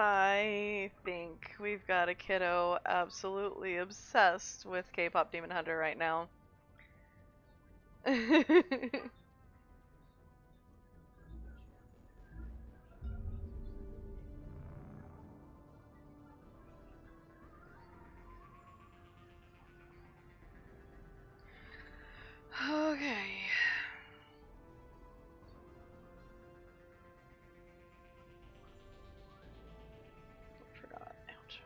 I think we've got a kiddo absolutely obsessed with K-pop Demon Hunter right now. Okay. Forgot. Ouch.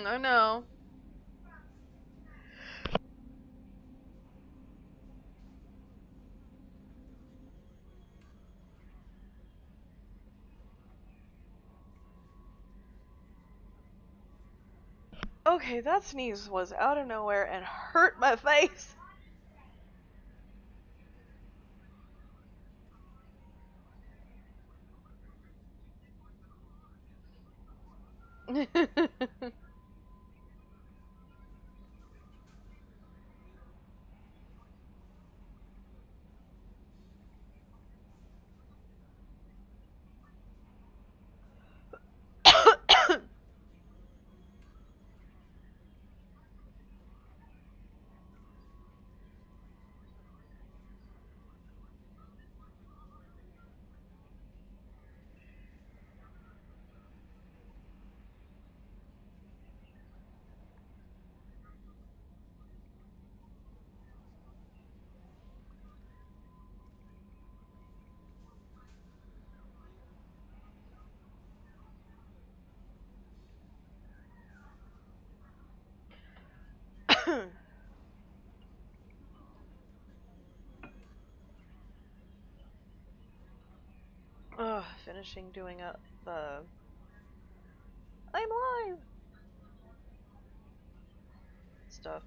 I know. Okay, that sneeze was out of nowhere and hurt my face. Ugh, finishing doing the I'm live stuff.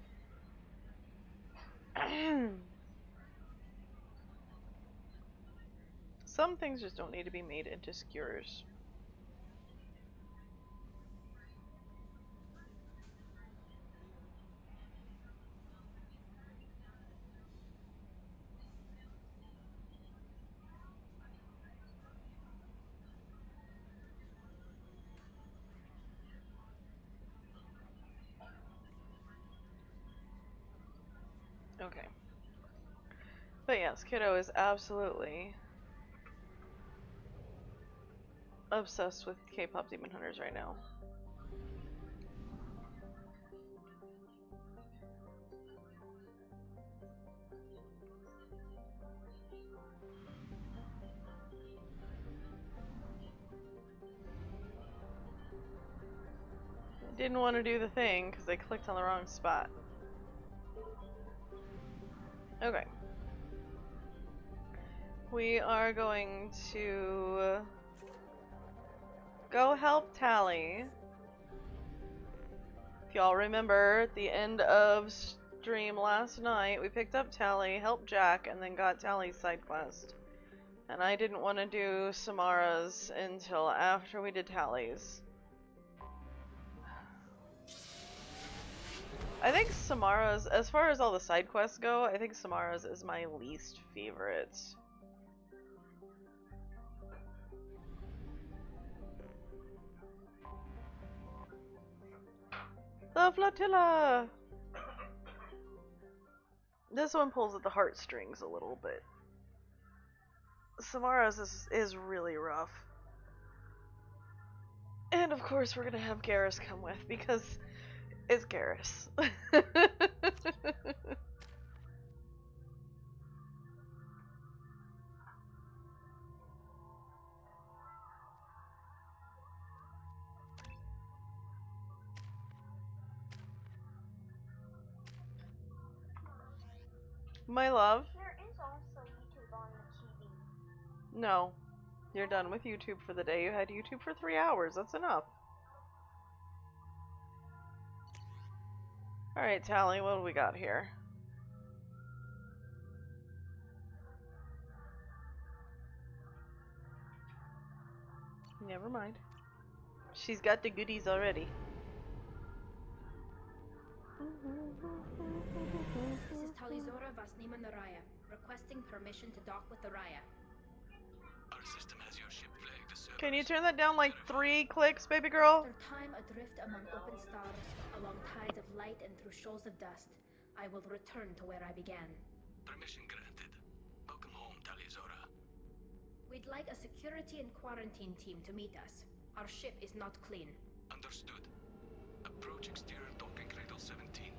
Some things just don't need to be made into skewers. Okay. But yes, kiddo is absolutely obsessed with K-pop Demon Hunters right now. I didn't want to do the thing because I clicked on the wrong spot. Okay. We are going to go help Tally. If y'all remember, at the end of stream last night, we picked up Tally, helped Jack, and then got Tally's side quest. And I didn't want to do Samara's until after we did Tally's. I think Samara's, as far as all the side quests go, I think Samara's is my least favorite. The flotilla! This one pulls at the heartstrings a little bit. Samara's is really rough. And of course we're gonna have Garrus come with, because it's Garrus. My love? There is also YouTube on the TV. No. You're done with YouTube for the day. You had YouTube for 3 hours. That's enough. Alright, Tally, what do we got here? Never mind. She's got the goodies already. This is Talizora Vasnima Naraya, requesting permission to dock with the Raya. Our system has your ship flagged as Can you turn that down like 3 clicks, baby girl? After time adrift among open stars, along tides of light and through shoals of dust, I will return to where I began. Permission granted. Welcome home, Talizora. We'd like a security and quarantine team to meet us. Our ship is not clean. Understood. Approach exterior docking cradle 17.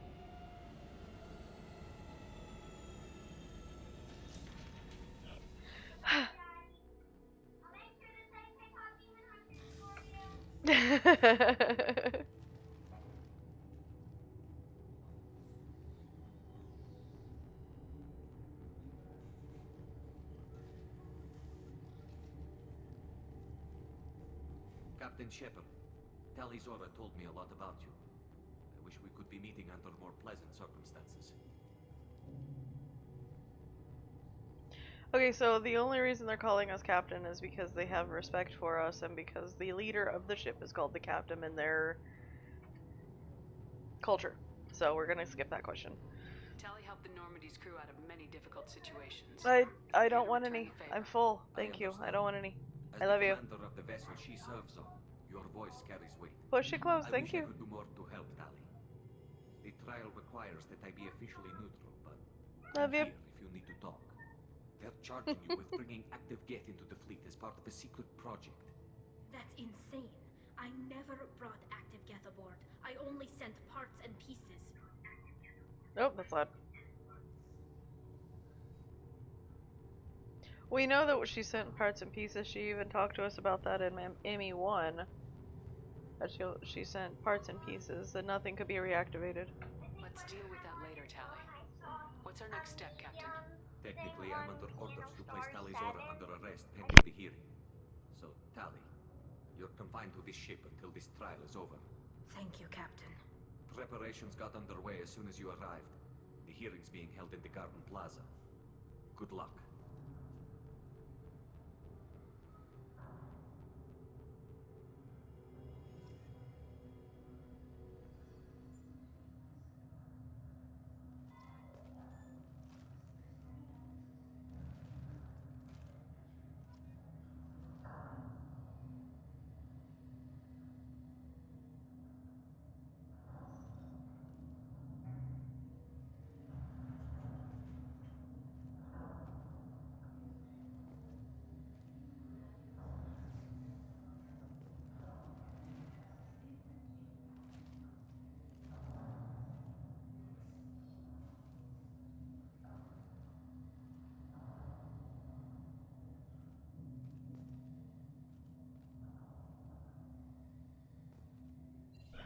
Captain Shepard, Talizora told me a lot about you. I wish we could be meeting under more pleasant circumstances. Okay, so the only reason they're calling us captain is because they have respect for us and because the leader of the ship is called the captain in their culture. So we're gonna skip that question. Tally helped the Normandy's crew out of many difficult situations. I don't to want return any. the favor. I'm full. Thank you. I don't want any. I love you. As the commander of the vessel she serves on, your voice carries weight. Push it close. I Thank wish I you. could do more to help Tally. The trial requires that I be officially neutral, but Love I'm you. here if you need to talk. They're charging you with bringing active Geth into the fleet as part of a secret project. That's insane. I never brought active Geth aboard. I only sent parts and pieces. Nope, that's loud. We know that she sent parts and pieces. She even talked to us about that in Emmy 1. That she sent parts and pieces, that nothing could be reactivated. Let's deal with that later, Tally. What's our next step, Captain? Technically, I'm under orders to place Talizora under arrest pending the hearing. So, Tally, you're confined to this ship until this trial is over. Thank you, Captain. Preparations got underway as soon as you arrived. The hearing's being held in the Garden Plaza. Good luck.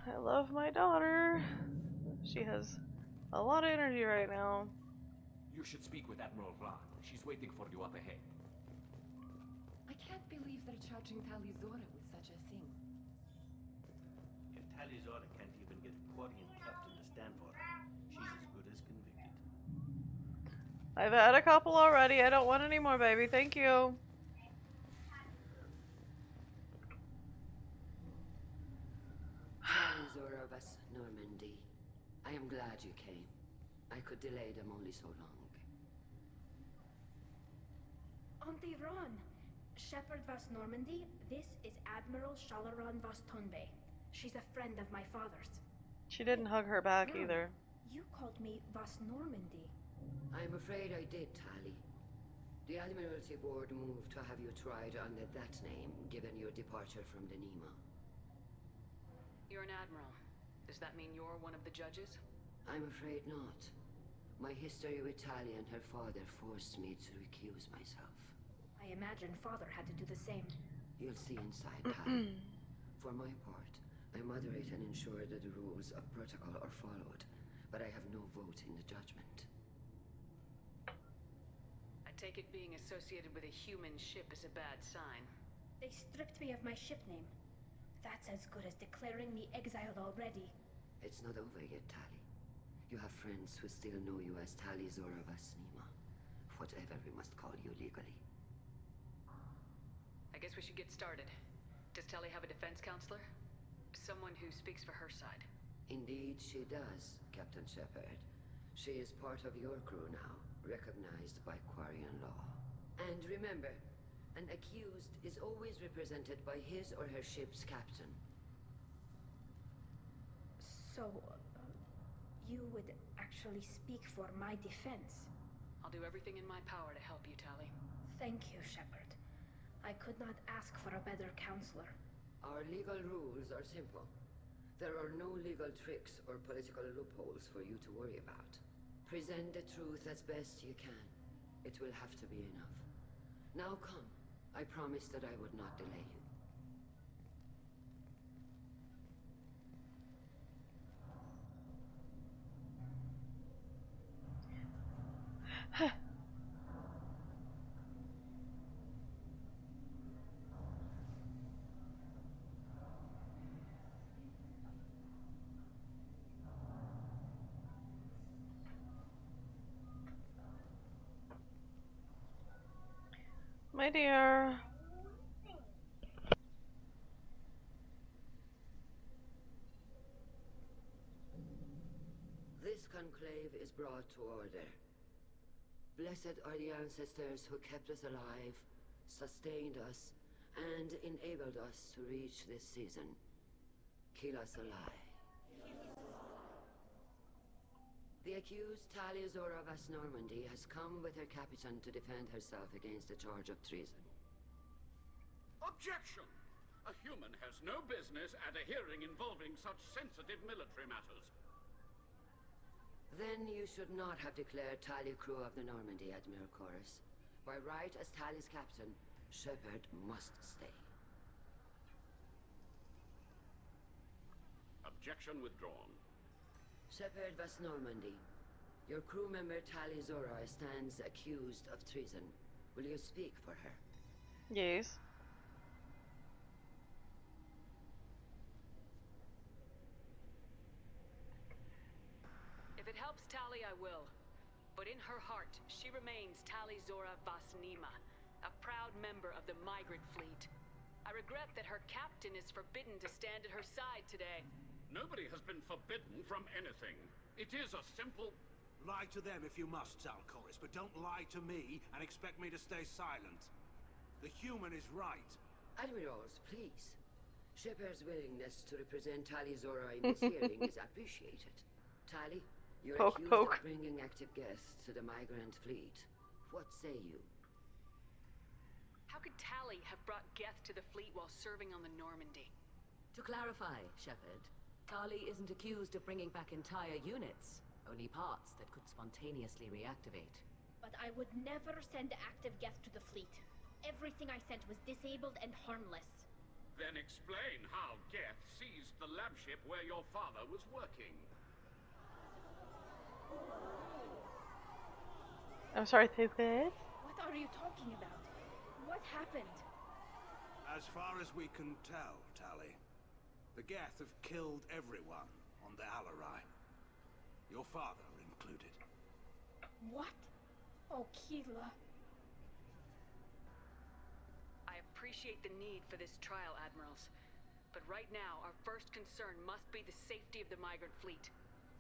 I love my daughter. She has a lot of energy right now. You should speak with Admiral Ra. She's waiting for you up ahead. I can't believe they're charging Talizora with such a thing. If Talizora can't even get a Quarian captain to stand for her, she's as good as convicted. I've had a couple already. I don't want any more, baby. Thank you. Talizora Vas Normandy. I am glad you came. I could delay them only so long. Auntie Ron, Shepherd Vas Normandy, this is Admiral Shalaran Vas Tonbe. She's a friend of my father's. She didn't hug her back Ron, either. You called me Vas Normandy. I'm afraid I did, Tally. The Admiralty Board moved to have you tried under that name, given your departure from the Nima. You're an admiral. Does that mean you're one of the judges? I'm afraid not. My history with Tally and her father forced me to recuse myself. I imagine father had to do the same. You'll see inside, Tally. For my part, I moderate and ensure that the rules of protocol are followed, but I have no vote in the judgment. I take it being associated with a human ship is a bad sign. They stripped me of my ship name. That's as good as declaring me exiled already. It's not over yet, Tally. You have friends who still know you as Tali Zora Vasnima. Whatever we must call you legally. I guess we should get started. Does Tali have a defense counselor? Someone who speaks for her side. Indeed she does, Captain Shepard. She is part of your crew now, recognized by Quarian law. And remember, an accused is always represented by his or her ship's captain. So, you would actually speak for my defense? I'll do everything in my power to help you, Tali. Thank you, Shepard. I could not ask for a better counselor. Our legal rules are simple. There are no legal tricks or political loopholes for you to worry about. Present the truth as best you can. It will have to be enough. Now come. I promised that I would not delay you. My dear. This conclave is brought to order. Blessed are the ancestors who kept us alive, sustained us, and enabled us to reach this season. Kill us alive. The accused Tali Zora Vas Normandy has come with her captain to defend herself against a charge of treason. Objection! A human has no business at a hearing involving such sensitive military matters. Then you should not have declared Tali crew of the Normandy, Admiral Chorus. By right as Tali's captain, Shepard must stay. Objection withdrawn. Shepard Vas Normandy, your crew member Tali Zora stands accused of treason. Will you speak for her? Yes. If it helps Tali, I will. But in her heart, she remains Tali Zora Vasnima, a proud member of the migrant fleet. I regret that her captain is forbidden to stand at her side today. Nobody has been forbidden from anything. It is a simple... Lie to them if you must, Salcoris, but don't lie to me and expect me to stay silent. The human is right. Admirals, please. Shepard's willingness to represent Tali Zora in this hearing is appreciated. Tali, you're accused of bringing active guests to the migrant fleet. What say you? How could Tali have brought Geth to the fleet while serving on the Normandy? To clarify, Shepard, Tali isn't accused of bringing back entire units, only parts that could spontaneously reactivate. But I would never send active Geth to the fleet. Everything I sent was disabled and harmless. Then explain how Geth seized the lab ship where your father was working. I'm sorry, they did? What are you talking about? What happened? As far as we can tell, Tali, the Geth have killed everyone on the Alarai. Your father included. What? Oh, Keela. I appreciate the need for this trial, Admirals. But right now, our first concern must be the safety of the migrant fleet.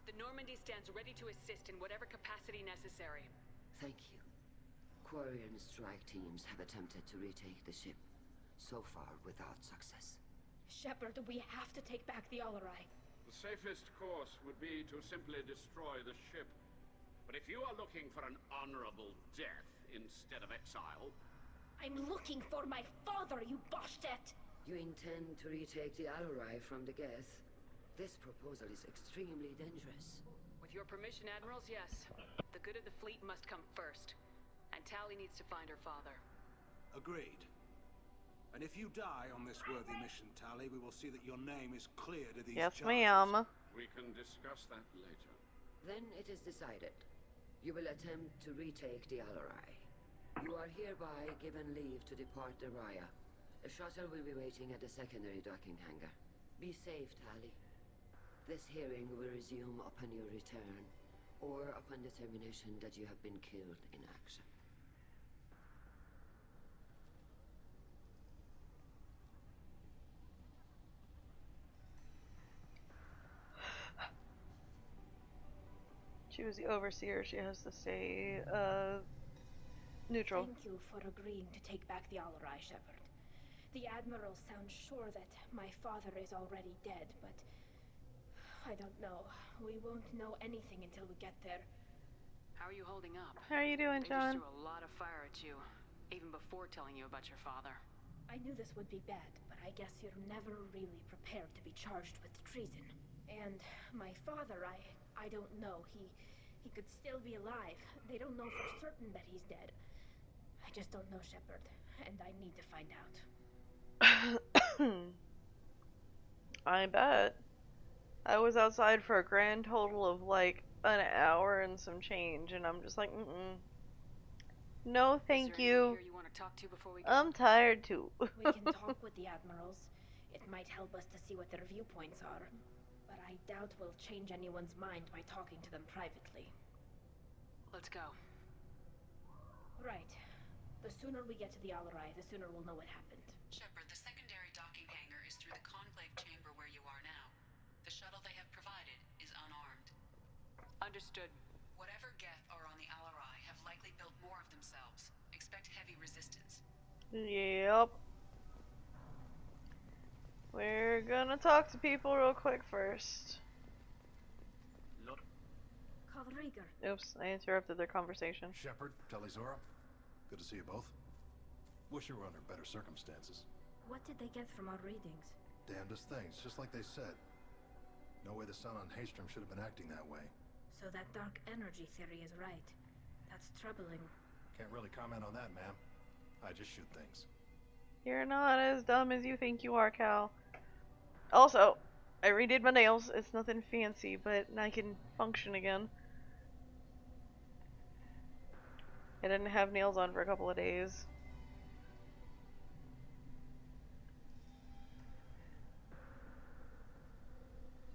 The Normandy stands ready to assist in whatever capacity necessary. Thank you. Quarian strike teams have attempted to retake the ship, so far without success. Shepard, we have to take back the Alarai. The safest course would be to simply destroy the ship. But if you are looking for an honorable death instead of exile... I'm looking for my father, you Boshtet! You intend to retake the Alarai from the Geth? This proposal is extremely dangerous. With your permission, Admirals, yes. The good of the fleet must come first. And Tali needs to find her father. Agreed. And if you die on this worthy mission, Tali, we will see that your name is cleared of these Yes, charges. ma'am. We can discuss that later. Then it is decided. You will attempt to retake the Alarai. You are hereby given leave to depart the Raya. A shuttle will be waiting at the secondary docking hangar. Be safe, Tali. This hearing will resume upon your return, or upon determination that you have been killed in action. She was the overseer. She has to stay neutral. Thank you for agreeing to take back the Alarai, Shepard. The Admiral sounds sure that my father is already dead, but I don't know. We won't know anything until we get there. How are you holding up? How are you doing, They John? just threw a lot of fire at you, even before telling you about your father. I knew this would be bad, but I guess you're never really prepared to be charged with treason. And my father, I don't know. He could still be alive. They don't know for certain that he's dead. I just don't know, Shepard, and I need to find out. I bet. I was outside for a grand total of like an hour and some change, and I'm just like, no, thank you. You want to talk to before we go? I'm tired too. We can talk with the admirals. It might help us to see what their viewpoints are, but I doubt we'll change anyone's mind by talking to them privately. Let's go. Right. The sooner we get to the Alarai, the sooner we'll know what happened. Shepard, the secondary docking hangar is through the conclave chamber where you are now. The shuttle they have provided is unarmed. Understood. Whatever Geth are on the Alarai have likely built more of themselves. Expect heavy resistance. Yep. We're gonna talk to people real quick first. Call Rieger. Oops, I interrupted their conversation. Shepard, Talizora, good to see you both. Wish you were under better circumstances. What did they get from our readings? Damnedest things, just like they said. No way the sun on Haystrom should have been acting that way. So that dark energy theory is right. That's troubling. Can't really comment on that, ma'am. I just shoot things. You're not as dumb as you think you are, Cal. Also, I redid my nails. It's nothing fancy, but I can function again. I didn't have nails on for a couple of days.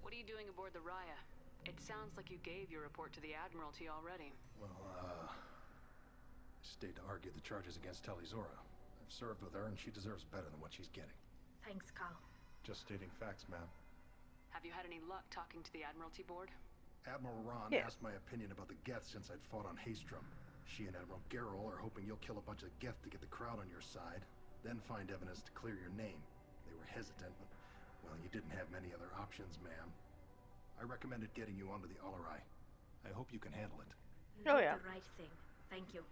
What are you doing aboard the Raya? It sounds like you gave your report to the Admiralty already. Well, I stayed to argue the charges against Talizora. I've served with her, and she deserves better than what she's getting. Thanks, Cal. Just stating facts, ma'am. Have you had any luck talking to the Admiralty board? Admiral Ron asked my opinion about the Geth since I'd fought on Haystrom. She and Admiral Garrel are hoping you'll kill a bunch of Geth to get the crowd on your side, then find evidence to clear your name. They were hesitant, but, well, you didn't have many other options, ma'am. I recommended getting you onto the Alarai. I hope you can handle it. You did the right thing. Thank you.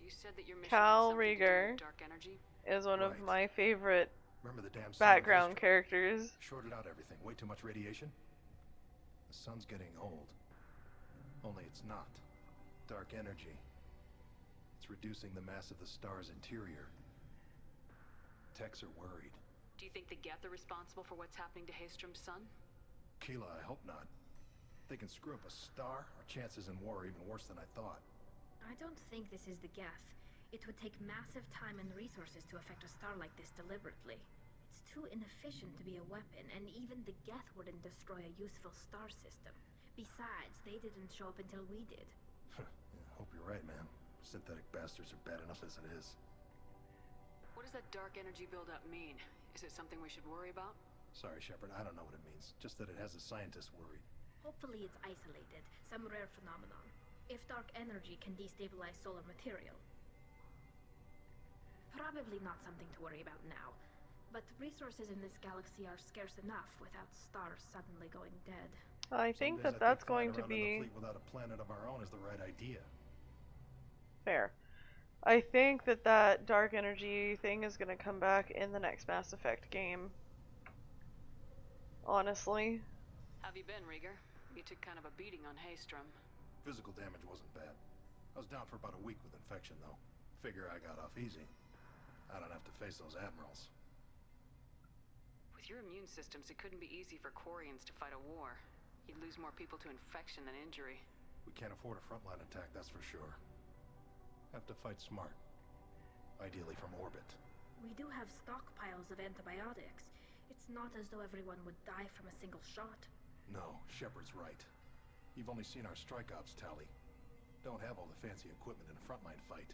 You said that your mission Cal had something to do Rieger with dark energy? is one of my favorite Remember the damn background characters. Shorted out everything. Way too much radiation? The sun's getting old. Only it's not. Dark energy. It's reducing the mass of the star's interior. Techs are worried. Do you think the Geth are responsible for what's happening to Haystrom's sun? Keela, I hope not. If they can screw up a star, our chances in war are even worse than I thought. I don't think this is the Geth. It would take massive time and resources to affect a star like this deliberately. It's too inefficient to be a weapon, and even the Geth wouldn't destroy a useful star system. Besides, they didn't show up until we did. Yeah, hope you're right, man. Synthetic bastards are bad enough as it is. What does that dark energy buildup mean? Is it something we should worry about? Sorry, Shepard, I don't know what it means. Just that it has the scientists worried. Hopefully it's isolated, some rare phenomenon. If dark energy can destabilize solar material. Probably not something to worry about now. But resources in this galaxy are scarce enough without stars suddenly going dead. I think that that's going to be without a planet of our own is the right idea. fair. I think that that dark energy thing is going to come back in the next Mass Effect game. Honestly. Have you been, Rieger? You took kind of a beating on Haystrom. Physical damage wasn't bad. I was down for about a week with infection, though. Figure I got off easy. I don't have to face those admirals. With your immune systems, it couldn't be easy for Quarians to fight a war. You'd lose more people to infection than injury. We can't afford a frontline attack, that's for sure. Have to fight smart. Ideally from orbit. We do have stockpiles of antibiotics. It's not as though everyone would die from a single shot. No, Shepard's right. You've only seen our strike ops tally. Don't have all the fancy equipment in a frontline fight.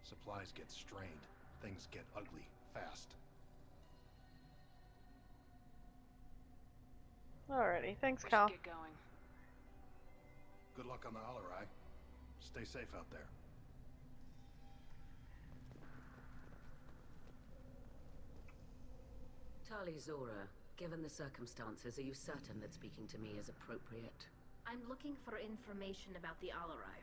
Supplies get strained. Things get ugly, fast. Alrighty, thanks, We Cal. should get going. Good luck on the Alarai. Stay safe out there. Tali Zora, given the circumstances, are you certain that speaking to me is appropriate? I'm looking for information about the Alarai.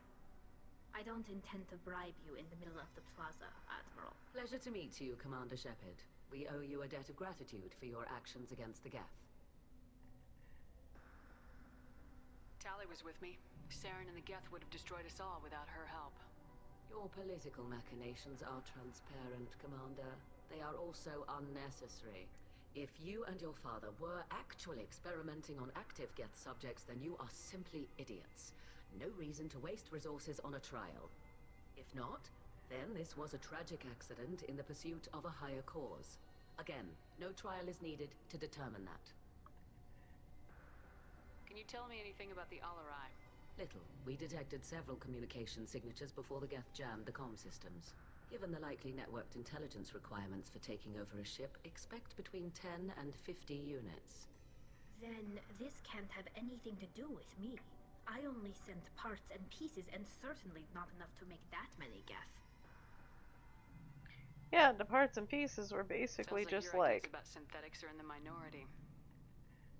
I don't intend to bribe you in the middle of the plaza, Admiral. Pleasure to meet you, Commander Shepard. We owe you a debt of gratitude for your actions against the Geth. Tali was with me. Saren and the Geth would have destroyed us all without her help. Your political machinations are transparent, Commander. They are also unnecessary. If you and your father were actually experimenting on active Geth subjects, then you are simply idiots. No reason to waste resources on a trial. If not, then this was a tragic accident in the pursuit of a higher cause. Again, no trial is needed to determine that. Can you tell me anything about the Alarai? Little. We detected several communication signatures before the Geth jammed the comm systems. Given the likely networked intelligence requirements for taking over a ship, expect between 10 and 50 units. Then this can't have anything to do with me. I only sent parts and pieces, and certainly not enough to make that many Geth. Yeah, the parts and pieces were basically Sounds like just your like... ideas about synthetics are in the minority.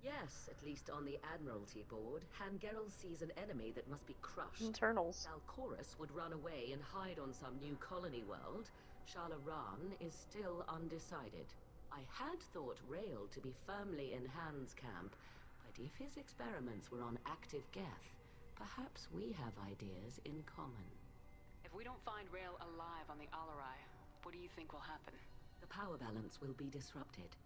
Yes, at least on the Admiralty board, Hangerel sees an enemy that must be crushed. Internals. Salchorus would run away and hide on some new colony world. Shalaran is still undecided. I had thought Rail to be firmly in Han's camp, but if his experiments were on active Geth, perhaps we have ideas in common. If we don't find Rail alive on the Alarai, what do you think will happen? The power balance will be disrupted.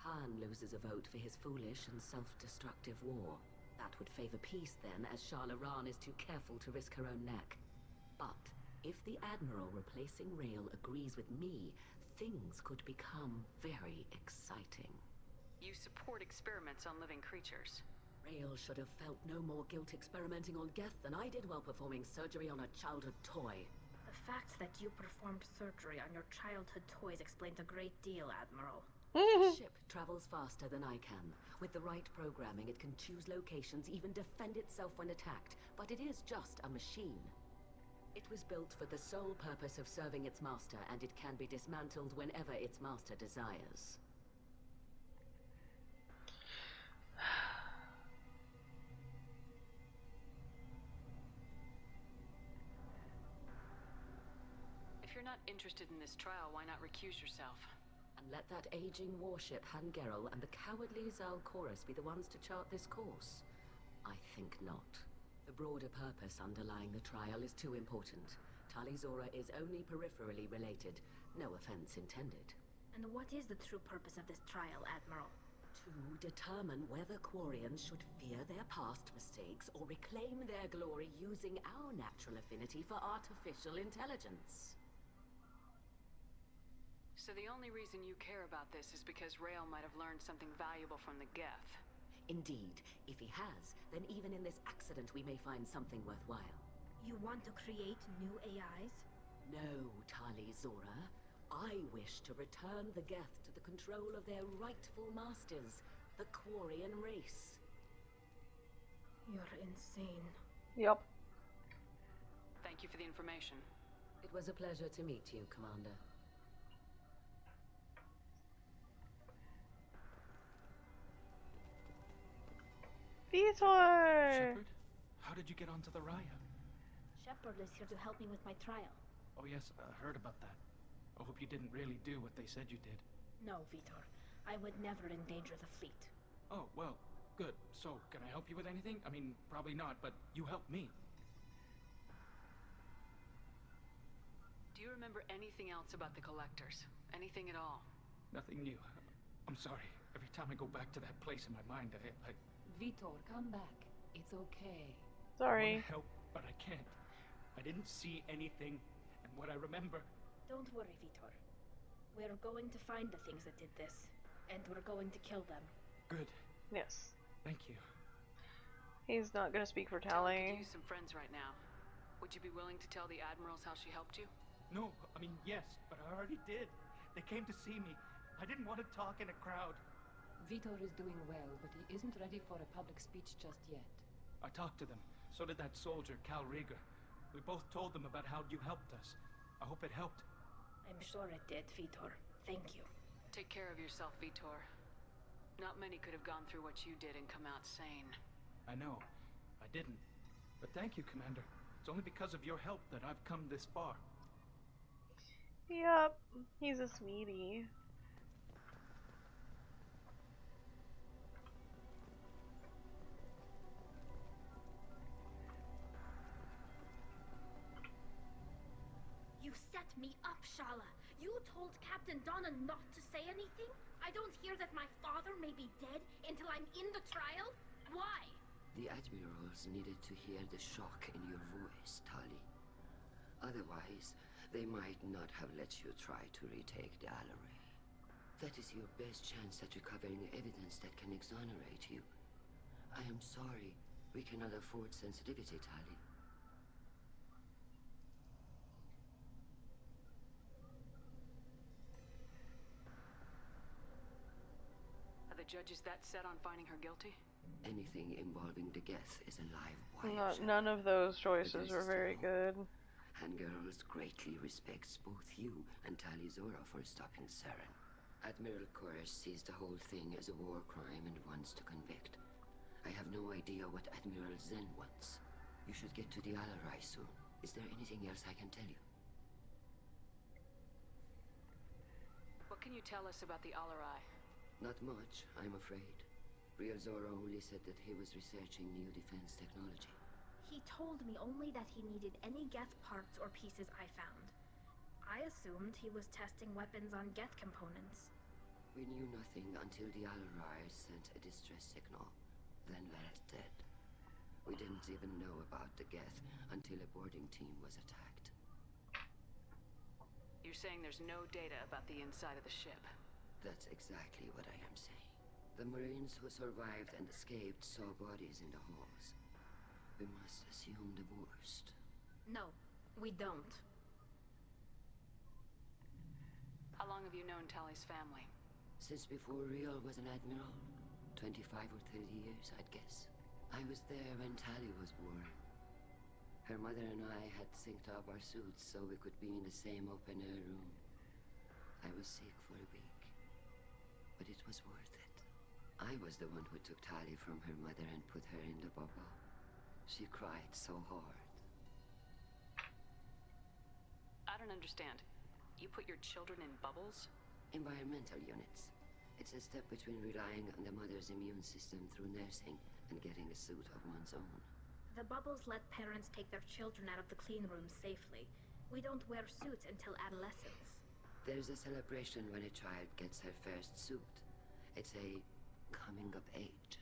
Han loses a vote for his foolish and self-destructive war. That would favor peace then, as Shalaran is too careful to risk her own neck. But if the Admiral replacing Rail agrees with me, things could become very exciting. You support experiments on living creatures. Rail should have felt no more guilt experimenting on Geth than I did while performing surgery on a childhood toy. The fact that you performed surgery on your childhood toys explains a great deal, Admiral. The ship travels faster than I can. With the right programming, it can choose locations, even defend itself when attacked. But it is just a machine. It was built for the sole purpose of serving its master, and it can be dismantled whenever its master desires. If you're not interested in this trial, why not recuse yourself? And let that aging warship Hangerel and the cowardly Zalchorus be the ones to chart this course? I think not. The broader purpose underlying the trial is too important. Tali Zora is only peripherally related. No offense intended. And what is the true purpose of this trial, Admiral? To determine whether Quarians should fear their past mistakes or reclaim their glory using our natural affinity for artificial intelligence. So the only reason you care about this is because Rail might have learned something valuable from the Geth. Indeed. If he has, then even in this accident we may find something worthwhile. You want to create new AIs? No, Tali Zora. I wish to return the Geth to the control of their rightful masters, the Quarian race. You're insane. Yep. Thank you for the information. It was a pleasure to meet you, Commander. Vitor! Shepard, how did you get onto the Raya? Shepard is here to help me with my trial. Oh yes, I heard about that. I hope you didn't really do what they said you did. No, Vitor. I would never endanger the fleet. Oh, well, good. So, can I help you with anything? I mean, probably not, but you helped me. Do you remember anything else about the Collectors? Anything at all? Nothing new. I'm sorry. Every time I go back to that place in my mind, I Vitor, come back. It's okay. Sorry. want to help, but I can't. I didn't see anything, and what I remember... Don't worry, Vitor. We're going to find the things that did this. and we're going to kill them. Good. Yes. Thank you. He's not gonna speak for Tali could Tali. use some friends right now. Would you be willing to tell the admirals how she helped you? No, I mean, yes, but I already did. They came to see me. I didn't want to talk in a crowd. Vitor is doing well, but he isn't ready for a public speech just yet. I talked to them. So did that soldier, Cal Rieger. We both told them about how you helped us. I hope it helped. I'm sure it did, Vitor. Thank you. Take care of yourself, Vitor. Not many could have gone through what you did and come out sane. I know. I didn't. But thank you, Commander. It's only because of your help that I've come this far. Yep, he's a sweetie. You set me up, Shala. You told Captain Donna not to say anything? I don't hear that my father may be dead until I'm in the trial? Why? The admirals needed to hear the shock in your voice, Tali. Otherwise, they might not have let you try to retake the Alaray. That is your best chance at recovering evidence that can exonerate you. I am sorry. We cannot afford sensitivity, Tali. Are the judges that set on finding her guilty? Anything involving the Geth is a live wire. None of those choices were very good. And girls greatly respects both you and Tali Zora for stopping Saren. Admiral Koresh sees the whole thing as a war crime and wants to convict. I have no idea what Admiral Zen wants. You should get to the Alarai soon. Is there anything else I can tell you? What can you tell us about the Alarai? Not much, I'm afraid. Real Zora only said that he was researching new defense technology. He told me only that he needed any Geth parts or pieces I found. I assumed he was testing weapons on Geth components. We knew nothing until the Alarai sent a distress signal, then left dead. We didn't even know about the Geth until a boarding team was attacked. You're saying there's no data about the inside of the ship? That's exactly what I am saying. The Marines who survived and escaped saw bodies in the halls. We must assume the worst. No, we don't. How long have you known Tali's family? Since before Real was an admiral. 25 or 30 years, I'd guess. I was there when Tali was born. Her mother and I had synced up our suits so we could be in the same open-air room. I was sick for a week, but it was worth it. I was the one who took Tali from her mother and put her in the bubble. She cried so hard. I don't understand. You put your children in bubbles? Environmental units. It's a step between relying on the mother's immune system through nursing and getting a suit of one's own. The bubbles let parents take their children out of the clean rooms safely. We don't wear suits until adolescence. There's a celebration when a child gets her first suit. It's a coming of age.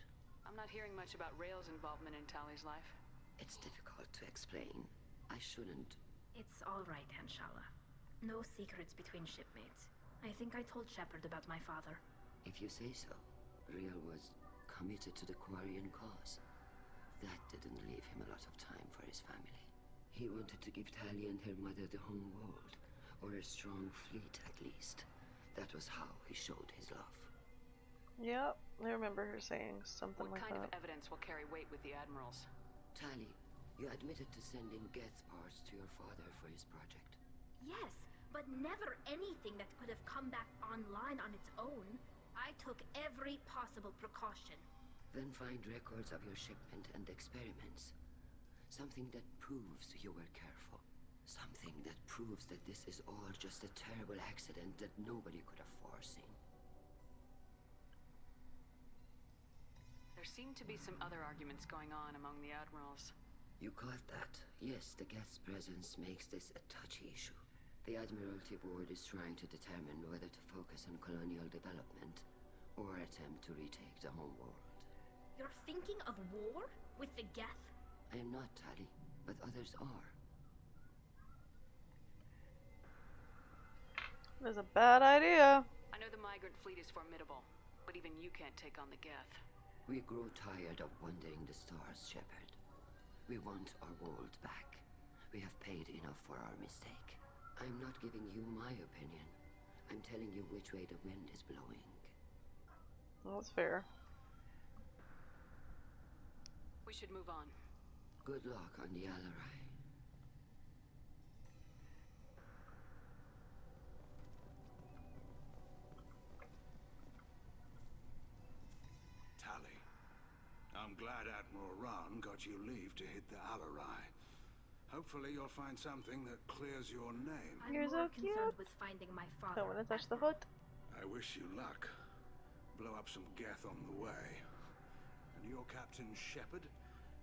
I'm not hearing much about Rael's involvement in Tali's life. It's difficult to explain. I shouldn't. It's all right, Anshala. No secrets between shipmates. I think I told Shepard about my father. If you say so. Real was committed to the Quarian cause. That didn't leave him a lot of time for his family. He wanted to give Tali and her mother the home world, or a strong fleet at least. That was how he showed his love. Yep, I remember her saying something like that. What kind of evidence will carry weight with the admirals? Tali, you admitted to sending Geth parts to your father for his project. Yes, but never anything that could have come back online on its own. I took every possible precaution. Then find records of your shipment and experiments. Something that proves you were careful. Something that proves that this is all just a terrible accident that nobody could have foreseen. There seem to be some other arguments going on among the admirals. You caught that? Yes, the Geth's presence makes this a touchy issue. The Admiralty Board is trying to determine whether to focus on colonial development or attempt to retake the home world. You're thinking of war? With the Geth? I am not, Tali, but others are. That's a bad idea. I know the migrant fleet is formidable, But even you can't take on the Geth. We grow tired of wandering the stars, Shepard. We want our world back. We have paid enough for our mistake. I'm not giving you my opinion. I'm telling you which way the wind is blowing. Well, that's fair. We should move on. Good luck on the Alarai. Tali, I'm glad Admiral Rahn got you leave to hit the Alarai. Hopefully you'll find something that clears your name. I'm You're more so cute. concerned with finding my father. Don't want to touch the hood. I wish you luck. Blow up some Geth on the way. And your Captain Shepard,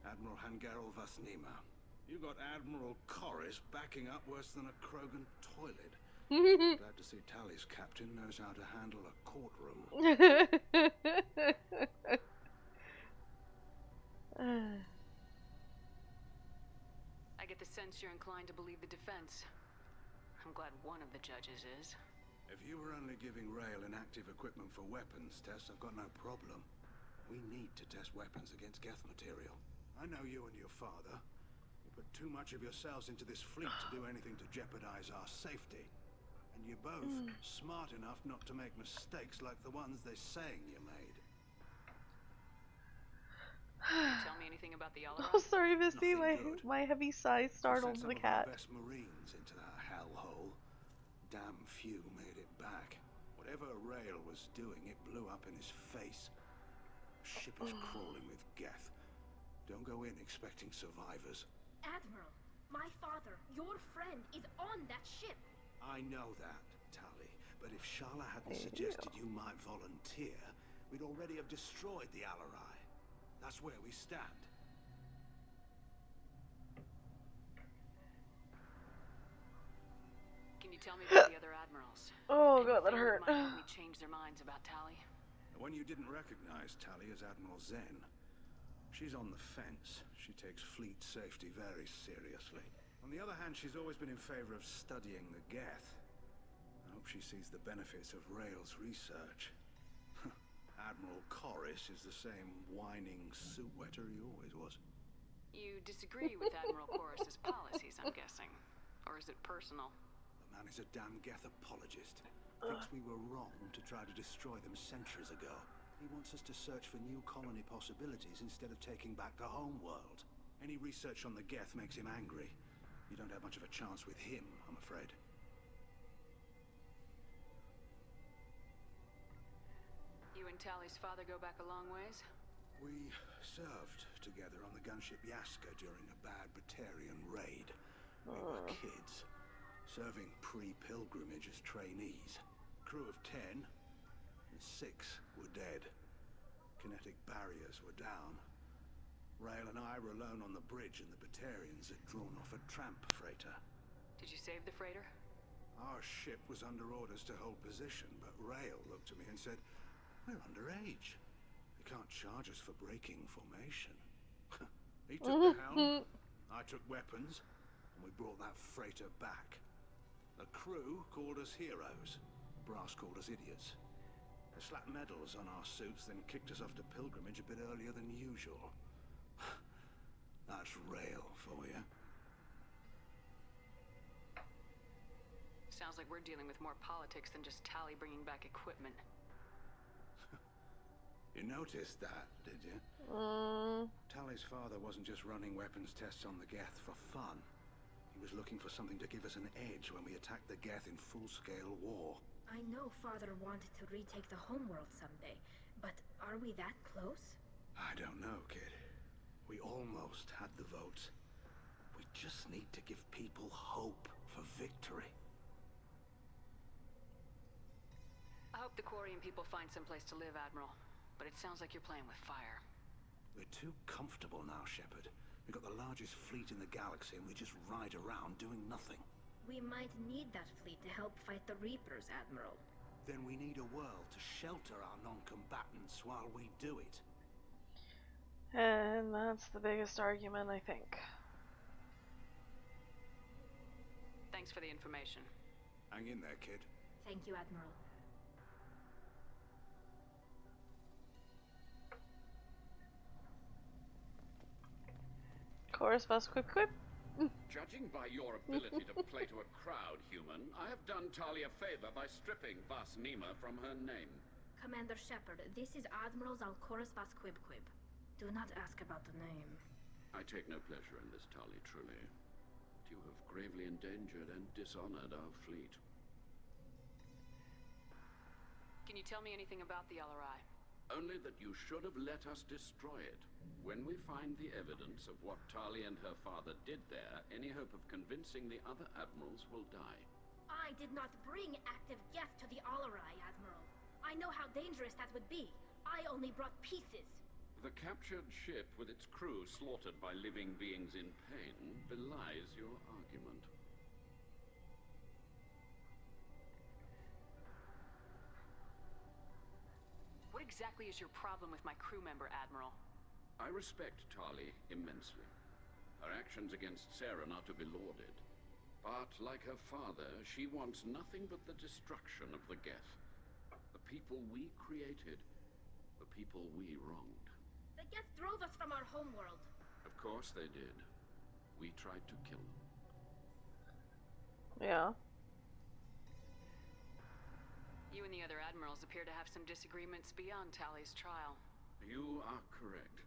Admiral Hangarel Vasnima. You got Admiral Corris backing up worse than a Krogan toilet. Glad to see Tali's captain knows how to handle a courtroom. I get the sense you're inclined to believe the defense. I'm glad one of the judges is. If you were only giving Rail inactive equipment for weapons tests, I've got no problem. We need to test weapons against Geth material. I know you and your father. You put too much of yourselves into this fleet to do anything to jeopardize our safety. And you're both smart enough not to make mistakes like the ones they're saying you made. Tell me anything about the Alarai? Oh, sorry, Misty. My heavy sigh startled the cat. Some of our best Marines into that hellhole. Damn few made it back. Whatever Rail was doing, it blew up in his face. Ship is crawling with Geth. Don't go in expecting survivors. Admiral, my father, your friend, is on that ship. I know that, Tali. But if Shala hadn't suggested you might volunteer, we'd already have destroyed the Alarai. That's where we stand. Can you tell me about the other admirals? Oh god, that hurt. Might help me change their minds about Tali. The one you didn't recognize, Tali, is Admiral Zen. She's on the fence. She takes fleet safety very seriously. On the other hand, she's always been in favor of studying the Geth. I hope she sees the benefits of Rail's research. Admiral Corris is the same whining suit wetter he always was. You disagree with Admiral Corris's policies, I'm guessing. Or is it personal? The man is a damn Geth apologist. Thinks we were wrong to try to destroy them centuries ago. He wants us to search for new colony possibilities instead of taking back the home world. Any research on the Geth makes him angry. You don't have much of a chance with him, I'm afraid. You and Tali's father go back a long ways? We served together on the gunship Yaska during a bad Batarian raid. We were kids, serving pre-pilgrimage as trainees. Crew of 10, and 6 were dead. Kinetic barriers were down. Rail and I were alone on the bridge, and the Batarians had drawn off a tramp freighter. Did you save the freighter? Our ship was under orders to hold position, but Rail looked at me and said, "We're underage. They can't charge us for breaking formation." He took the helm, I took weapons, and we brought that freighter back. The crew called us heroes. Brass called us idiots. They slapped medals on our suits, then kicked us off to pilgrimage a bit earlier than usual. That's Rail for you. Sounds like we're dealing with more politics than just Tali bringing back equipment. You noticed that, did you? Tali's father wasn't just running weapons tests on the Geth for fun. He was looking for something to give us an edge when we attacked the Geth in full-scale war. I know father wanted to retake the homeworld someday, but are we that close? I don't know, kid. We almost had the votes. We just need to give people hope for victory. I hope the Quarian people find some place to live, Admiral. But it sounds like you're playing with fire. We're too comfortable now, Shepard. We've got the largest fleet in the galaxy and we just ride around doing nothing. We might need that fleet to help fight the Reapers, Admiral. Then we need a world to shelter our non-combatants while we do it. And that's the biggest argument, I think. Thanks for the information. Hang in there, kid. Thank you, Admiral. Chorus Bus Quip Quip. Judging by your ability to play to a crowd, human, I have done Talia a favor by stripping Vasnima from her name. Commander Shepard, this is Admiral Zalcoris Vasquibquib. Do not ask about the name. I take no pleasure in this, Tali, truly. You have gravely endangered and dishonored our fleet. Can you tell me anything about the LRI? Only that you should have let us destroy it. When we find the evidence of what Tali and her father did there, any hope of convincing the other admirals will die. I did not bring active geth to the Alarai, Admiral. I know how dangerous that would be. I only brought pieces. The captured ship with its crew slaughtered by living beings in pain belies your argument. What exactly is your problem with my crew member, Admiral? I respect Tali immensely. Her actions against Saren are to be lauded. But, like her father, she wants nothing but the destruction of the Geth. The people we created. The people we wronged. The Geth drove us from our homeworld. Of course they did. We tried to kill them. Yeah. You and the other admirals appear to have some disagreements beyond Tali's trial. You are correct.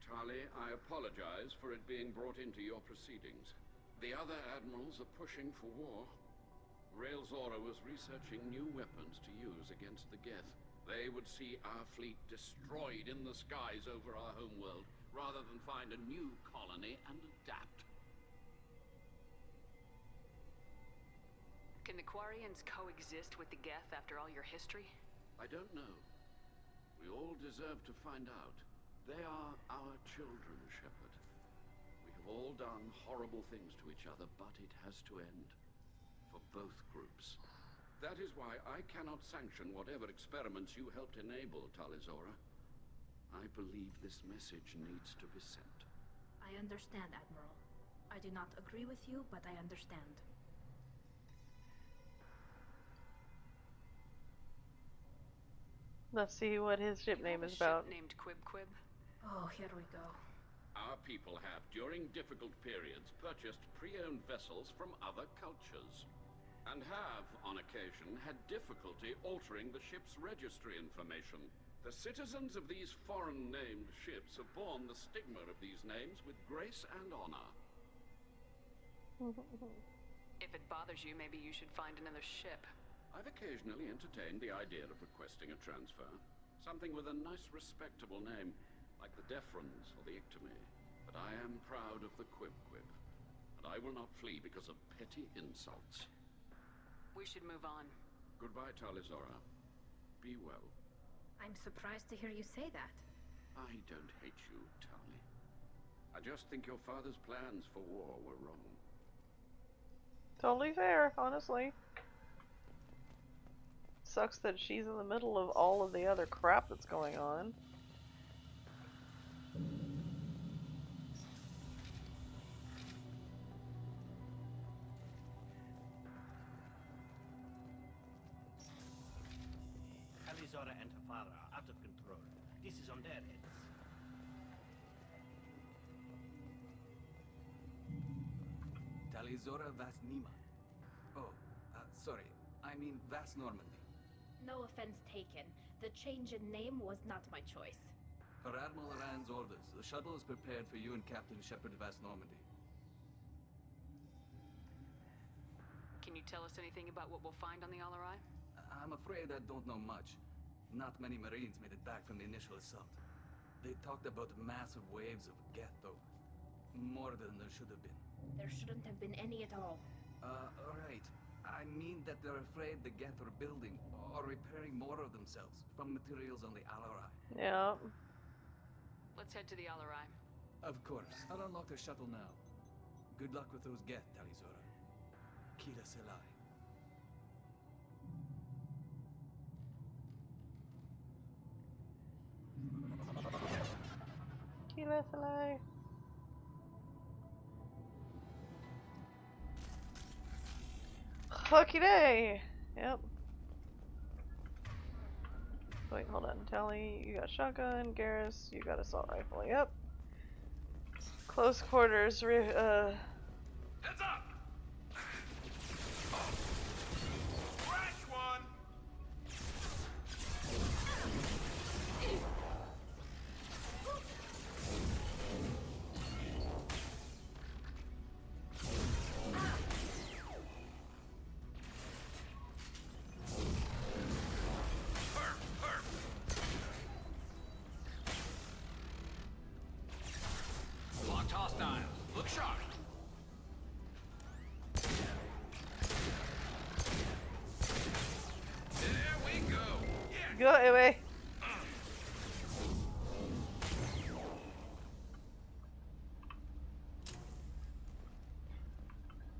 Tali, I apologize for it being brought into your proceedings. The other admirals are pushing for war. Rael Zora was researching new weapons to use against the Geth. They would see our fleet destroyed in the skies over our homeworld, rather than find a new colony and adapt. Can the Quarians coexist with the Geth after all your history? I don't know. We all deserve to find out. They are our children, Shepard. We have all done horrible things to each other, but it has to end. For both groups. That is why I cannot sanction whatever experiments you helped enable, Talizora. I believe this message needs to be sent. I understand, Admiral. I do not agree with you, but I understand. Let's see what his ship name is about. Named Quib Quib? Oh, here we go. Our people have, during difficult periods, purchased pre-owned vessels from other cultures. And have, on occasion, had difficulty altering the ship's registry information. The citizens of these foreign-named ships have borne the stigma of these names with grace and honor. If it bothers you, maybe you should find another ship. I've occasionally entertained the idea of requesting a transfer. Something with a nice, respectable name, like the Defrons or the Ictomy. But I am proud of the Quib Quib. And I will not flee because of petty insults. We should move on. Goodbye, Talizora. Be well. I'm surprised to hear you say that. I don't hate you, Tali. I just think your father's plans for war were wrong. Totally fair, honestly. Sucks that she's in the middle of all of the other crap that's going on. Talizora and her father are out of control. This is on their heads. Talizora Vasnima. Oh, sorry. I mean Vas Normandy. No offense taken. The change in name was not my choice. Per Admiral Rand's orders, the shuttle is prepared for you and Captain Shepard Vas Normandy. Can you tell us anything about what we'll find on the LRI? I'm afraid I don't know much. Not many Marines made it back from the initial assault. They talked about massive waves of Geth, though. More than there should have been. There shouldn't have been any at all. Alright. I mean that they're afraid the Geth are building or repairing more of themselves from materials on the Alarai. Yeah. Let's head to the LRI. Of course. I'll unlock the shuttle now. Good luck with those Geth, Talizora. Kila Selai. Kila Selai. Lucky day! Yep. Wait, hold on. Tally, you got shotgun. Garrus, you got assault rifle. Yep. Close quarters, Heads up! Crash one! Locked hostile. Look sharp. There we go. Yeah. Go away.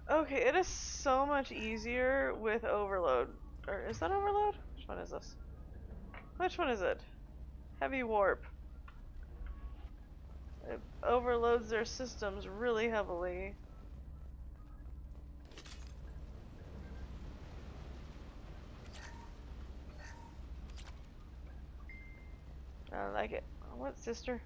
Okay, it is so much easier with overload. Or is that overload? Which one is this? Which one is it? Heavy warp. It overloads their systems really heavily. I like it. What, sister?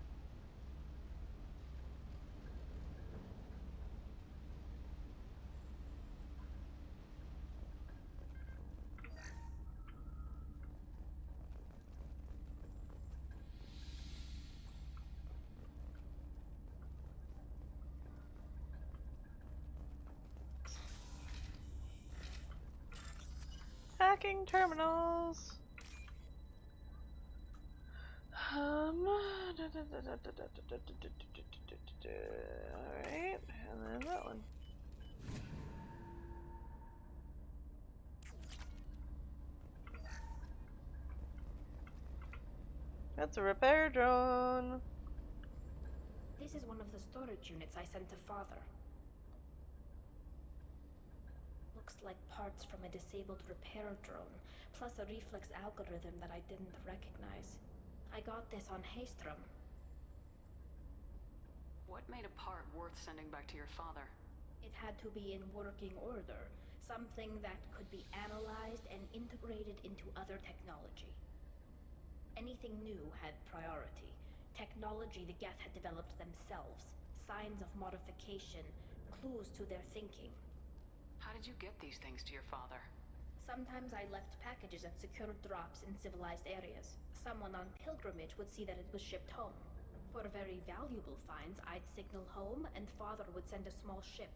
Hacking terminals. Alright, and then that one. That's a repair drone. This is one of the storage units I sent to Father. Looks like parts from a disabled repair drone, plus a reflex algorithm that I didn't recognize. I got this on Haystrom. What made a part worth sending back to your father? It had to be in working order, something that could be analyzed and integrated into other technology. Anything new had priority. Technology the Geth had developed themselves, signs of modification, clues to their thinking. How did you get these things to your father? Sometimes I left packages at secure drops in civilized areas. Someone on pilgrimage would see that it was shipped home. For very valuable finds, I'd signal home, and Father would send a small ship.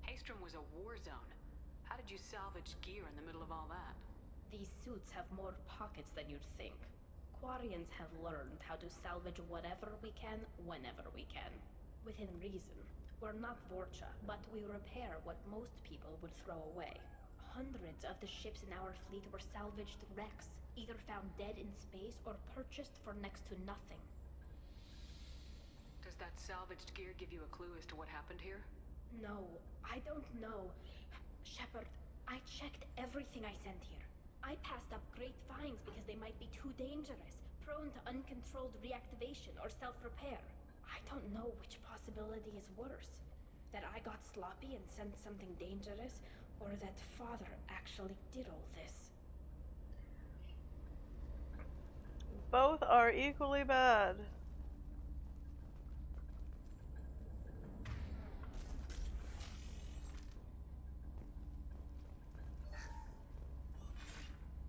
Haystrom was a war zone. How did you salvage gear in the middle of all that? These suits have more pockets than you'd think. Quarians have learned how to salvage whatever we can, whenever we can. Within reason. We're not Vorcha, but we repair what most people would throw away. Hundreds of the ships in our fleet were salvaged wrecks, either found dead in space or purchased for next to nothing. Does that salvaged gear give you a clue as to what happened here? No, I don't know. Shepard, I checked everything I sent here. I passed up great finds because they might be too dangerous, prone to uncontrolled reactivation or self-repair. I don't know which possibility is worse. That I got sloppy and sent something dangerous, or that Father actually did all this. Both are equally bad.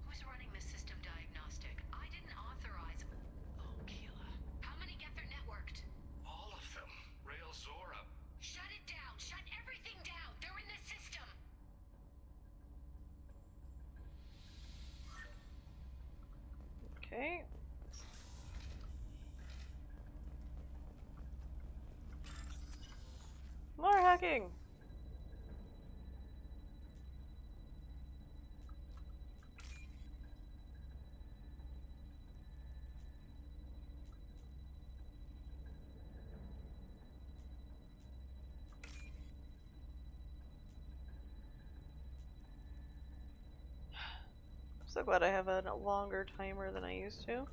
Who's running the system diagnostic? I didn't authorize. Oh, Keela. How many Geth are networked? All of them. Rail Zora. Shut it down! Shut everything down! They're in the system! Okay. More hacking. So glad I have a longer timer than I used to.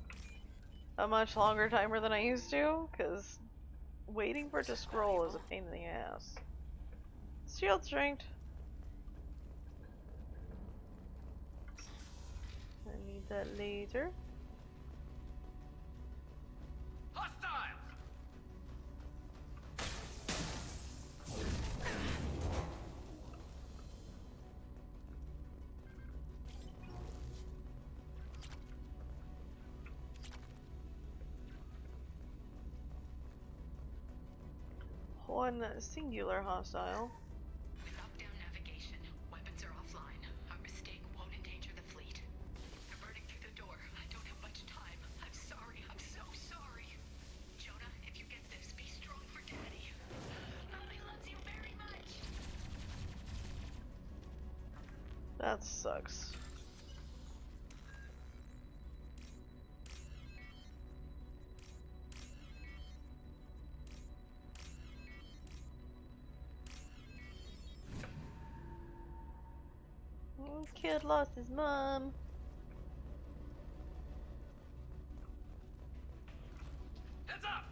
A much longer timer than I used to, because waiting for it to scroll is a pain in the ass. Shield strength. I need that later. Hostiles! one singular hostile. With up-down navigation, weapons are offline. Our mistake won't endanger the fleet. They're burning through the door. I don't have much time. I'm sorry. I'm so sorry. Jonah, if you get this, be strong for Daddy. Mommy loves you very much. That sucks. Kid lost his mom. Heads up!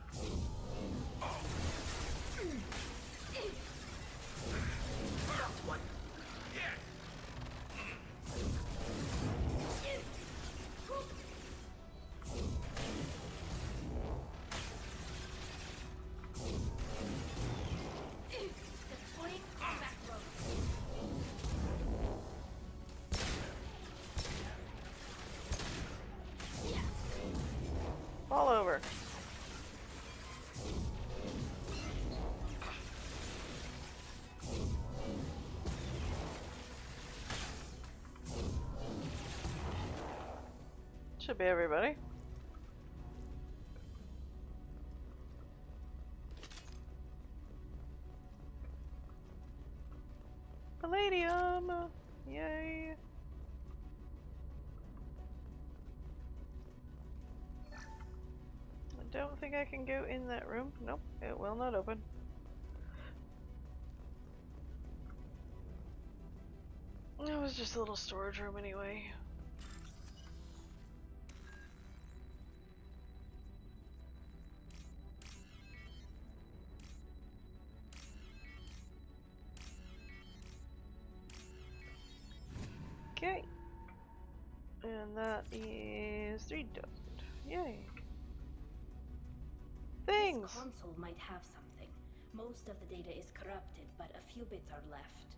First one. Yeah. Deploying combat road. Fall over. Should be everybody. Palladium! Yay! I don't think I can go in that room. Nope, it will not open. It was just a little storage room anyway. Okay. And that is 3,000. Yay. Things! This console might have something. Most of the data is corrupted, but a few bits are left.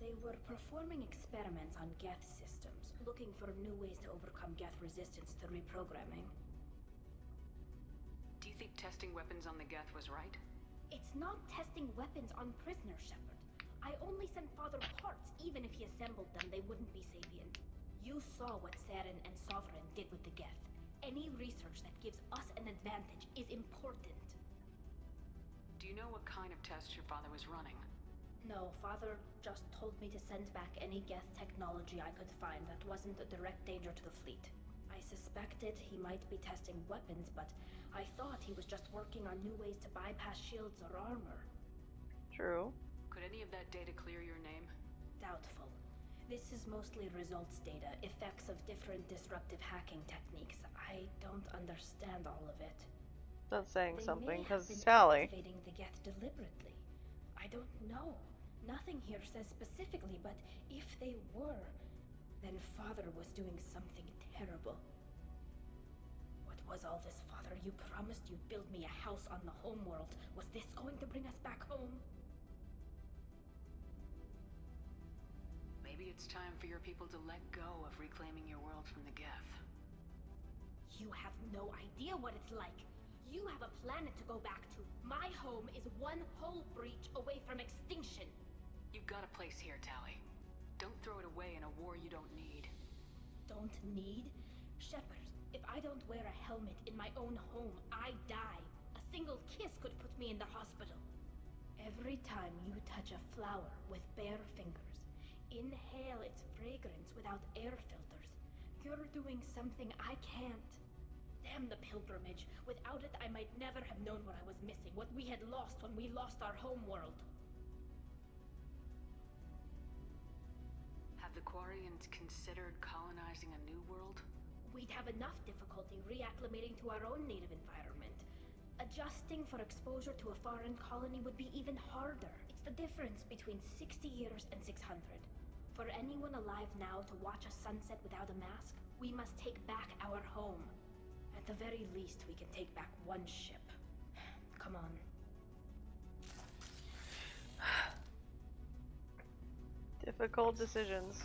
They were performing experiments on Geth systems, looking for new ways to overcome Geth resistance to reprogramming. Do you think testing weapons on the Geth was right? It's not testing weapons on prisoners, Shepard. I only sent Father parts. Even if he assembled them, they wouldn't be sapient. You saw what Saren and Sovereign did with the Geth. Any research that gives us an advantage is important. Do you know what kind of tests your father was running? No, Father just told me to send back any Geth technology I could find that wasn't a direct danger to the fleet. I suspected he might be testing weapons, but I thought he was just working on new ways to bypass shields or armor. True. Could any of that data clear your name? Doubtful. This is mostly results data, effects of different disruptive hacking techniques. I don't understand all of it. That's saying They something, may have because been Tally. activating the Geth deliberately. I don't know. Nothing here says specifically, but if they were, then Father was doing something terrible. What was all this, Father? You promised you'd build me a house on the homeworld. Was this going to bring us back home? Maybe it's time for your people to let go of reclaiming your world from the Geth. You have no idea what it's like. You have a planet to go back to. My home is one whole breach away from extinction. You've got a place here, Tally. Don't throw it away in a war you don't need. Don't need? Shepard, if I don't wear a helmet in my own home, I die. A single kiss could put me in the hospital. Every time you touch a flower with bare fingers, inhale its fragrance without air filters, you're doing something I can't. Damn the pilgrimage. Without it, I might never have known what I was missing, what we had lost when we lost our homeworld. Have the Quarians considered colonizing a new world? We'd have enough difficulty reacclimating to our own native environment. Adjusting for exposure to a foreign colony would be even harder. It's the difference between 60 years and 600. For anyone alive now to watch a sunset without a mask, we must take back our home. At the very least, we can take back one ship. Come on. Difficult decisions.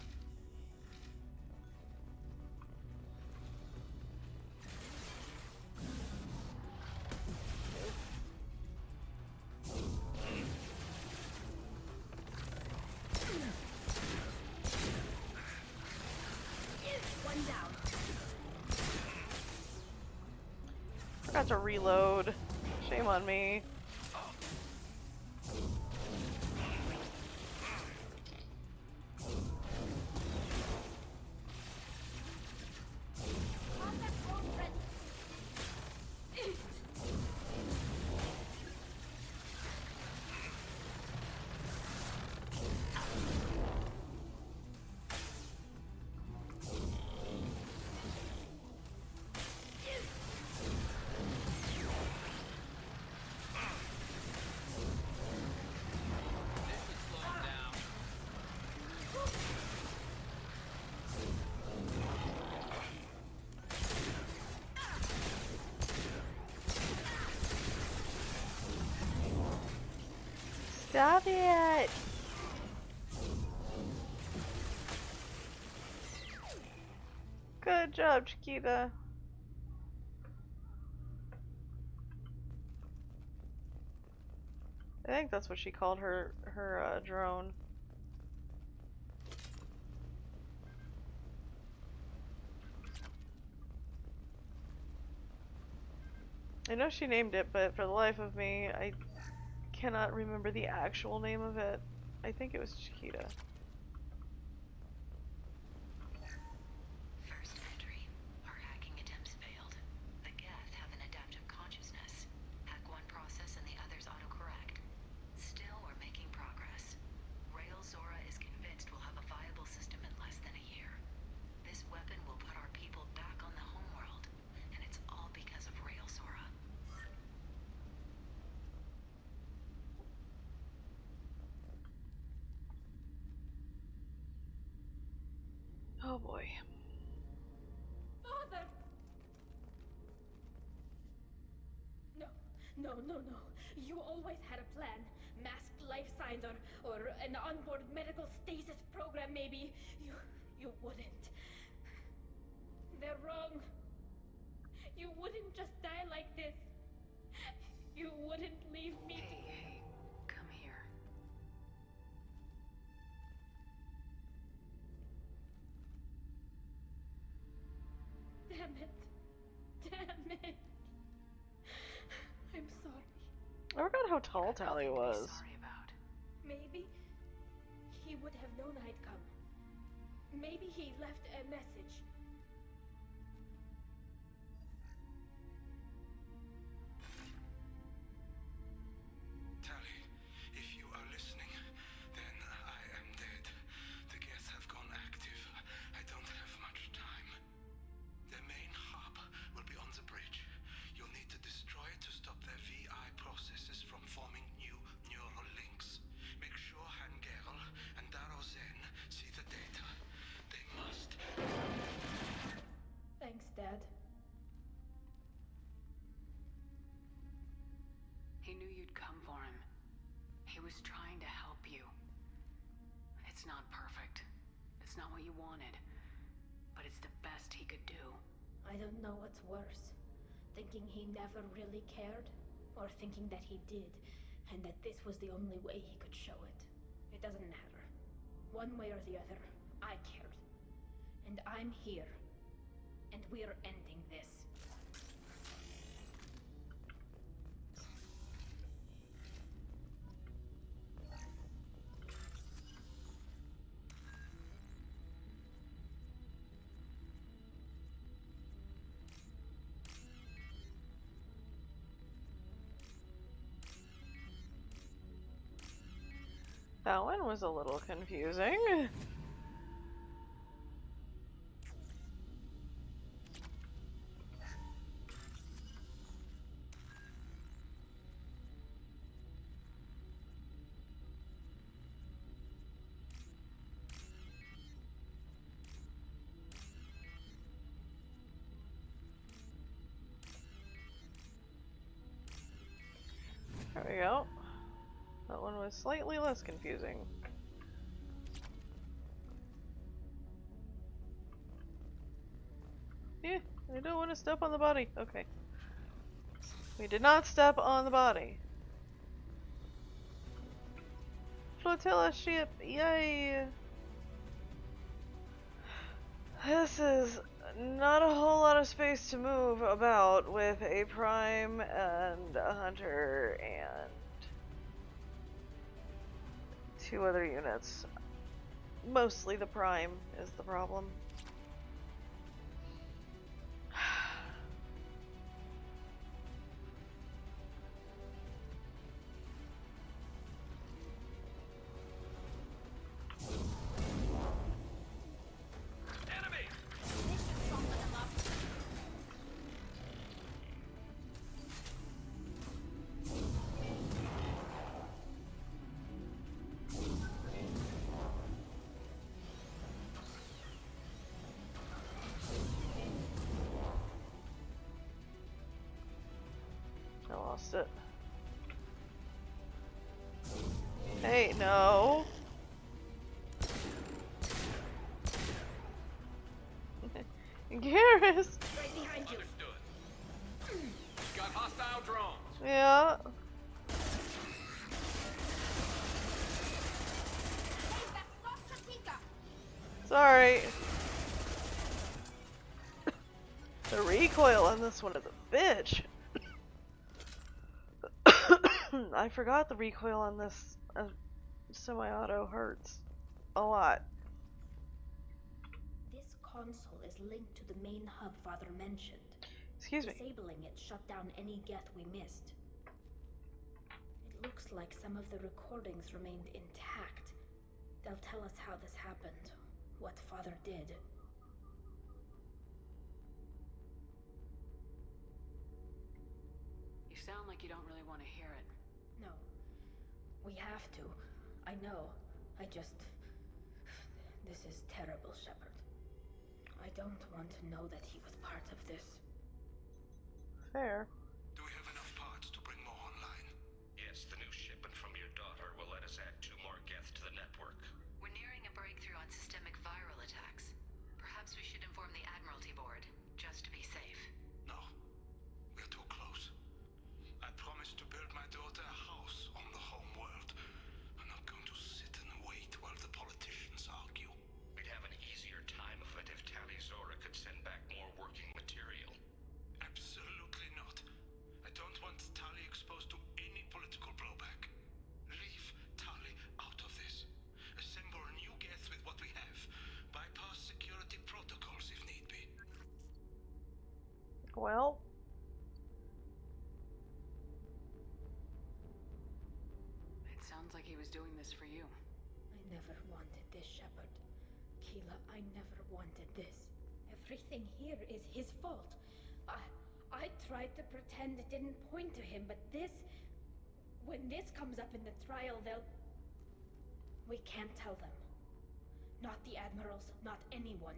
forgot to reload. Shame on me. Stop it! Good job, Chiquita. I think that's what she called her drone. I know she named it, but for the life of me, I cannot remember the actual name of it. I think it was Chiquita. First entry. Our hacking attempts failed. The Geth have an adaptive consciousness. Hack one process and the others autocorrect. Still, we're making progress. Rail Zora is convinced we'll have a viable system in less than a year. This weapon will put our people back on the homeworld, and it's all because of Rail Zora. Oh boy. Father! No, no, no, no. You always had a plan. Masked life signs or an onboard medical stasis program maybe. You wouldn't. They're wrong. You wouldn't just die like this. You wouldn't leave me. Hey, come here. Damn it. Damn it. I'm sorry. I forgot how tall Tally was. Sorry about. Maybe he would have known I'd come. Maybe he left a message. Tally, if you are listening, then I am dead. The Geth have gone active. I don't have much time. The main hub will be on the bridge. You'll need to destroy it to stop their VI processes from forming new neural links. Make sure Hangerl and Darozen see the data. They must. Thanks, Dad. He knew you'd come for him. He was trying to help you. It's not perfect. It's not what you wanted. But it's the best he could do. I don't know what's worse. Thinking he never really cared, or thinking that he did, and that this was the only way he could show it. It doesn't matter. One way or the other, I cared. And I'm here. And we're ending this. That one was a little confusing. There we go. That one was slightly less confusing. Yeah, I don't want to step on the body. Okay. We did not step on the body. Flotilla ship, yay! This is not a whole lot of space to move about with a prime and a hunter and 2 other units. Mostly the prime is the problem. I lost it. Hey, no. Garrus! Right behind you. Understood. Got hostile drones. Yeah. Sorry. The recoil on this one is a bitch. I forgot the recoil on this semi-auto hurts a lot. This console is linked to the main hub Father mentioned. Excuse me. Disabling it shut down any Geth we missed. It looks like some of the recordings remained intact. They'll tell us how this happened, what Father did. You sound like you don't really want to hear it. No. We have to. I know. This is terrible, Shepard. I don't want to know that he was part of this. Fair. Do we have enough parts to bring more online? Yes, the new shipment from your daughter will let us add 2 more Geth to the network. We're nearing a breakthrough on systemic viral attacks. Perhaps we should inform the Admiralty Board, just to be safe. No. We're too close. I promised to build my daughter a house on the home world. I'm not going to sit and wait while the politicians argue. We'd have an easier time of it if Tali Zora could send back more working material. Absolutely not. I don't want Tali exposed to any political blowback. Leave Tali out of this. Assemble new Geth with what we have. Bypass security protocols if need be. Well. It sounds like he was doing this for you. I never wanted this, Shepard. Keela, I never wanted this. Everything here is his fault. I tried to pretend it didn't point to him, but this... When this comes up in the trial, they'll... We can't tell them. Not the Admirals, not anyone.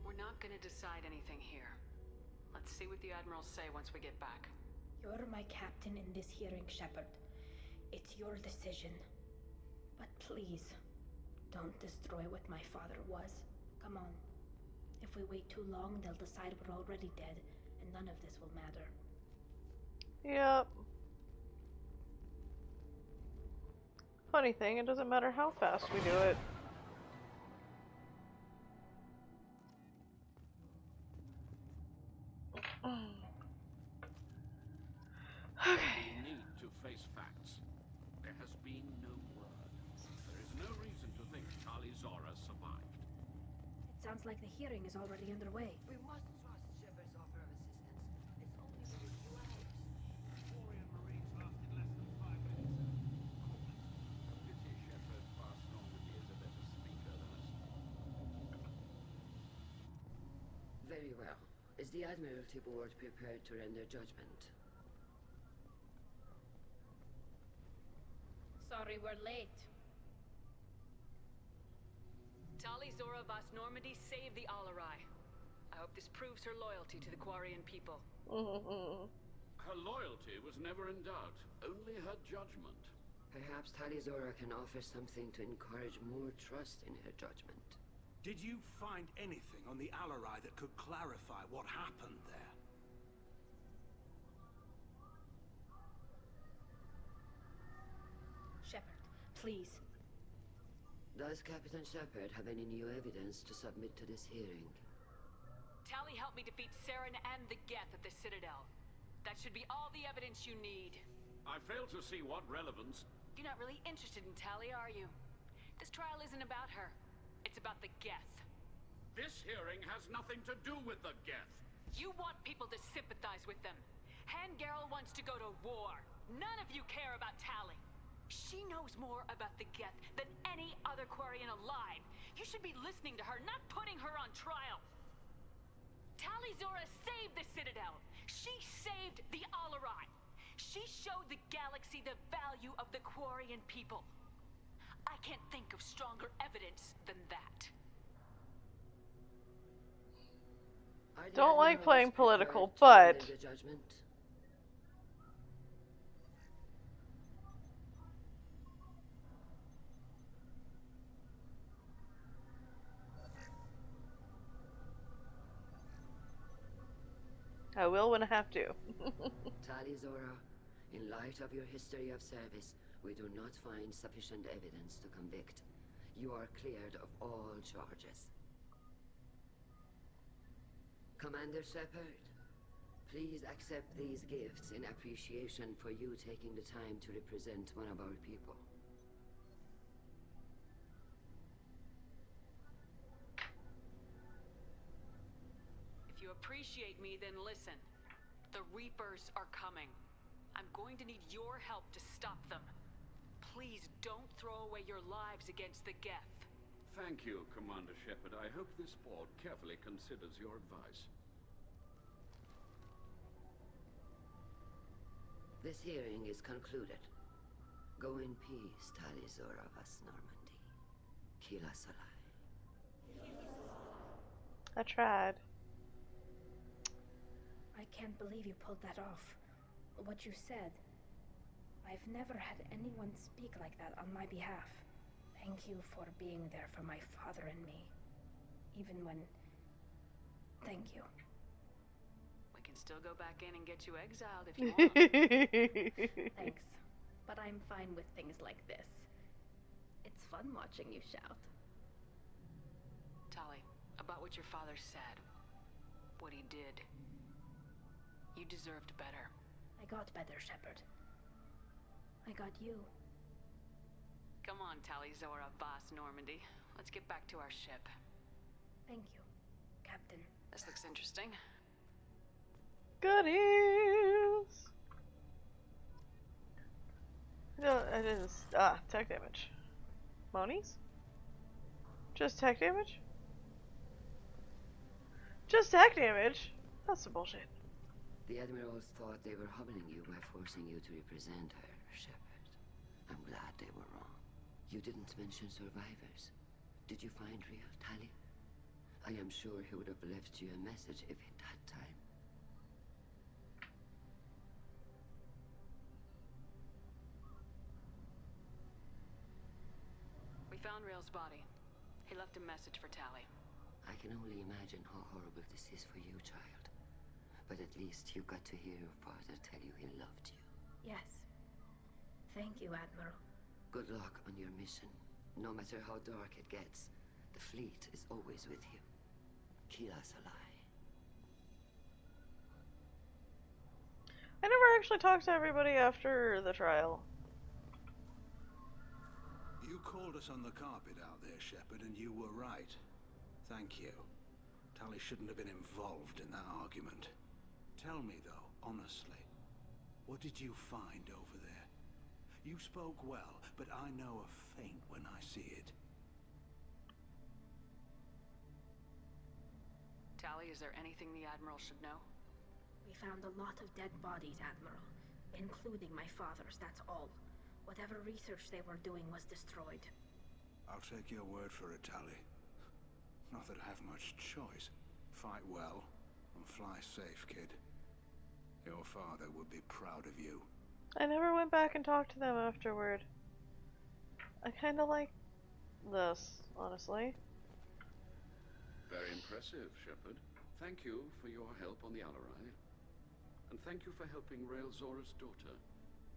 We're not gonna decide anything here. Let's see what the Admirals say once we get back. You're my captain in this hearing, Shepard. It's your decision. But please, don't destroy what my father was. Come on. If we wait too long, they'll decide we're already dead, and none of this will matter. Yep. Funny thing, it doesn't matter how fast we do it. Okay. We need to face facts. There has been no word. There is no reason to think Tali Zora survived. It sounds like the hearing is already underway. We must trust Shepard's offer of assistance. It's only been a few hours. Quarian Marines lasted less than 5 minutes. Pity Shepard passed on that he is a better speaker than us. Very well. Is the Admiralty Board prepared to render judgment? Sorry we're late. Tali Zora Vas Normandy saved the Alarai. I hope this proves her loyalty to the Quarian people. Her loyalty was never in doubt, only her judgment. Perhaps Tali Zora can offer something to encourage more trust in her judgment. Did you find anything on the Alarai that could clarify what happened there? please. Does Captain Shepard have any new evidence to submit to this hearing? Tally helped me defeat Saren and the Geth at the Citadel. That should be all the evidence you need. I fail to see what relevance. You're not really interested in Tally, are you? This trial isn't about her. It's about the Geth. This hearing has nothing to do with the Geth. You want people to sympathize with them. Hangarel wants to go to war. None of you care about Tally. She knows more about the Geth than any other Quarian alive. You should be listening to her, not putting her on trial. Tally Zora saved the Citadel. She saved the Alarai. She showed the galaxy the value of the Quarian people. I can't think of stronger evidence than that. Don't like playing political, but I will when I have to. Tally Zora, in light of your history of service, we do not find sufficient evidence to convict. You are cleared of all charges. Commander Shepard, please accept these gifts in appreciation for you taking the time to represent one of our people. If you appreciate me, then listen. The Reapers are coming. I'm going to need your help to stop them. Please don't throw away your lives against the Geth. Thank you, Commander Shepard. I hope this board carefully considers your advice. This hearing is concluded. Go in peace, Tally Zora Vas Normandy. Kila Salai. I tried. I can't believe you pulled that off. What you said. I've never had anyone speak like that on my behalf. Thank you for being there for my father and me. Even when... Thank you. We can still go back in and get you exiled if you want. Thanks. But I'm fine with things like this. It's fun watching you shout. Tali, about what your father said. What he did. You deserved better. I got better, Shepard. I got you. Come on, Tali Zora Vas Normandy. Let's get back to our ship. Thank you, Captain. This looks interesting. Goodies! No, I didn't. Tech damage. Monies? Just tech damage? Just tech damage? That's some bullshit. The Admirals thought they were humbling you by forcing you to represent her, Shepard. I'm glad they were wrong. You didn't mention survivors. Did you find real Tali? I am sure he would have left you a message if he'd had time. We found Rail's body. He left a message for Tali. I can only imagine how horrible this is for you, child. But at least you got to hear your father tell you he loved you. Yes. Thank you, Admiral. Good luck on your mission. No matter how dark it gets, the fleet is always with you. Kila Salai. I never actually talked to everybody after the trial. You called us on the carpet out there, Shepard, and you were right. Thank you. Tali shouldn't have been involved in that argument. Tell me, though, honestly, what did you find over there? You spoke well, but I know a feint when I see it. Tali, is there anything the Admiral should know? We found a lot of dead bodies, Admiral. Including my father's, that's all. Whatever research they were doing was destroyed. I'll take your word for it, Tali. Not that I have much choice. Fight well, and fly safe, kid. Your father would be proud of you. I never went back and talked to them afterward. I kinda like this, honestly. Very impressive, Shepard. Thank you for your help on the Alarai. And thank you for helping Rail Zora's daughter.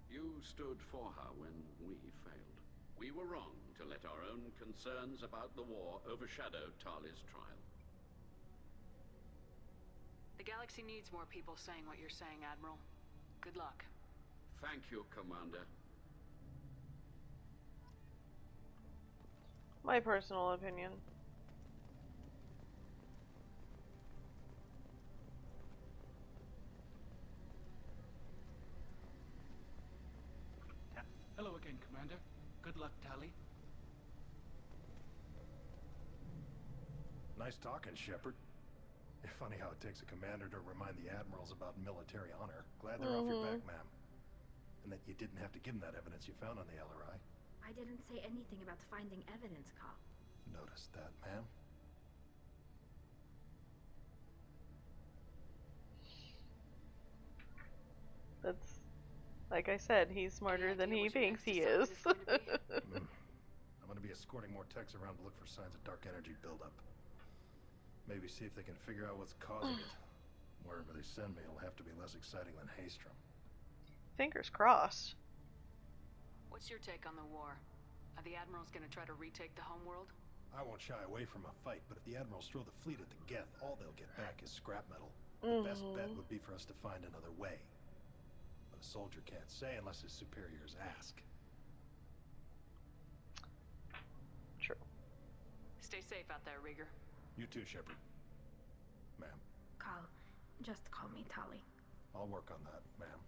You stood for her when we failed. We were wrong to let our own concerns about the war overshadow Tali's trial. The galaxy needs more people saying what you're saying, Admiral. Good luck. Thank you, Commander. My personal opinion. Hello again, Commander. Good luck, Tali. Nice talking, Shepard. Funny how it takes a commander to remind the admirals about military honor. Glad they're off your back, ma'am. And that you didn't have to give them that evidence you found on the LRI. I didn't say anything about finding evidence, Cal. Noticed that, ma'am. That's, like I said, he's smarter than he thinks he is. I'm gonna be escorting more techs around to look for signs of dark energy buildup. Maybe see if they can figure out what's causing it. Wherever they send me, it'll have to be less exciting than Haystrom. Fingers crossed. What's your take on the war? Are the admirals gonna try to retake the homeworld? I won't shy away from a fight, but if the admirals throw the fleet at the Geth, all they'll get back is scrap metal. The best bet would be for us to find another way. But a soldier can't say unless his superiors ask. True. Stay safe out there, Rieger. You too, Shepard. Ma'am. Cal, just call me Tali. I'll work on that, ma'am.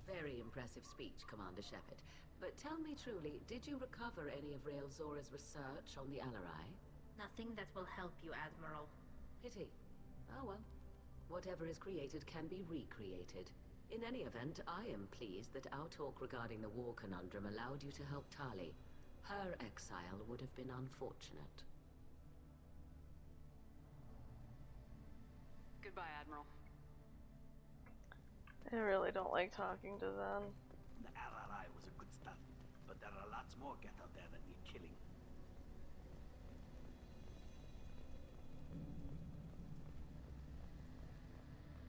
Very impressive speech, Commander Shepard. But tell me truly, did you recover any of Rael Zora's research on the LRI? Nothing that will help you, Admiral. Pity. Oh well. Whatever is created can be recreated. In any event, I am pleased that our talk regarding the war conundrum allowed you to help Tali. Her exile would have been unfortunate. Goodbye, Admiral. I really don't like talking to them. The LRI was a good start, but there are lots more Geth out there that need killing.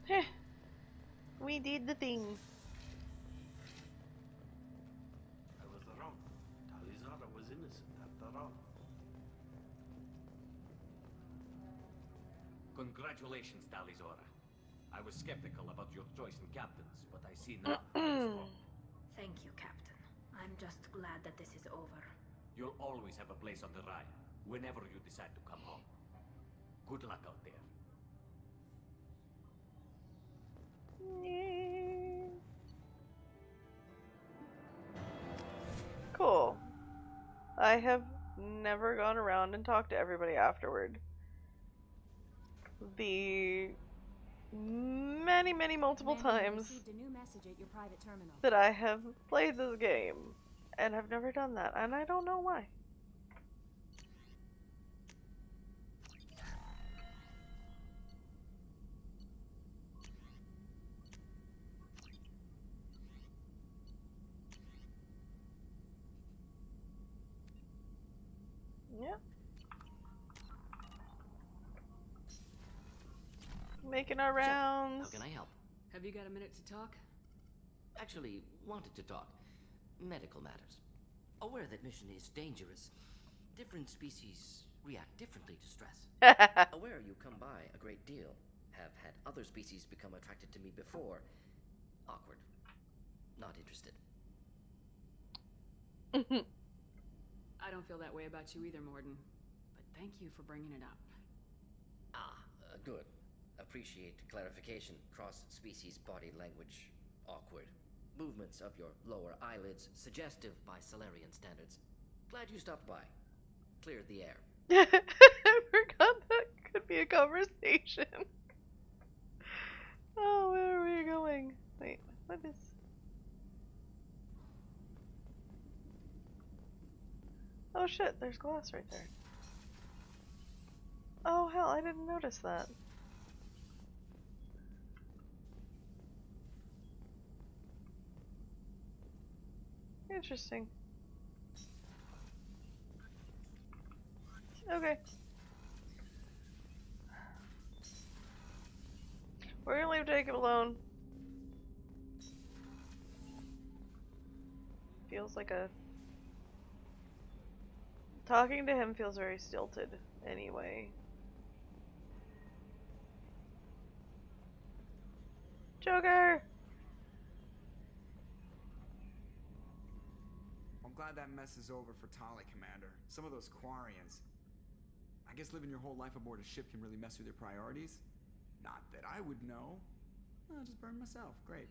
Heh. We did the thing. I was wrong. Tali Zora was innocent after all. Congratulations, Tali Zora. I was skeptical about your choice in captains, but I see now I was wrong. Thank you, Captain. I'm just glad that this is over. You'll always have a place on the Rhine, whenever you decide to come home. Good luck out there. Cool. I have never gone around and talked to everybody afterward. The many multiple times that I have played this game, and I've never done that, and I don't know why. Yeah. Making our rounds. How can I help? Have you got a minute to talk? Actually, wanted to talk. Medical matters. Aware that mission is dangerous. Different species react differently to stress. Aware you come by a great deal. Have had other species become attracted to me before. Awkward. Not interested. I don't feel that way about you either, Morden. But thank you for bringing it up. Good. Appreciate clarification. Cross-species body language. Awkward. Movements of your lower eyelids suggestive by Solarian standards. Glad you stopped by. Cleared the air. I forgot that could be a conversation. Oh, where are we going? Wait, what is... Oh shit, there's glass right there. Oh hell, I didn't notice that. Interesting. Okay. We're gonna leave Jacob alone. feels like a... Talking to him feels very stilted, anyway. Joker! I'm glad that mess is over for Tali, Commander. Some of those Quarians. I guess living your whole life aboard a ship can really mess with your priorities. Not that I would know. I'll just burn myself. Great.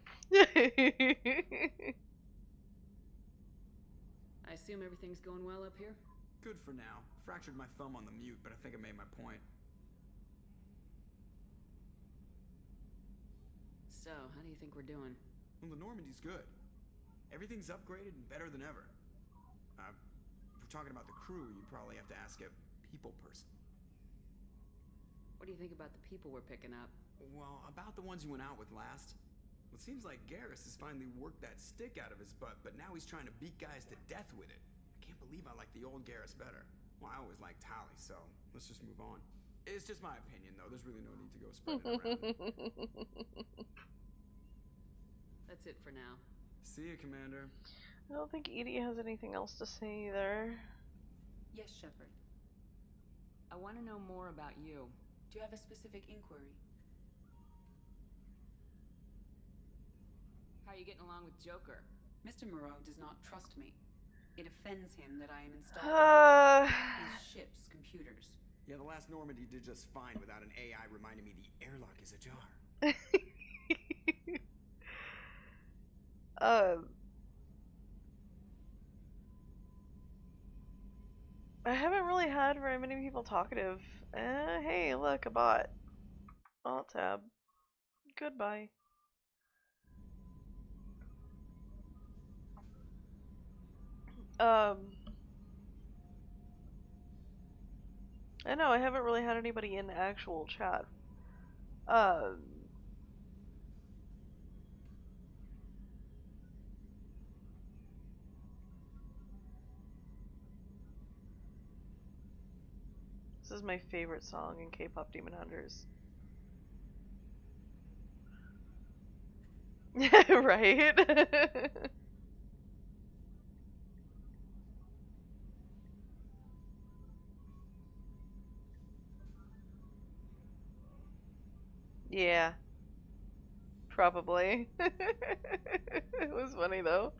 I assume everything's going well up here? Good for now. Fractured my thumb on the mute, but I think I made my point. So, how do you think we're doing? Well, the Normandy's good. Everything's upgraded and better than ever. If we're talking about the crew, you'd probably have to ask a people person. What do you think about the people we're picking up? Well, about the ones you went out with last. Well, it seems like Garrus has finally worked that stick out of his butt, but now he's trying to beat guys to death with it. I can't believe I like the old Garrus better. Well, I always liked Tali, so let's just move on. It's just my opinion, though. There's really no need to go spreading it around. That's it for now. See you, Commander. I don't think Edie has anything else to say either. Yes, Shepard. I want to know more about you. Do you have a specific inquiry? How are you getting along with Joker? Mr. Moreau does not trust me. It offends him that I am installed in his ship's computers. Yeah, the last Normandy did just fine without an AI reminding me the airlock is ajar. I haven't really had very many people talkative. Hey, look, a bot. Alt tab. Goodbye. I know, I haven't really had anybody in actual chat. This is my favorite song in K-pop Demon Hunters. Right? Yeah. Probably. It was funny though.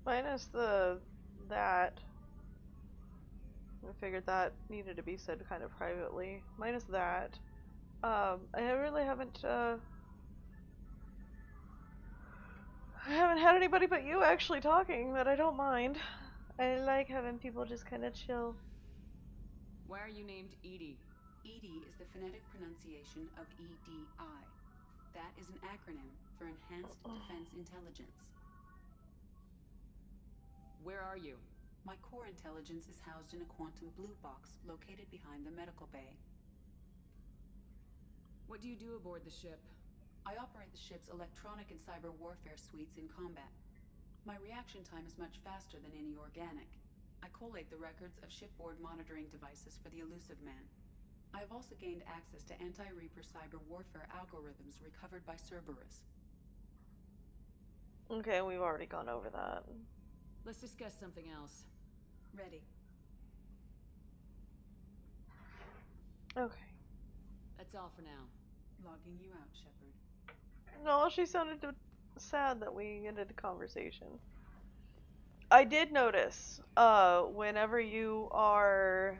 Minus that. I figured that needed to be said kind of privately. Minus that. I really haven't I haven't had anybody but you actually talking that I don't mind. I like having people just kind of chill. Why are you named Edie? EDI is the phonetic pronunciation of EDI. That is an acronym for Enhanced Defense Intelligence. Where are you? My core intelligence is housed in a quantum blue box located behind the medical bay. What do you do aboard the ship? I operate the ship's electronic and cyber warfare suites in combat. My reaction time is much faster than any organic. I collate the records of shipboard monitoring devices for the elusive man. I have also gained access to anti-Reaper cyber warfare algorithms recovered by Cerberus. Okay, we've already gone over that. Let's discuss something else. Ready. Okay. That's all for now. Logging you out, Shepard. No, she sounded sad that we ended the conversation. I did notice, whenever you are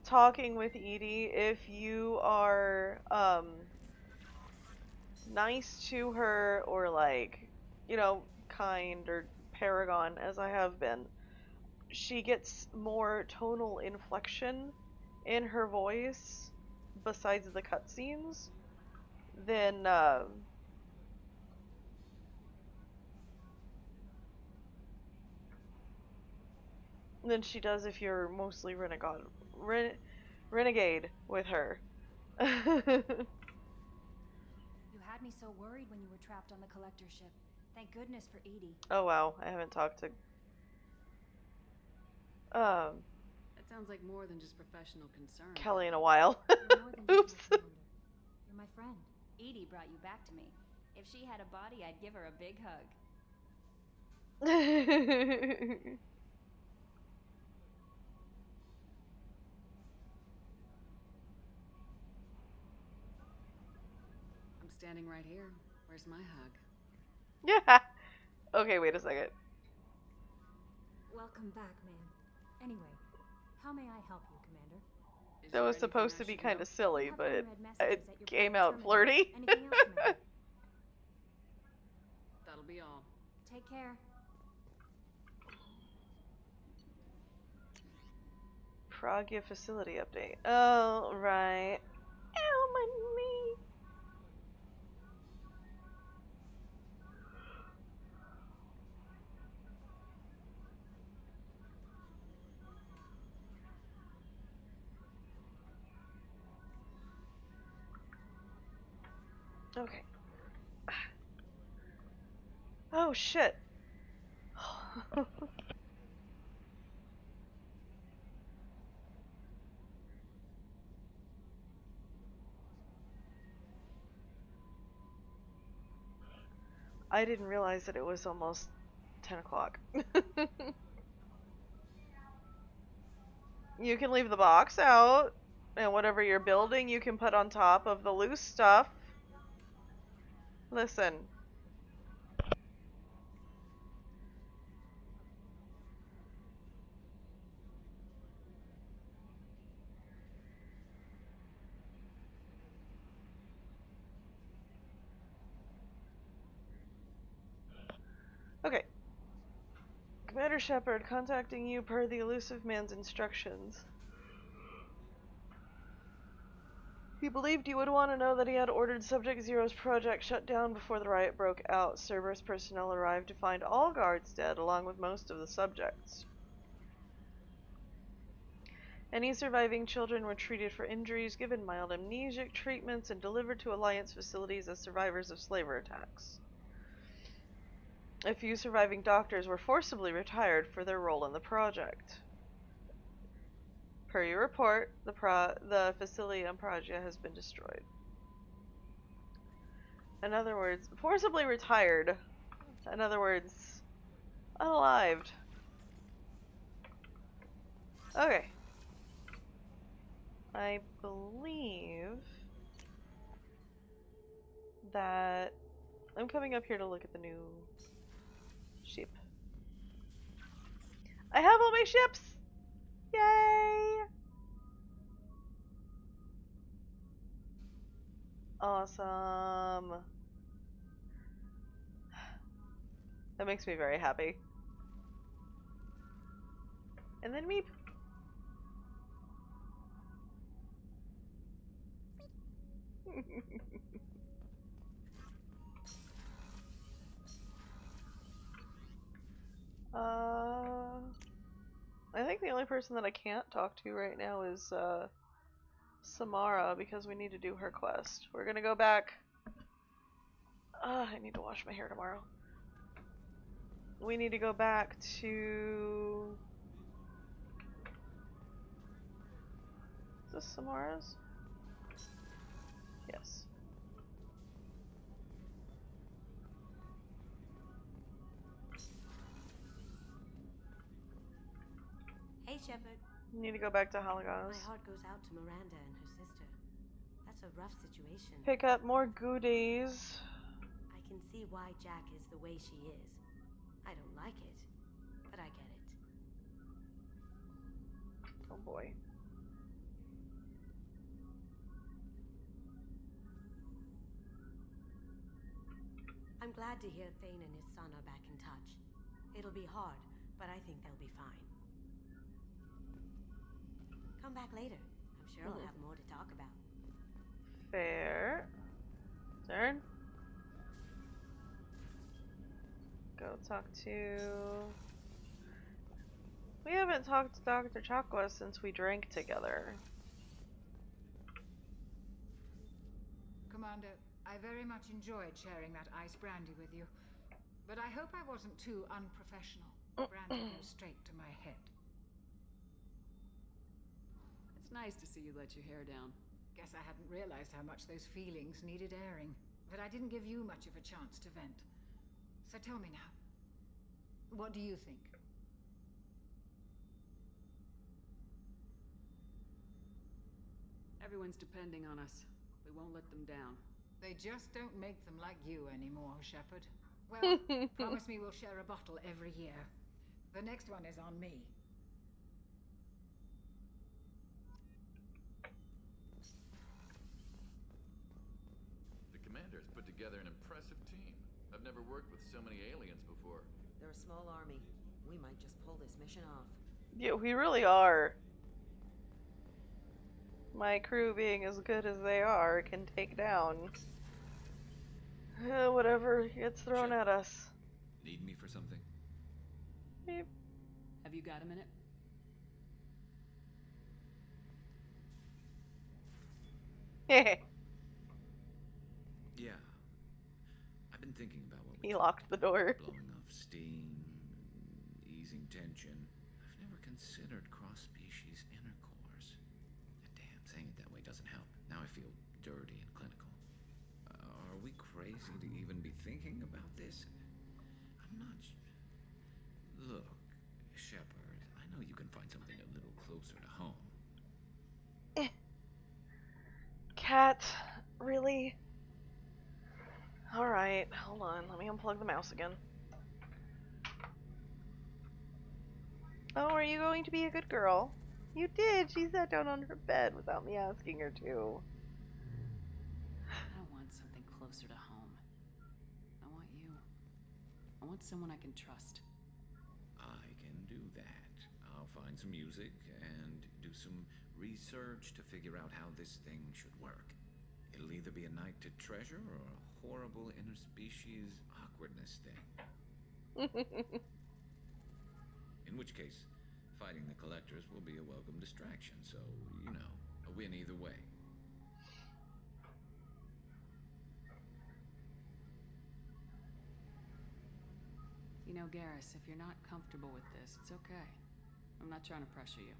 talking with Edie, if you are, nice to her or like, you know, kind or paragon, as I have been, she gets more tonal inflection in her voice, besides the cutscenes, than she does if you're mostly renegade with her. You had me so worried when you were trapped on the collector ship. Thank goodness for Edie. Oh wow, I haven't talked to That sounds like more than just professional concern. Kelly in a while. You're more than just my commander. You're my friend. Edie brought you back to me. If she had a body, I'd give her a big hug. I'm standing right here. Where's my hug? Yeah. Okay, wait a second. Welcome back, man. Anyway, how may I help you, Commander? That was supposed to be kind of silly, You have but it unread messages at your came planet out terminal. flirty. Anything else, Commander? That'll be all. Take care. Pragia facility update. Oh, right. Ow, my knee. Okay. Oh, shit. I didn't realize that it was almost 10 o'clock. You can leave the box out, and whatever you're building you can put on top of the loose stuff. Listen. Okay. Commander Shepard contacting you per the elusive man's instructions. He believed you would want to know that he had ordered Subject Zero's project shut down before the riot broke out. Cerberus personnel arrived to find all guards dead, along with most of the subjects. Any surviving children were treated for injuries, given mild amnesic treatments, and delivered to Alliance facilities as survivors of slaver attacks. A few surviving doctors were forcibly retired for their role in the project. Per your report, the facility on Pragia has been destroyed. In other words, forcibly retired. In other words, unalived. Okay. I believe that I'm coming up here to look at the new ship. I have all my ships! Yay! Awesome. That makes me very happy. And then meep. I think the only person that I can't talk to right now is Samara, because we need to do her quest. We're gonna go back. I need to wash my hair tomorrow. We need to go back to... Is this Samara's? Yes. Hey, Shepard. Need to go back to My Halagaz. heart goes out to Miranda and her sister. That's a rough situation. Pick up more goodies. I can see why Jack is the way she is. I don't like it, but I get it. Oh boy. I'm glad to hear Thane and his son are back in touch. It'll be hard, but I think they'll be fine. Come back later. sure I'll have more to talk about. Fair. Turn. Go talk to... We haven't talked to Dr. Chakwa since we drank together. Commander, I very much enjoyed sharing that ice brandy with you. But I hope I wasn't too unprofessional. Brandy goes straight to my head. It's nice to see you let your hair down. Guess I hadn't realized how much those feelings needed airing. But I didn't give you much of a chance to vent. So tell me now. What do you think? Everyone's depending on us. We won't let them down. They just don't make them like you anymore, Shepard. Well, promise me we'll share a bottle every year. The next one is on me. The commander's put together an impressive team. I've never worked with so many aliens before. They're a small army. We might just pull this mission off. Yeah, we really are. My crew, being as good as they are, can take down whatever gets thrown at us. Need me for something? Beep. Have you got a minute? Yeah. I've been thinking about what He locked the door. blowing off steam, easing tension. I've never considered cross-species intercourse. Damn, saying it that way doesn't help. Now I feel dirty and clinical. Are we crazy to even be thinking about this? I'm not... Look, Shepard, I know you can find something a little closer to home. Cat, really? Alright, hold on. Let me unplug the mouse again. Oh, are you going to be a good girl? You did! She sat down on her bed without me asking her to. I don't want something closer to home. I want you. I want someone I can trust. I can do that. I'll find some music and do some research to figure out how this thing should work. It'll either be a night to treasure or a horrible interspecies awkwardness thing. In which case, fighting the collectors will be a welcome distraction, so, you know, a win either way. You know, Garrus, if you're not comfortable with this, it's okay. I'm not trying to pressure you.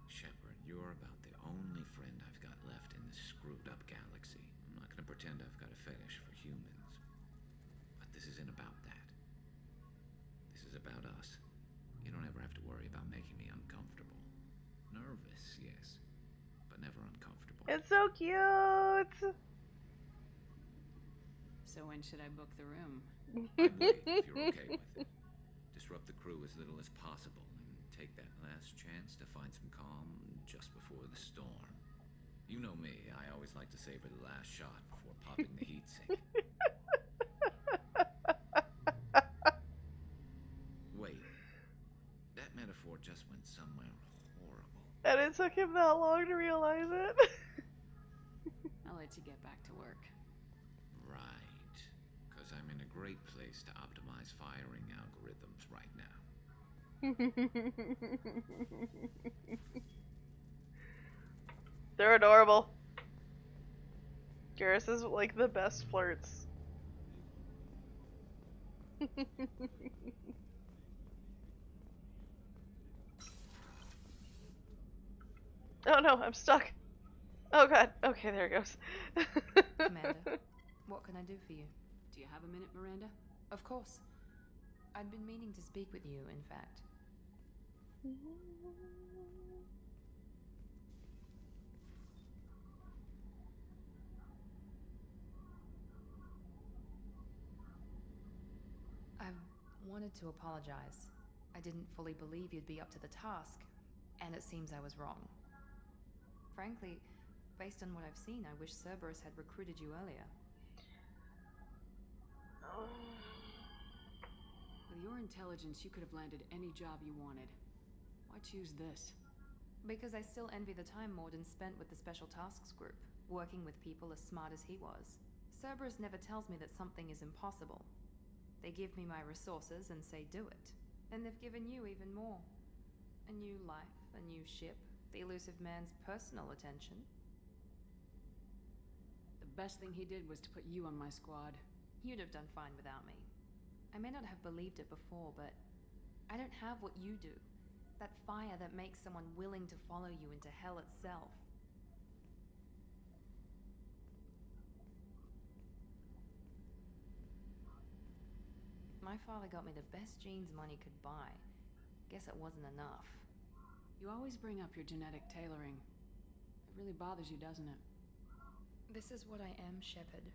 Shepard, you're about the only friend I've got left in this screwed-up galaxy. I'm not gonna pretend I've got a fetish for humans. But this isn't about that. This is about us. You don't ever have to worry about making me uncomfortable. Nervous, yes, but never uncomfortable. It's so cute! So when should I book the room? I'd wait if you're okay with it. Disrupt the crew as little as possible and take that last chance to find some calm just before the storm. You know me, I always like to savor the last shot before popping the heatsink. Wait, that metaphor just went somewhere horrible. And it took him that long to realize it. I'll let you get back to work. Right, because I'm in a great place to optimize firing algorithms right now. They're adorable. Garrus is like the best flirts. Oh no, I'm stuck. Oh god. Okay, there it goes. Commander, what can I do for you? Do you have a minute, Miranda? Of course. I'd been meaning to speak with you, in fact. I wanted to apologize. I didn't fully believe you'd be up to the task, and it seems I was wrong. Frankly, based on what I've seen, I wish Cerberus had recruited you earlier. With your intelligence, you could have landed any job you wanted. Why choose this? Because I still envy the time Morden spent with the Special Tasks Group, working with people as smart as he was. Cerberus never tells me that something is impossible. They give me my resources and say do it. And they've given you even more. A new life, a new ship, the elusive man's personal attention. The best thing he did was to put you on my squad. You'd have done fine without me. I may not have believed it before, but I don't have what you do. That fire that makes someone willing to follow you into hell itself. My father got me the best genes money could buy. Guess it wasn't enough. You always bring up your genetic tailoring. It really bothers you, doesn't it? This is what I am, Shepard.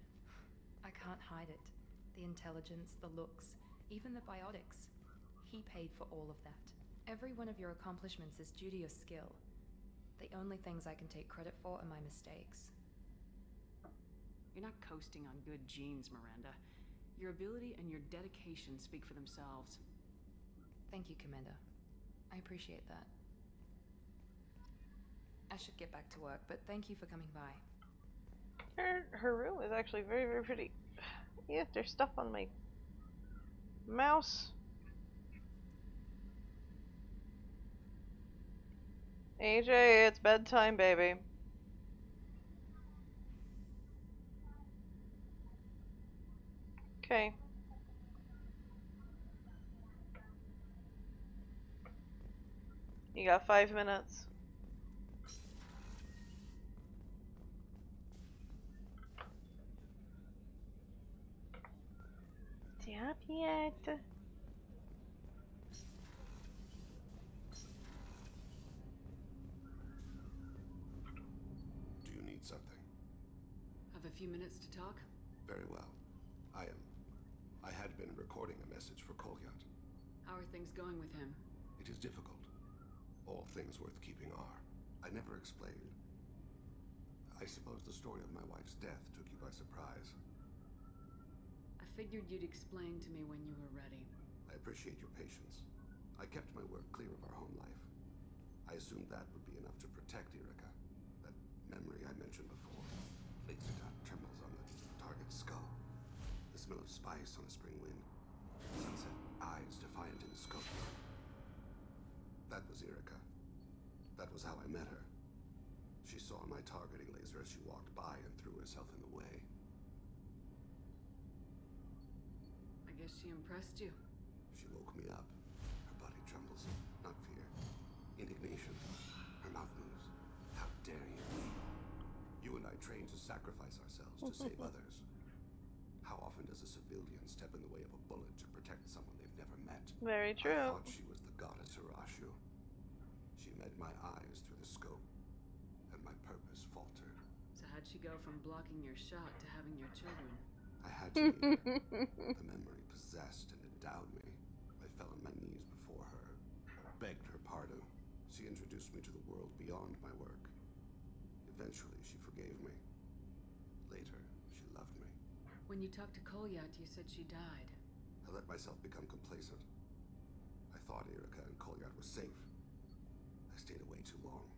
I can't hide it. The intelligence, the looks, even the biotics. He paid for all of that. Every one of your accomplishments is due to your skill. The only things I can take credit for are my mistakes. You're not coasting on good genes, Miranda. Your ability and your dedication speak for themselves. Thank you, Commander. I appreciate that. I should get back to work, but thank you for coming by. Her room is actually very, very pretty. Yeah, there's stuff on my mouse. AJ, it's bedtime, baby. Okay. You got 5 minutes. Stop yet. Do you need something? Have a few minutes to talk? Very well. I had been recording a message for Kolyat. How are things going with him? It is difficult. All things worth keeping are. I never explained. I suppose the story of my wife's death took you by surprise. I figured you'd explain to me when you were ready. I appreciate your patience. I kept my work clear of our home life. I assumed that would be enough to protect Erica. That memory I mentioned before. Laser dot trembles on the target's skull. The smell of spice on the spring wind. Sunset eyes defiant in the scope. That was Erica. That was how I met her. She saw my targeting laser as she walked by and threw herself in the way. I guess she impressed you. She woke me up. Her body trembles. Not fear. Indignation. Her mouth moves. How dare you? You and I trained to sacrifice ourselves to save others. How often does a civilian step in the way of a bullet to protect someone they've never met? Very true. I thought she was the goddess Hirashu. She met my eyes through the scope, and my purpose faltered. So how'd she go from blocking your shot to having your children? I had to meet her. The memory possessed and endowed me. I fell on my knees before her, begged her pardon. She introduced me to the world beyond my work. Eventually, she forgave me. Later, she loved me. When you talked to Kolyat, you said she died. I let myself become complacent. I thought Erica and Kolyat were safe. I stayed away too long,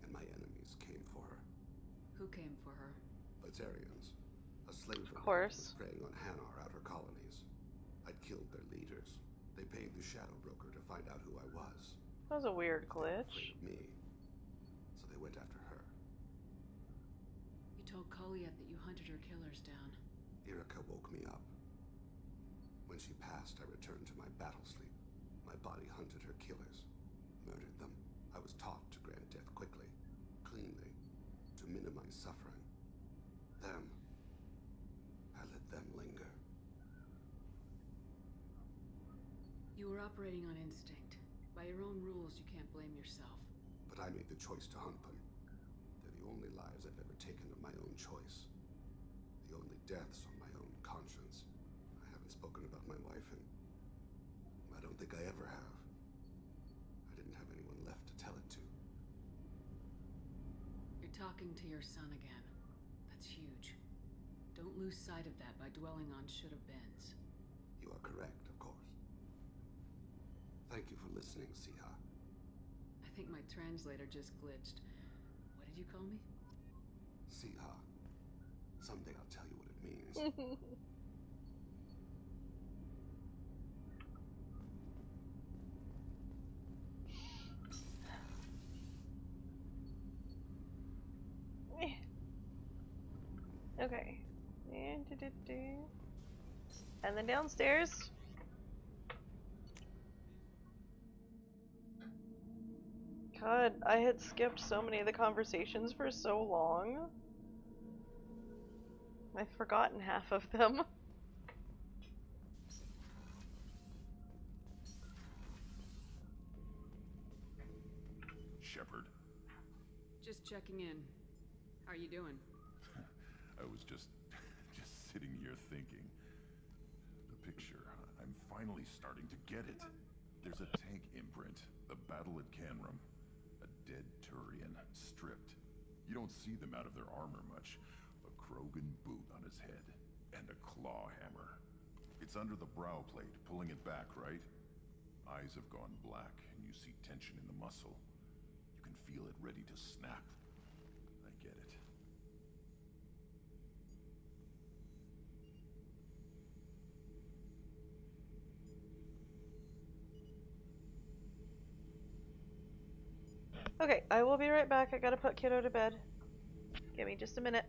and my enemies came for her. Who came for her? Batarians. A slave of course. Was preying on Hanar outer colonies. I'd killed their leaders. They paid the Shadow Broker to find out who I was. That was a weird They were glitch. afraid of me, so they went after her. You told Kolyat that you hunted her killers down. Erica woke me up. When she passed, I returned to my battle sleep. My body hunted her killers, murdered them. I was taught to grant death quickly, cleanly, to minimize suffering. Them, I let them linger. You were operating on instinct. By your own rules, you can't blame yourself. But I made the choice to hunt them. They're the only lives I've ever taken of my own choice. The only deaths on my own conscience. I haven't spoken about my wife, and I don't think I ever have. I didn't have anyone left to tell it to. You're talking to your son again. That's huge. Don't lose sight of that by dwelling on should-have-beens. You are correct, of course. Thank you for listening, Siha. I think my translator just glitched. What did you call me? Siha. Someday I'll tell you what it means. Okay. And then downstairs. God, I had skipped so many of the conversations for so long. I've forgotten half of them. Shepard. Just checking in. How are you doing? I was just sitting here thinking. The picture, I'm finally starting to get it. There's a tank imprint, the battle at Canrum. A dead Turian, stripped. You don't see them out of their armor much. A Krogan boot on his head, and a claw hammer. It's under the brow plate, pulling it back, right? Eyes have gone black, and you see tension in the muscle. You can feel it ready to snap. I get it. Okay, I will be right back. I gotta put kiddo to bed. Give me just a minute.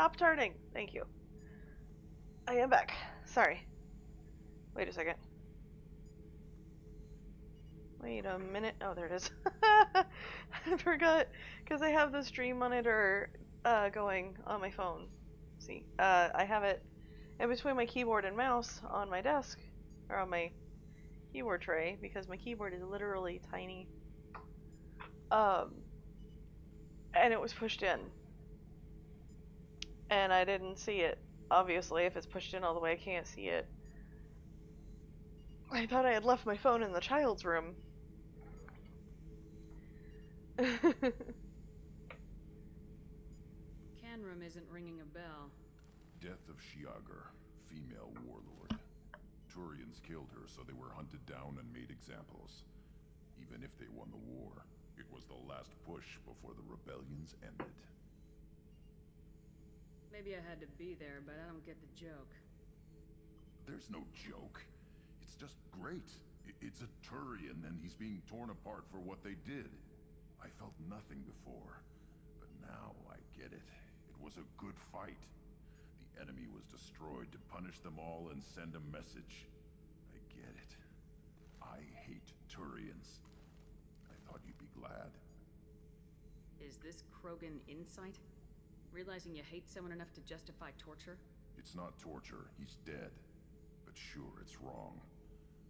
Stop turning. Thank you. I am back. Sorry. Wait a second. Wait a minute. Oh, there it is. I forgot because I have the stream monitor going on my phone. See, I have it in between my keyboard and mouse on my desk, or on my keyboard tray, because my keyboard is literally tiny. And it was pushed in. And I didn't see it. Obviously, if it's pushed in all the way, I can't see it. I thought I had left my phone in the child's room. Canrum isn't ringing a bell. Death of Shiagar, female warlord. Turians killed her, so they were hunted down and made examples. Even if they won the war, it was the last push before the rebellions ended. Maybe I had to be there, but I don't get the joke. There's no joke. It's just great. It's a Turian, and he's being torn apart for what they did. I felt nothing before, but now I get it. It was a good fight. The enemy was destroyed to punish them all and send a message. I get it. I hate Turians. I thought you'd be glad. Is this Krogan insight? Realizing you hate someone enough to justify torture? It's not torture. He's dead. But sure, it's wrong.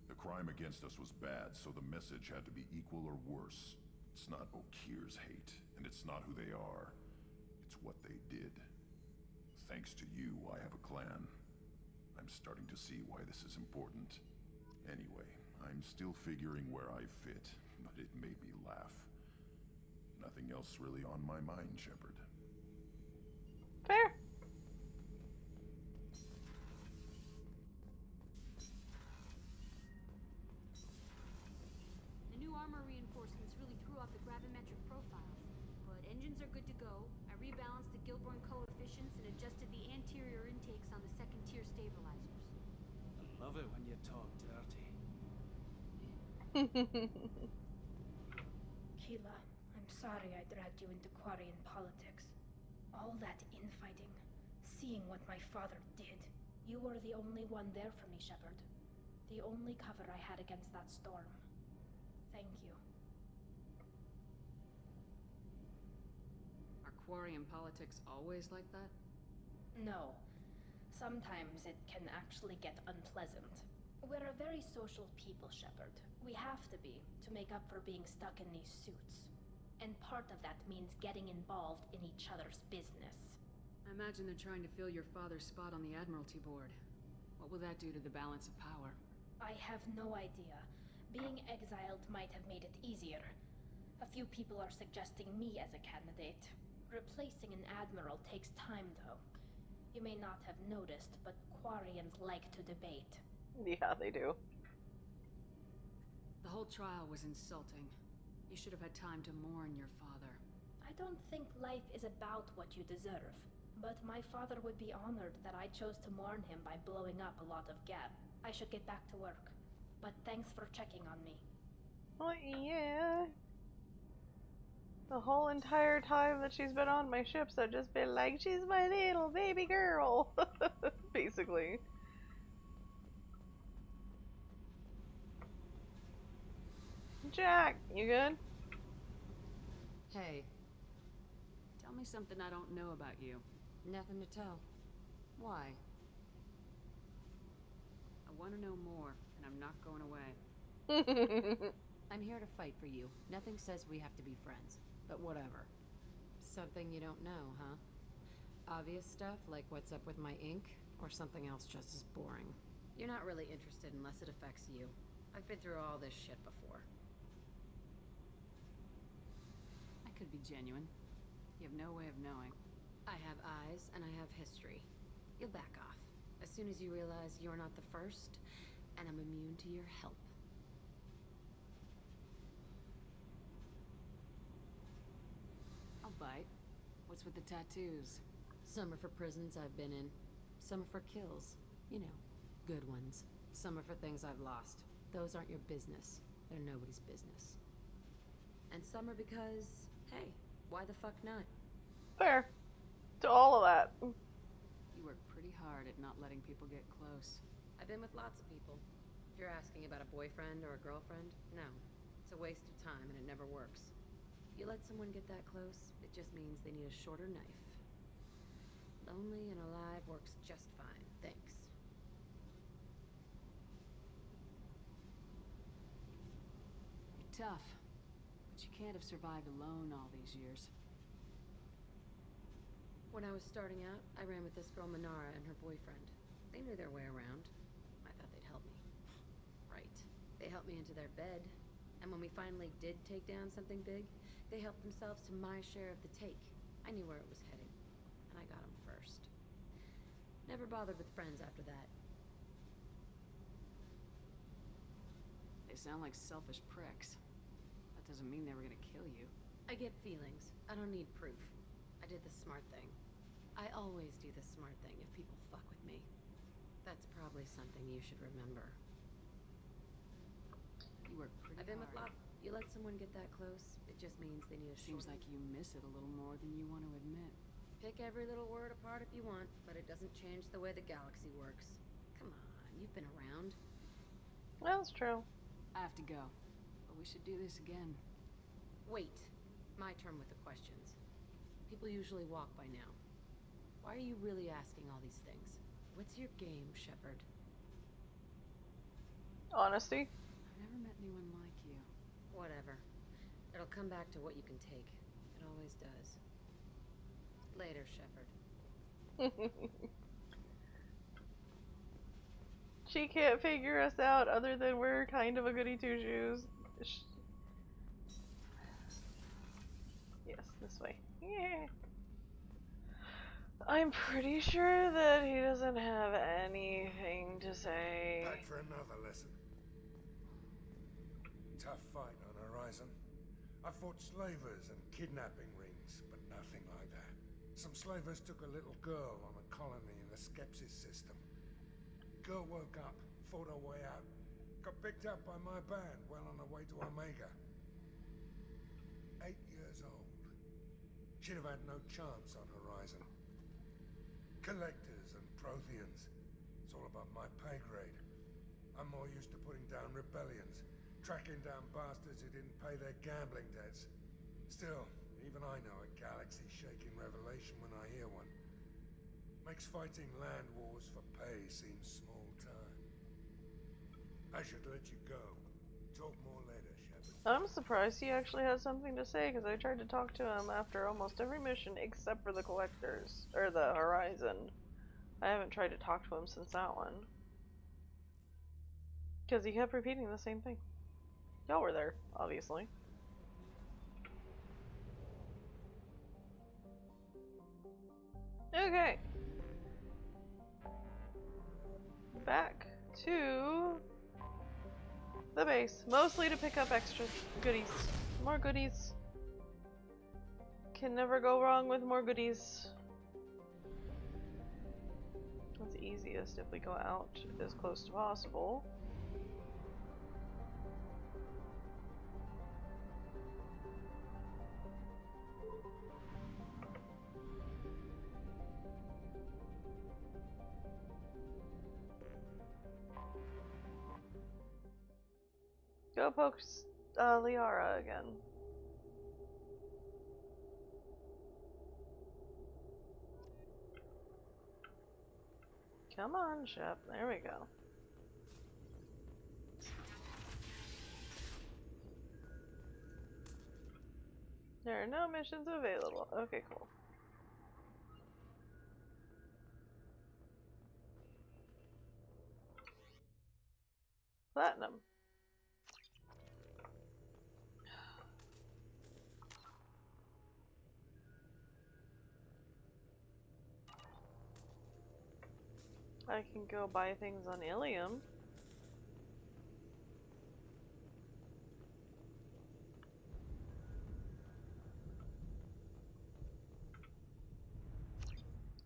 The crime against us was bad, so the message had to be equal or worse. It's not Okir's hate, and it's not who they are. It's what they did. Thanks to you, I have a clan. I'm starting to see why this is important. Anyway, I'm still figuring where I fit, but it made me laugh. Nothing else really on my mind, Shepard. Fair. The new armor reinforcements really threw off the gravimetric profiles, but engines are good to go. I rebalanced the Gilborn coefficients and adjusted the anterior intakes on the second-tier stabilizers. I love it when you talk dirty. Keela, I'm sorry I dragged you into Quarian politics. All that infighting, seeing what my father did. You were the only one there for me, Shepard. The only cover I had against that storm. Thank you. Are Quarian politics always like that? No. Sometimes it can actually get unpleasant. We're a very social people, Shepard. We have to be, to make up for being stuck in these suits. And part of that means getting involved in each other's business. I imagine they're trying to fill your father's spot on the Admiralty Board. What will that do to the balance of power? I have no idea. Being exiled might have made it easier. A few people are suggesting me as a candidate. Replacing an admiral takes time, though. You may not have noticed, but Quarians like to debate. Yeah, they do. The whole trial was insulting. You should have had time to mourn your father. I don't think life is about what you deserve. But my father would be honored that I chose to mourn him by blowing up a lot of gab. I should get back to work. But thanks for checking on me. Well, yeah. The whole entire time that she's been on my ships, I've just been like, she's my little baby girl. Basically. Jack, you good? Hey. Tell me something I don't know about you. Nothing to tell. Why? I want to know more, and I'm not going away. I'm here to fight for you. Nothing says we have to be friends. But whatever. Something you don't know, huh? Obvious stuff, like what's up with my ink, or something else just as boring? You're not really interested unless it affects you. I've been through all this shit before. I could be genuine. You have no way of knowing. I have eyes, and I have history. You'll back off. As soon as you realize you're not the first, and I'm immune to your help. I'll bite. What's with the tattoos? Some are for prisons I've been in. Some are for kills. You know, good ones. Some are for things I've lost. Those aren't your business. They're nobody's business. And some are because, hey, why the fuck not? Fair. to all of that. You work pretty hard at not letting people get close. I've been with lots of people. If you're asking about a boyfriend or a girlfriend, no. It's a waste of time and it never works. You let someone get that close, it just means they need a shorter knife. Lonely and alive works just fine, thanks. You're tough, but you can't have survived alone all these years. When I was starting out, I ran with this girl Manara and her boyfriend. They knew their way around. I thought they'd help me. Right. They helped me into their bed, and when we finally did take down something big, they helped themselves to my share of the take. I knew where it was heading, and I got them first. Never bothered with friends after that. They sound like selfish pricks. That doesn't mean they were gonna kill you. I get feelings. I don't need proof. I did the smart thing. I always do the smart thing if people fuck with me. That's probably something you should remember. You work pretty I've been with hard. You let someone get that close, it just means they need a Seems like you miss it a little more than you want to admit. Pick every little word apart if you want, but it doesn't change the way the galaxy works. Come on, you've been around. That's true. I have to go, but we should do this again. Wait. My turn with the questions. People usually walk by now. Why are you really asking all these things? What's your game, Shepard? Honesty. I've never met anyone like you. Whatever. It'll come back to what you can take. It always does. Later, Shepard. She can't figure us out other than we're kind of a goody two-shoes. Yes, this way. Yeah. I'm pretty sure that he doesn't have anything to say. Back for another lesson. Tough fight on Horizon. I fought slavers and kidnapping rings, but nothing like that. Some slavers took a little girl on a colony in the Skepsis system. Girl woke up, fought her way out, got picked up by my band well on her way to Omega. 8 years old. She'd have had no chance on Horizon. Collectors and Protheans. It's all about my pay grade. I'm more used to putting down rebellions, tracking down bastards who didn't pay their gambling debts. Still, even I know a galaxy-shaking revelation when I hear one. Makes fighting land wars for pay seem small time. I should let you go. Talk more later, Shepard. I'm surprised he actually has something to say, because I tried to talk to him after almost every mission except for the Collectors, or the Horizon. I haven't tried to talk to him since that one. Because he kept repeating the same thing. Y'all were there, obviously. Okay. Back to the base. Mostly to pick up extra goodies. More goodies. Can never go wrong with more goodies. That's easiest if we go out as close to possible. Go poke Liara again. Come on, Shep. There we go. There are no missions available. Okay, cool. Platinum. I can go buy things on Ilium.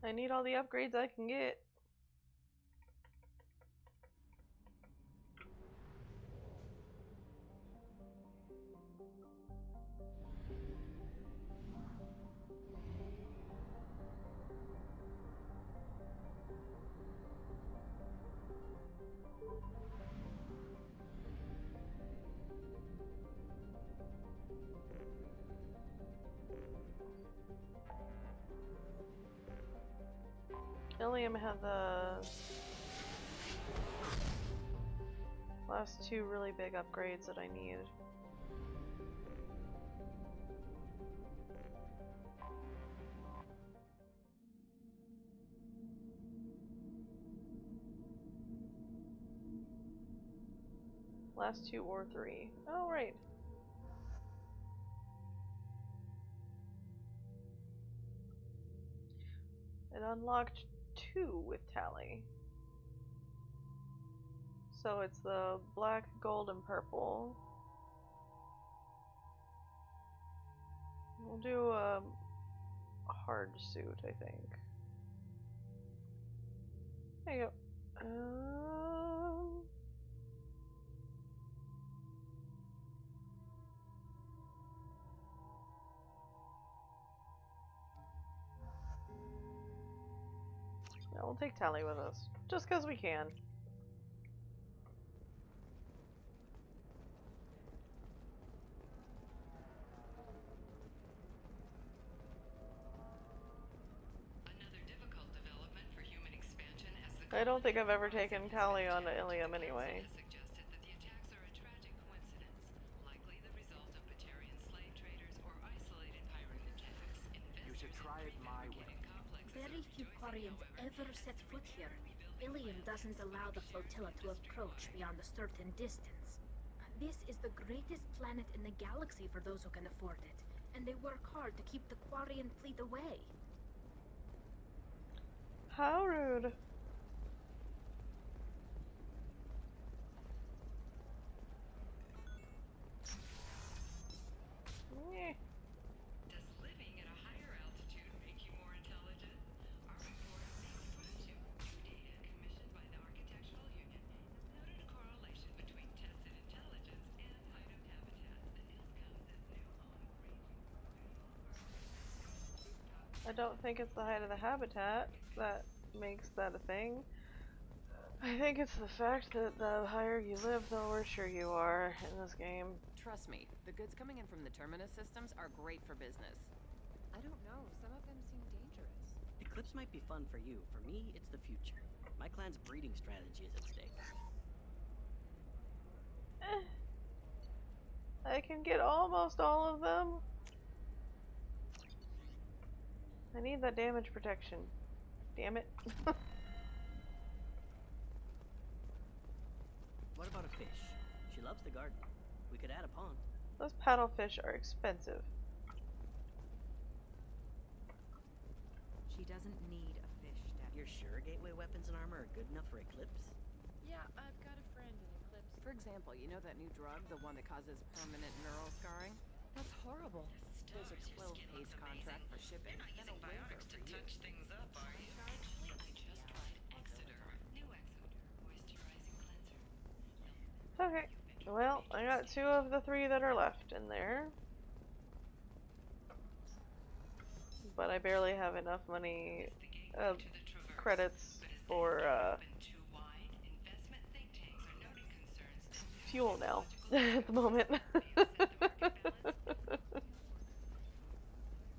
I need all the upgrades I can get. Ilium had the last two really big upgrades that I need. Last two or three. Oh, right. It unlocked two with Tally. So it's the black, gold, and purple. We'll do a hard suit, I think. There you go. Yeah, we'll take Tally with us, just because we can. I don't think I've ever taken Tally on Ilium anyway. You should try it my way. Very few Quarians ever set foot here. Ilium doesn't allow the flotilla to approach beyond a certain distance. This is the greatest planet in the galaxy for those who can afford it, and they work hard to keep the Quarian fleet away. How rude. Does living at a higher altitude make you more intelligent? Our report surprised you. New data commissioned by the Architectural Union has noted a correlation between tested intelligence and height of habitats. The news comes as new I don't think it's the height of the habitat that makes that a thing. I think it's the fact that the higher you live, the worse you are in this game. Trust me, the goods coming in from the Terminus systems are great for business. I don't know, some of them seem dangerous. Eclipse might be fun for you. For me, it's the future. My clan's breeding strategy is at stake. I can get almost all of them. I need that damage protection. Damn it. What about a fish? She loves the garden. We could add a pond. Those paddlefish are expensive. She doesn't need a fish, Dad. You're sure gateway weapons and armor are good enough for Eclipse? Yeah, I've got a friend in Eclipse. For example, you know that new drug, the one that causes permanent neural scarring? That's horrible. There's a 12-page contract for shipping and a waiver for use. things up, are you? I just tried Exeter. New Exeter moisturizing cleanser. Okay. Well, I got two of the three that are left in there. But I barely have enough money, credits for, fuel now, at the moment.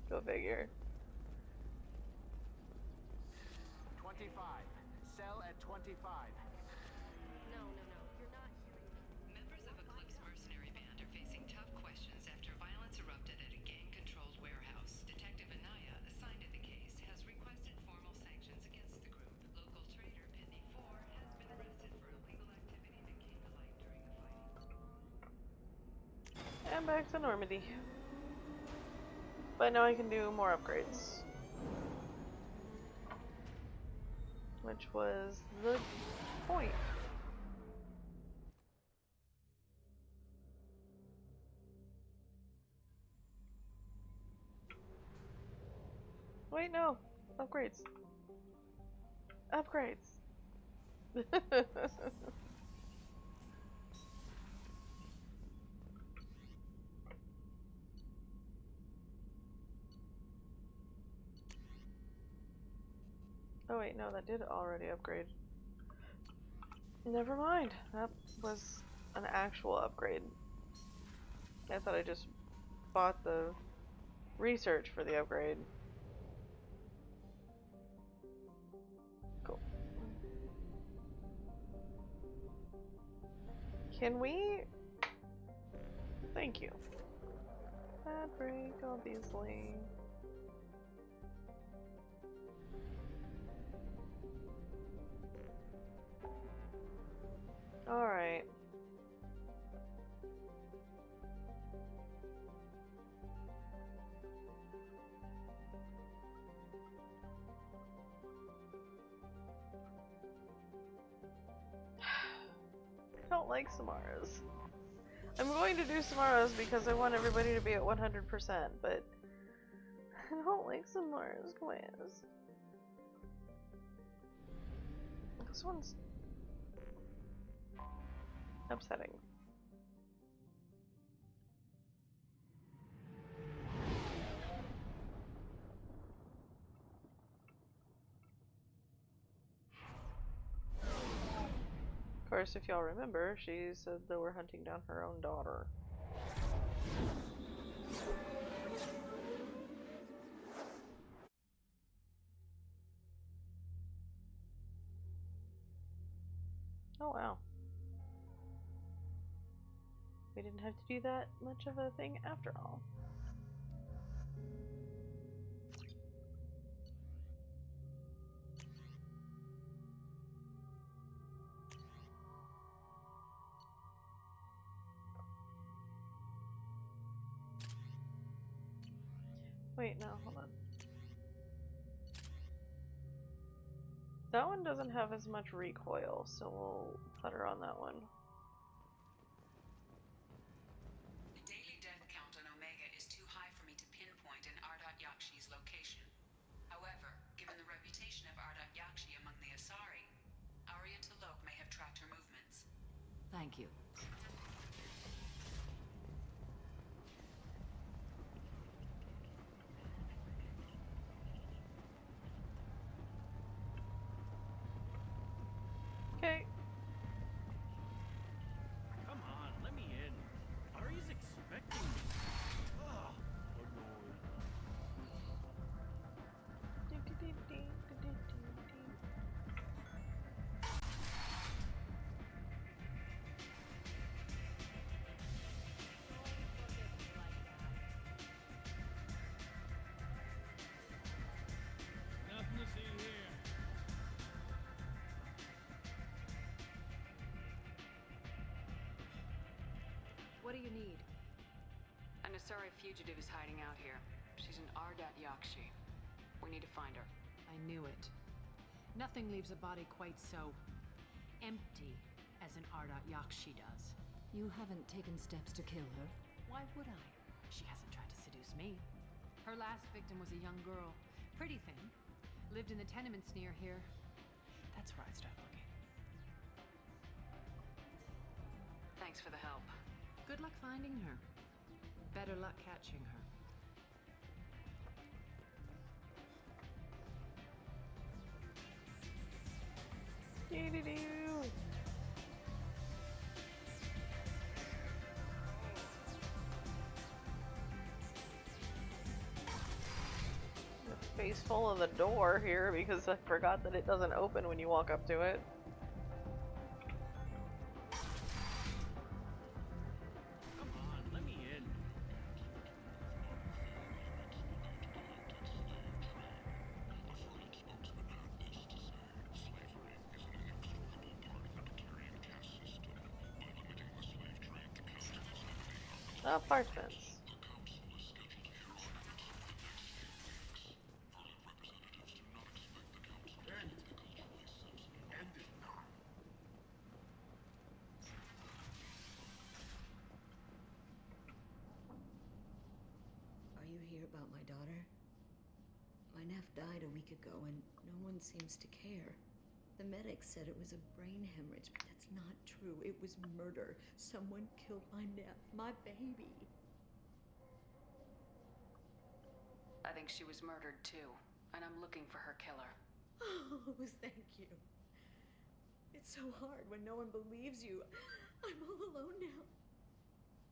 Go figure. 25. Sell at 25. No, you're not hearing me. Members of Eclipse mercenary band are facing tough questions after violence erupted at a gang-controlled warehouse. Detective Anaya, assigned to the case, has requested formal sanctions against the group. Local trader Pitney 4 has been arrested for illegal activity that came to light during the fighting. And back to Normandy. But now I can do more upgrades. Which was the point. Wait, no. Upgrades. Upgrades. Oh wait, no, that did already upgrade. Never mind. That was an actual upgrade. I thought I just bought the research for the upgrade. Can we? Thank you. Bad break, obviously. Alright. I don't like Samara's. I'm going to do Samara's because I want everybody to be at 100%, but I don't like Samara's quiz. This one's upsetting. Of course, if y'all remember, she said they were hunting down her own daughter. Oh wow. We didn't have to do that much of a thing after all. Wait, no, hold on. That one doesn't have as much recoil, so we'll put her on that one. The daily death count on Omega is too high for me to pinpoint an Ardat Yakshi's location. However, given the reputation of Ardat Yakshi among the Asari, Arya T'Loak may have tracked her movements. Thank you. Okay. Come on, let me in. Ari's expecting me. Oh, nothing to see here. What do you need? An Asari fugitive is hiding out here. She's an Ardat Yakshi. We need to find her. I knew it. Nothing leaves a body quite so empty as an Ardat Yakshi does. You haven't taken steps to kill her? Why would I? She hasn't tried to seduce me. Her last victim was a young girl. Pretty thing. Lived in the tenements near here. That's where I'd start looking. Thanks for the help. Good luck finding her. Better luck catching her. Doo-doo-doo. Face full of the door here because I forgot that it doesn't open when you walk up to it. Come on, let me in. Apartments. Are you here about my daughter? My nephew died a week ago and no one seems to care. The medics said it was a brain hemorrhage, but that's not true. It was murder. Someone killed my nephew, my baby. I think she was murdered too, and I'm looking for her killer. Oh, thank you. It's so hard when no one believes you. I'm all alone now.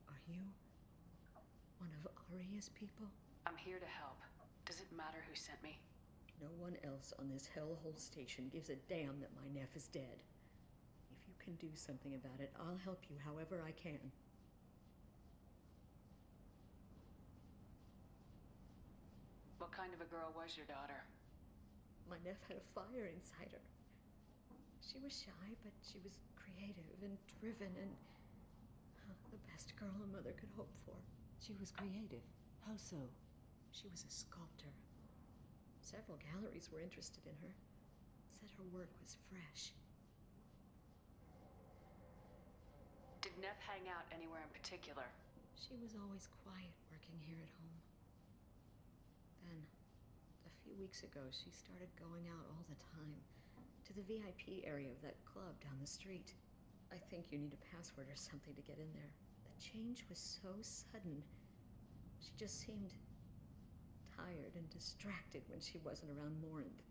Are you one of Arya's people? I'm here to help. Does it matter who sent me? No one else on this hellhole station gives a damn that my nephew is dead. If you can do something about it, I'll help you however I can. What kind of a girl was your daughter? My nephew had a fire inside her. She was shy, but she was creative and driven and the best girl a mother could hope for. She was creative? How so? She was a sculptor. Several galleries were interested in her. Said her work was fresh. Did Neff hang out anywhere in particular? She was always quiet working here at home. Then, a few weeks ago, she started going out all the time to the VIP area of that club down the street. I think you need a password or something to get in there. The change was so sudden. She just seemed tired and distracted when she wasn't around Morinth.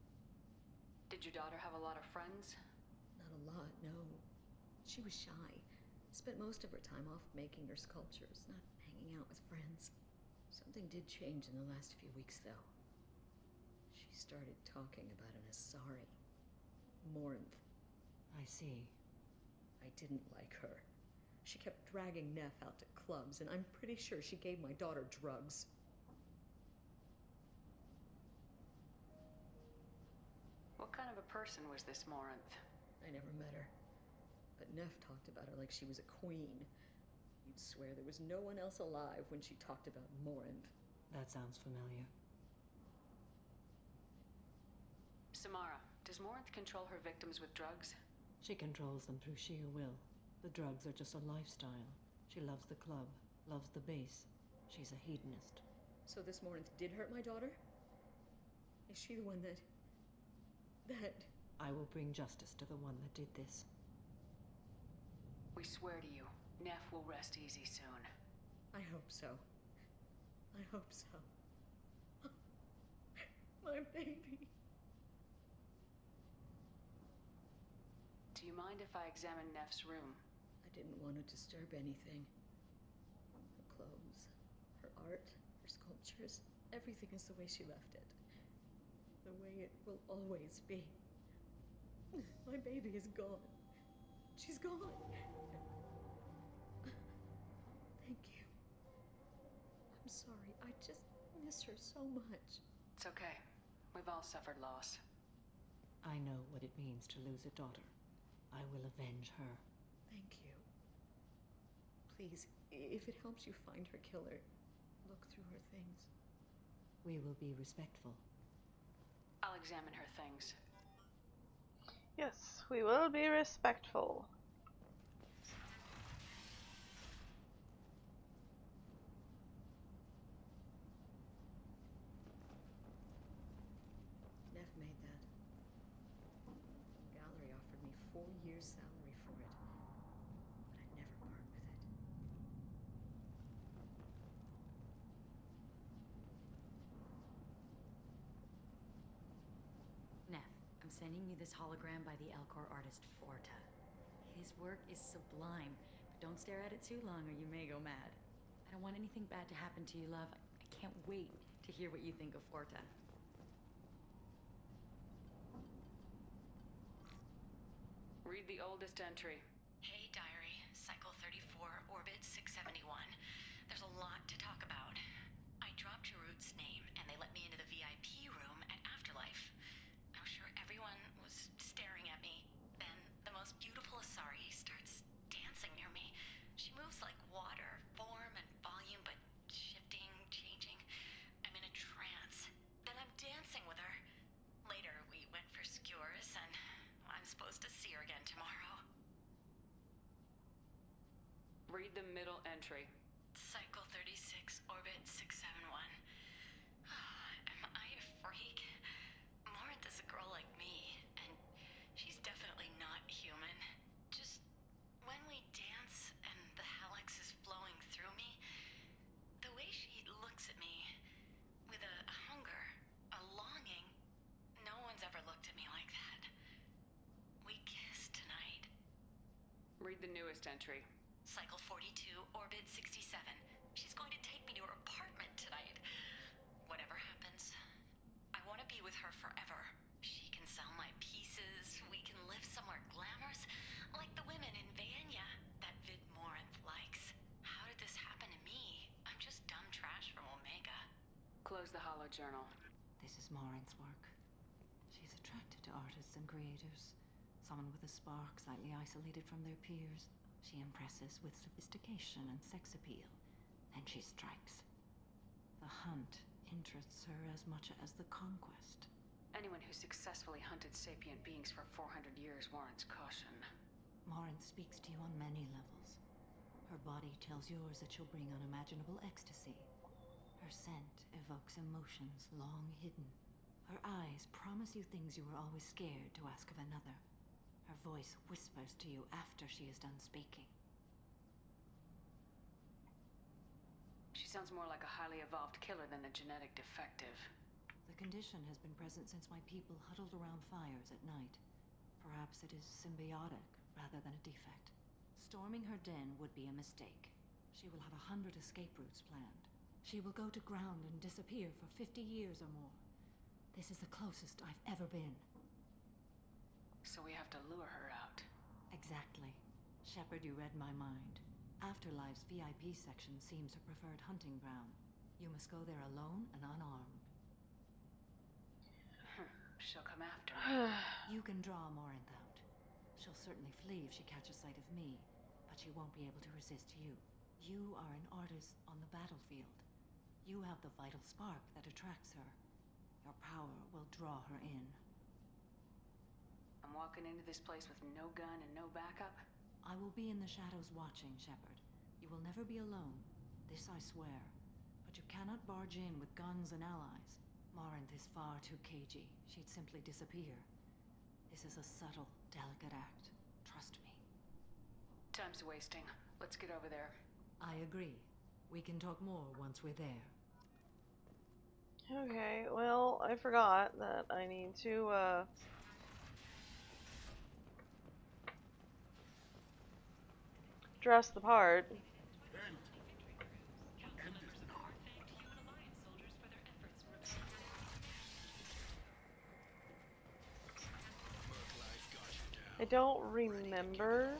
Did your daughter have a lot of friends? Not a lot, no. She was shy. Spent most of her time off making her sculptures, not hanging out with friends. Something did change in the last few weeks, though. She started talking about an Asari. Morinth. I see. I didn't like her. She kept dragging Neff out to clubs, and I'm pretty sure she gave my daughter drugs. What kind of a person was this Morinth? I never met her. But Neff talked about her like she was a queen. You'd swear there was no one else alive when she talked about Morinth. That sounds familiar. Samara, does Morinth control her victims with drugs? She controls them through sheer will. The drugs are just a lifestyle. She loves the club, loves the base. She's a hedonist. So this Morinth did hurt my daughter? Is she the one that... I will bring justice to the one that did this. We swear to you, Neff will rest easy soon. I hope so. I hope so. My baby. Do you mind if I examine Neff's room? I didn't want to disturb anything. Her clothes, her art, her sculptures, everything is the way she left it. The way it will always be. My baby is gone. She's gone. Thank you. I'm sorry. I just miss her so much. It's okay. We've all suffered loss. I know what it means to lose a daughter. I will avenge her. Thank you. Please, if it helps you find her killer, look through her things. We will be respectful. I'll examine her things. Yes, we will be respectful. Neff made that. The gallery offered me 4 years' salary for it, but I'd never part with it. Neff, I'm sending you this hologram by the Elcor artist Forta. His work is sublime, but don't stare at it too long or you may go mad. I don't want anything bad to happen to you, love. I can't wait to hear what you think of Forta. Read the oldest entry. Hey, diary. Cycle 34, orbit 671. There's a lot to talk about. I dropped Jarut's name, and they let me into the VIP room at Afterlife. I'm sure everyone was staring at me. Then the most beautiful Asari starts dancing near me. She moves like water, form and volume, but shifting, changing. I'm in a trance. Then I'm dancing with her. Later, we went for skewers, and I'm supposed to see her again tomorrow. Read the middle entry. Cycle 36, orbit 671. Am I a freak? Morinth is a girl like me, and she's definitely not human. Just when we dance and the hallux is flowing through me, the way she looks at me with a hunger, a longing, no one's ever looked at me like that. We kiss tonight. Read the newest entry. Cycle 42, orbit 67. She's going to take me to her apartment tonight. Whatever happens, I want to be with her forever. She can sell my pieces. We can live somewhere glamorous, like the women close the Hollow Journal. This is Maureen's work. She's attracted to artists and creators. Someone with a spark, slightly isolated from their peers. She impresses with sophistication and sex appeal. Then she strikes. The hunt interests her as much as the conquest. Anyone who successfully hunted sapient beings for 400 years warrants caution. Maureen speaks to you on many levels. Her body tells yours that she'll bring unimaginable ecstasy. Her scent evokes emotions long hidden. Her eyes promise you things you were always scared to ask of another. Her voice whispers to you after she is done speaking. She sounds more like a highly evolved killer than a genetic defective. The condition has been present since my people huddled around fires at night. Perhaps it is symbiotic rather than a defect. Storming her den would be a mistake. She will have 100 escape routes planned. She will go to ground and disappear for 50 years or more. This is the closest I've ever been. So we have to lure her out. Exactly. Shepard, you read my mind. Afterlife's VIP section seems her preferred hunting ground. You must go there alone and unarmed. She'll come after me. You can draw Morinth out. She'll certainly flee if she catches sight of me, but she won't be able to resist you. You are an artist on the battlefield. You have the vital spark that attracts her. Your power will draw her in. I'm walking into this place with no gun and no backup? I will be in the shadows watching, Shepard. You will never be alone. This I swear. But you cannot barge in with guns and allies. Morinth is far too cagey. She'd simply disappear. This is a subtle, delicate act. Trust me. Time's wasting. Let's get over there. I agree. We can talk more once we're there. Okay, well, I forgot that I need to, dress the part. I don't remember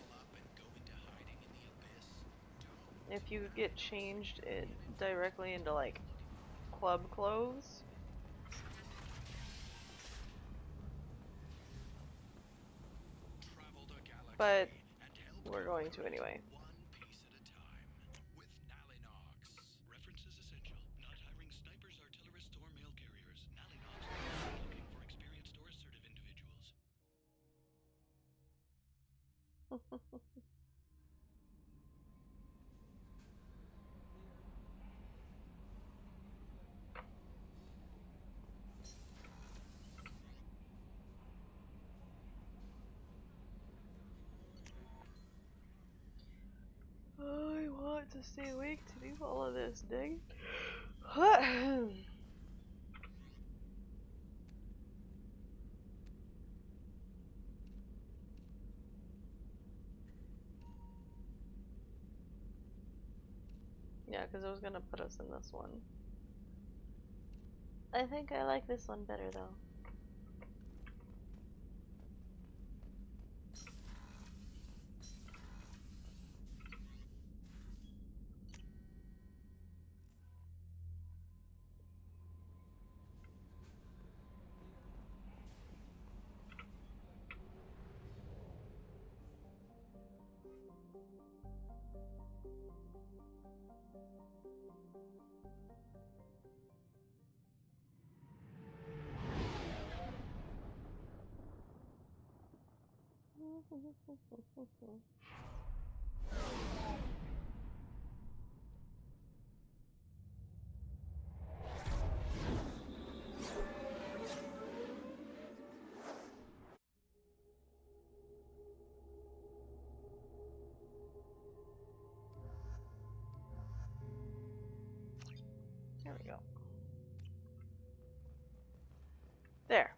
if you get changed it directly into like club clothes. But we're going to anyway. I want to stay awake to do all of this, dang. Yeah, because I was gonna put us in this one. I think I like this one better though. There we go. There.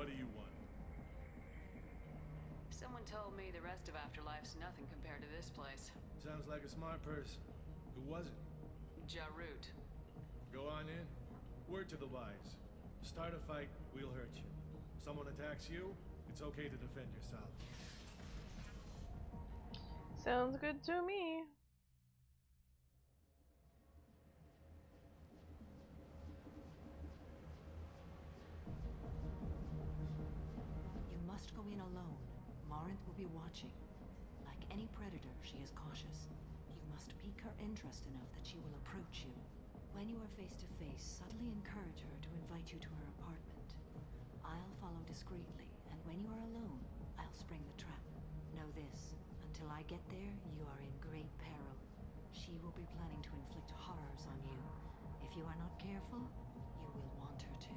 What do you want? Someone told me the rest of Afterlife's nothing compared to this place. Sounds like a smart person. Who was it? Jarut. Go on in. Word to the wise. Start a fight, we'll hurt you. Someone attacks you, it's okay to defend yourself. Sounds good to me. You must go in alone. Morinth will be watching. Like any predator, she is cautious. You must pique her interest enough that she will approach you. When you are face to face, subtly encourage her to invite you to her apartment. I'll follow discreetly, and when you are alone, I'll spring the trap. Know this, until I get there, you are in great peril. She will be planning to inflict horrors on you. If you are not careful, you will want her to.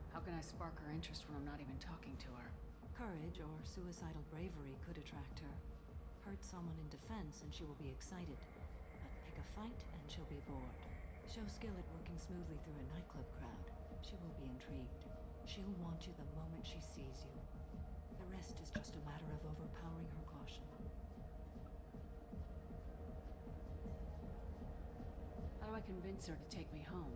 How can I spark her interest when I'm not even talking to her? Courage or suicidal bravery could attract her. Hurt someone in defense and she will be excited. But pick a fight and she'll be bored. Show skill at working smoothly through a nightclub crowd. She will be intrigued. She'll want you the moment she sees you. The rest is just a matter of overpowering her caution. How do I convince her to take me home?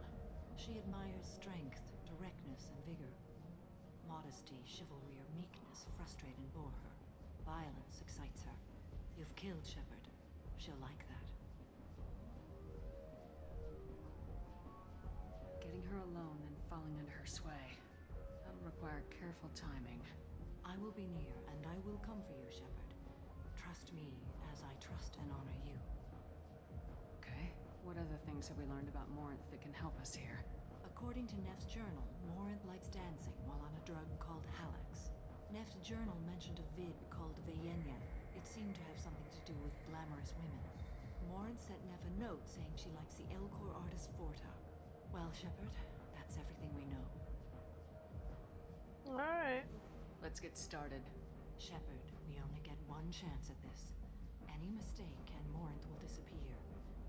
She admires strength, directness, and vigor. Modesty, chivalry, or meekness frustrate and bore her. Violence excites her. You've killed Shepard. She'll like that. Getting her alone, then falling under her sway. That'll require careful timing. I will be near, and I will come for you, Shepard. Trust me, as I trust and honor you. Okay. What other things have we learned about Morinth that can help us here? According to Neff's journal, Morinth likes dancing while on a drug called Halax. Neff's journal mentioned a vid called Vayenya. It seemed to have something to do with glamorous women. Morinth sent Neff a note saying she likes the Elcor artist Forta. Well, Shepard, that's everything we know. Alright. Let's get started. Shepard, we only get one chance at this. Any mistake and Morinth will disappear.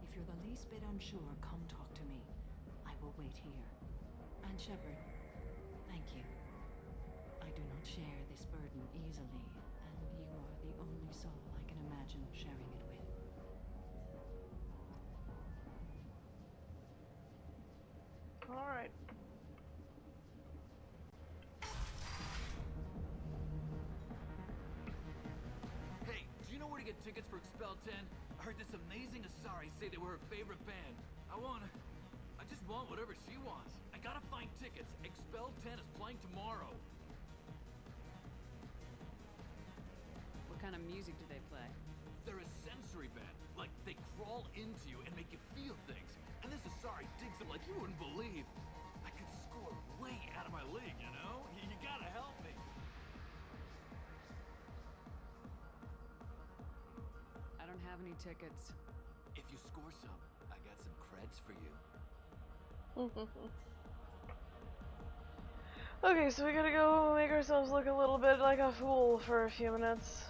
If you're the least bit unsure, come talk to me. I will wait here. And Shepard, thank you. I do not share this burden easily, and you are the only soul I can imagine sharing it with. Alright. Hey, do you know where to get tickets for Expel 10? I heard this amazing Asari say they were her favorite band. I just want whatever she wants. I gotta find tickets. Expel 10 is playing tomorrow. What kind of music do they play? They're a sensory band. Like, they crawl into you and make you feel things. And this Asari digs them like you wouldn't believe. I could score way out of my league, you know? You gotta help me. I don't have any tickets. If you score some, I got some creds for you. Okay, so we gotta go make ourselves look a little bit like a fool for a few minutes.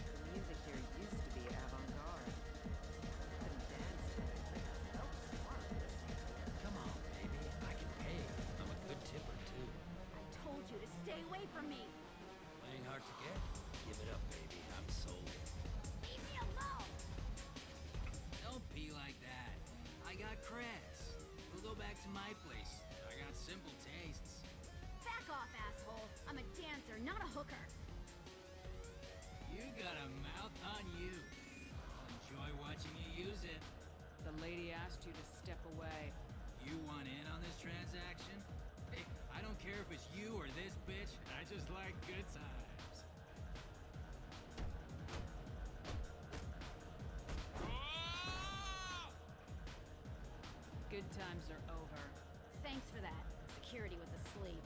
The music here used to be avant-garde. Couldn't dance to it, but I felt smart listening. Come on, baby. I can pay. I'm a good tipper, too. I told you to stay away from me. Playing hard to get? Give it up, baby. I'm sold. Leave me alone. Don't be like that. I got creds. We'll go back to my place. I got simple tastes. Back off, asshole. I'm a dancer, not a hooker. You got a mouth on you. I'll enjoy watching you use it. The lady asked you to step away. You want in on this transaction? Hey, I don't care if it's you or this bitch. I just like good times. Good times are over. Thanks for that. Security was asleep.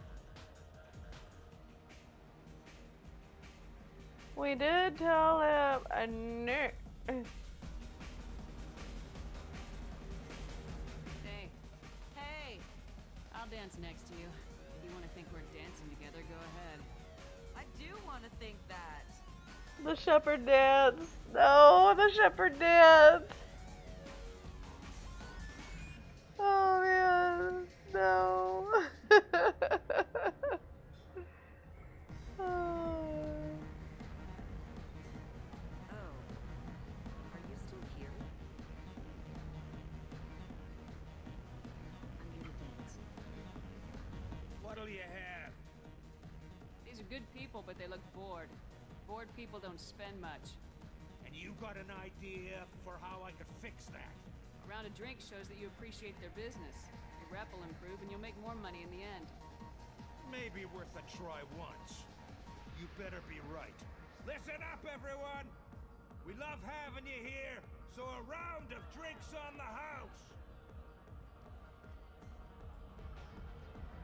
We did tell him a no. Hey. Hey! I'll dance next to you. If you want to think we're dancing together, go ahead. I do want to think that. The shepherd dance. No, the shepherd dance. Oh man. No. Oh, are you still here? I'm here to dance. What'll you have? These are good people, but they look bored. Bored people don't spend much. And you got an idea for how I could fix that? A round of drinks shows that you appreciate their business. Your rep will improve and you'll make more money in the end. Maybe worth a try once. You better be right. Listen up, everyone! We love having you here, so a round of drinks on the house!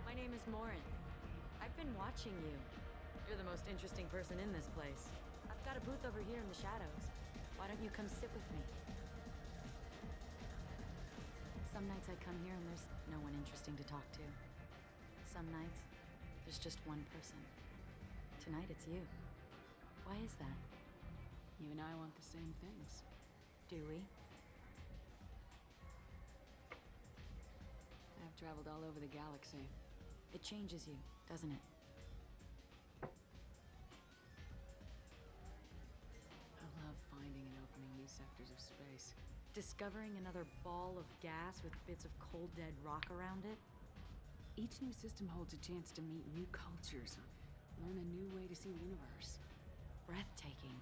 My name is Morin. I've been watching you. You're the most interesting person in this place. I've got a booth over here in the shadows. Why don't you come sit with me? Some nights I come here and there's no one interesting to talk to. Some nights, there's just one person. Tonight it's you. Why is that? You and I want the same things. Do we? I've traveled all over the galaxy. It changes you, doesn't it? I love finding and opening new sectors of space. Discovering another ball of gas with bits of cold dead rock around it? Each new system holds a chance to meet new cultures, learn a new way to see the universe. Breathtaking.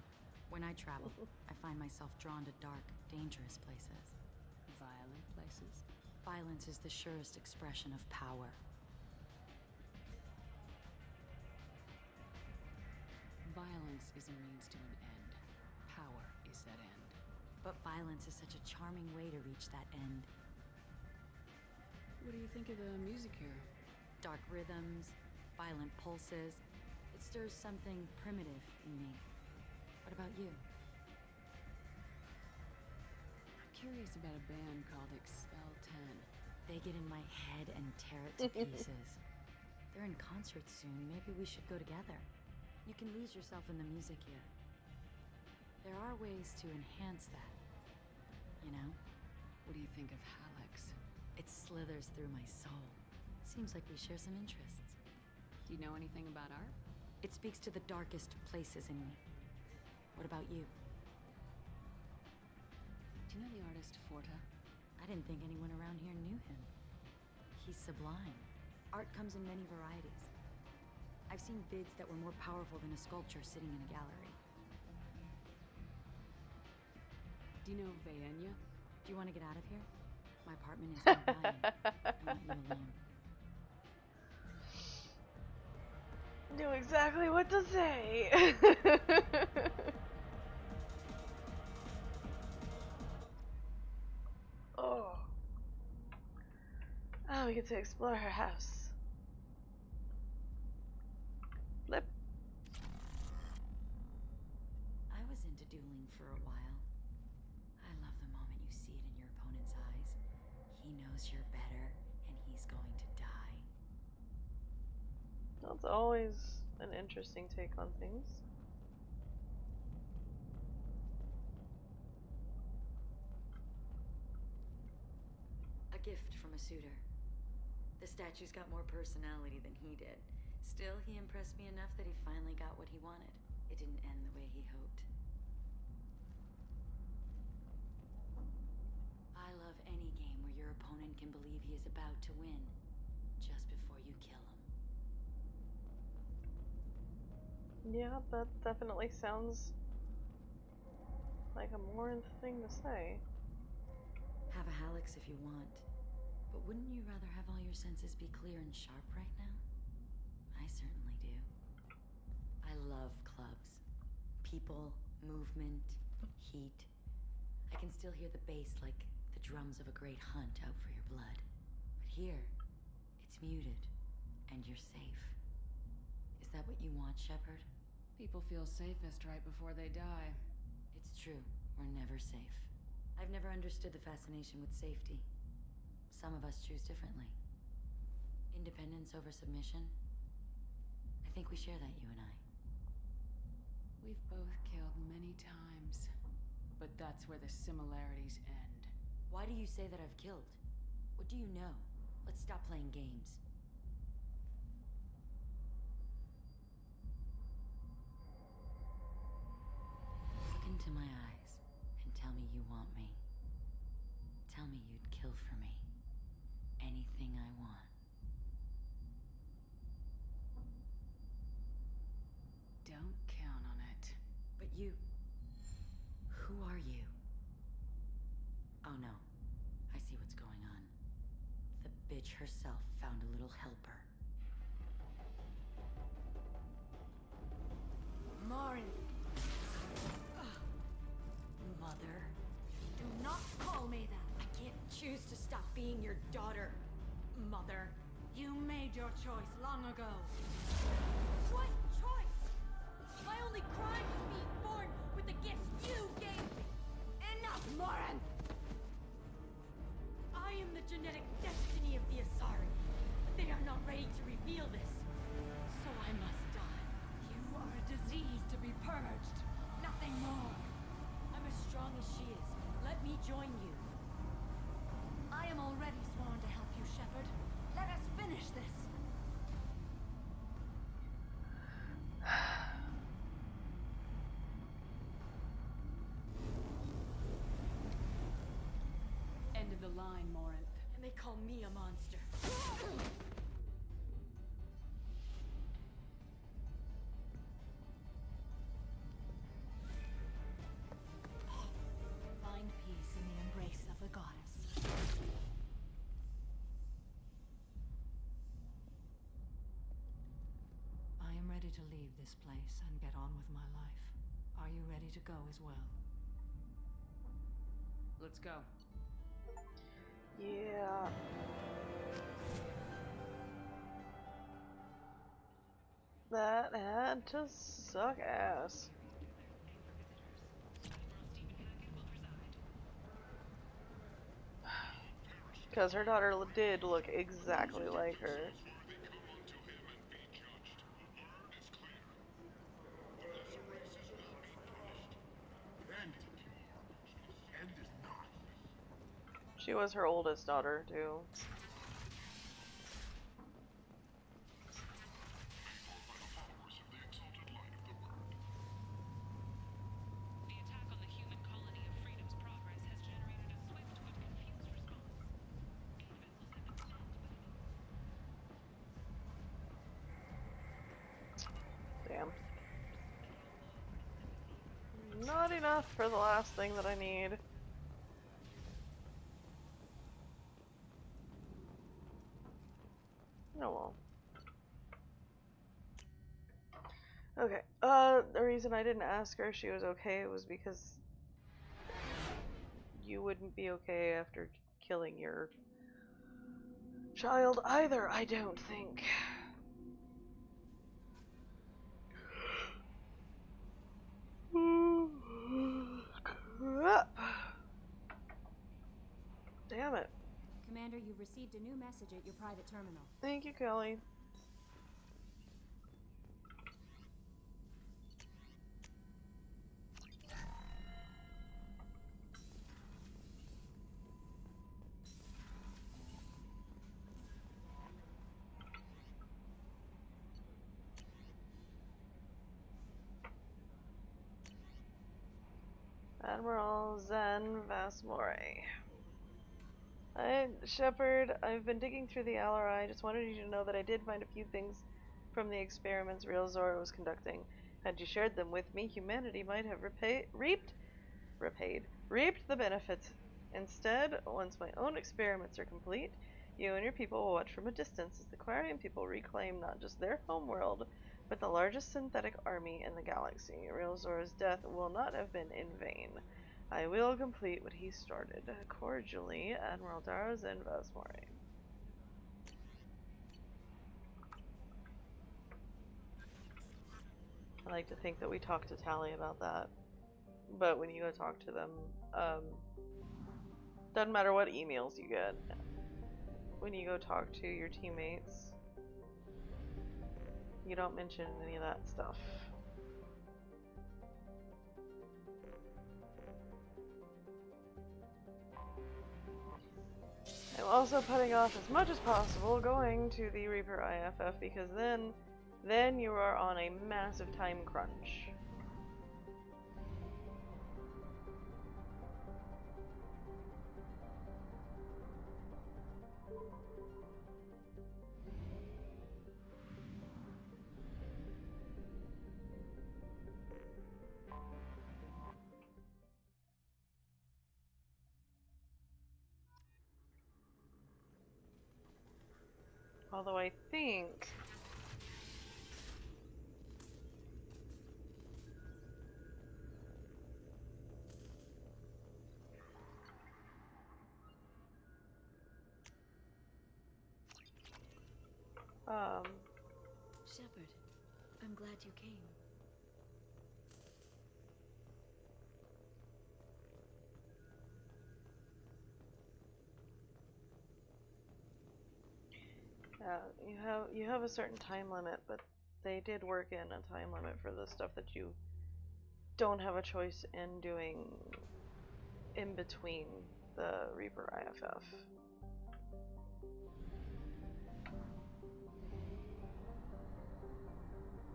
When I travel, I find myself drawn to dark, dangerous places. Violent places? Violence is the surest expression of power. Violence is a means to an end. Power is that end. But violence is such a charming way to reach that end. What do you think of the music here? Dark rhythms, violent pulses. It stirs something primitive in me. What about you? I'm curious about a band called Expel 10. They get in my head and tear it to pieces. They're in concert soon. Maybe we should go together. You can lose yourself in the music here. There are ways to enhance that. You know? What do you think of Hallex? It slithers through my soul. Seems like we share some interests. Do you know anything about art? It speaks to the darkest places in me. What about you? Do you know the artist Forta? I didn't think anyone around here knew him. He's sublime. Art comes in many varieties. I've seen vids that were more powerful than a sculpture sitting in a gallery. Do you know Vayenya? Do you want to get out of here? My apartment is nearby. I want you alone. Knew exactly what to say. Oh. Oh, we get to explore her house. Flip. I was into dueling for a while. I love the moment you see it in your opponent's eyes. He knows you're better, and he's going to die. That's always an interesting take on things. A gift from a suitor. The statue's got more personality than he did. Still, he impressed me enough that he finally got what he wanted. It didn't end the way he hoped. I love any game where your opponent can believe he is about to win, just before you kill him. Yeah, that definitely sounds like a Morin thing to say. Have a Hallex if you want. But wouldn't you rather have all your senses be clear and sharp right now? I certainly do. I love clubs. People, movement, heat. I can still hear the bass like the drums of a great hunt out for your blood. But here, it's muted, and you're safe. Is that what you want, Shepard? People feel safest right before they die. It's true. We're never safe. I've never understood the fascination with safety. Some of us choose differently. Independence over submission? I think we share that, you and I. We've both killed many times, but that's where the similarities end. Why do you say that I've killed? What do you know? Let's stop playing games. Look into my eyes and tell me you want me. Tell me you'd kill for me. Anything I want. Don't count on it. But you... Who are you? Oh no. I see what's going on. The bitch herself found a little helper. Marin! Mother. Do not call me that! I can't choose to stop being your daughter, Mother. You made your choice long ago. What choice? My only crime was being born with the gifts you gave me. Enough, Marin! I am the genetic destiny of the Asari, but they are not ready to reveal this. So I must die. You are a disease to be purged. Nothing more. I'm as strong as she is. Let me join you. I am already sworn to help you, Shepard. Let us finish this. End of the line, Morinth. And they call me a monster. Find peace in the embrace of the goddess. I am ready to leave this place and get on with my life. Are you ready to go as well? Let's go. Yeah. That had to suck ass. Because her daughter did look exactly like her. She was her oldest daughter, too. Damn. Not enough for the last thing that I need. Oh well. Okay, the reason I didn't ask her if she was okay was because you wouldn't be okay after killing your child either, I don't think. Crap. Damn it. Commander, you've received a new message at your private terminal. Thank you, Kelly. Admiral Zen Vasmore. Shepard, I've been digging through the LRI. I just wanted you to know that I did find a few things from the experiments Real Zora was conducting. Had you shared them with me, humanity might have reaped the benefits. Instead, once my own experiments are complete, you and your people will watch from a distance as the Clarion people reclaim not just their homeworld, but the largest synthetic army in the galaxy. Real Zora's death will not have been in vain. I will complete what he started. Cordially, Admiral Dara Zen Vasmore. I like to think that we talked to Tally about that. But when you go talk to them, doesn't matter what emails you get. When you go talk to your teammates, you don't mention any of that stuff. also putting off as much as possible going to the Reaper IFF because then you are on a massive time crunch. Although I think Shepard, I'm glad you came. you have a certain time limit, but they did work in a time limit for the stuff that you don't have a choice in doing in between the Reaper IFF.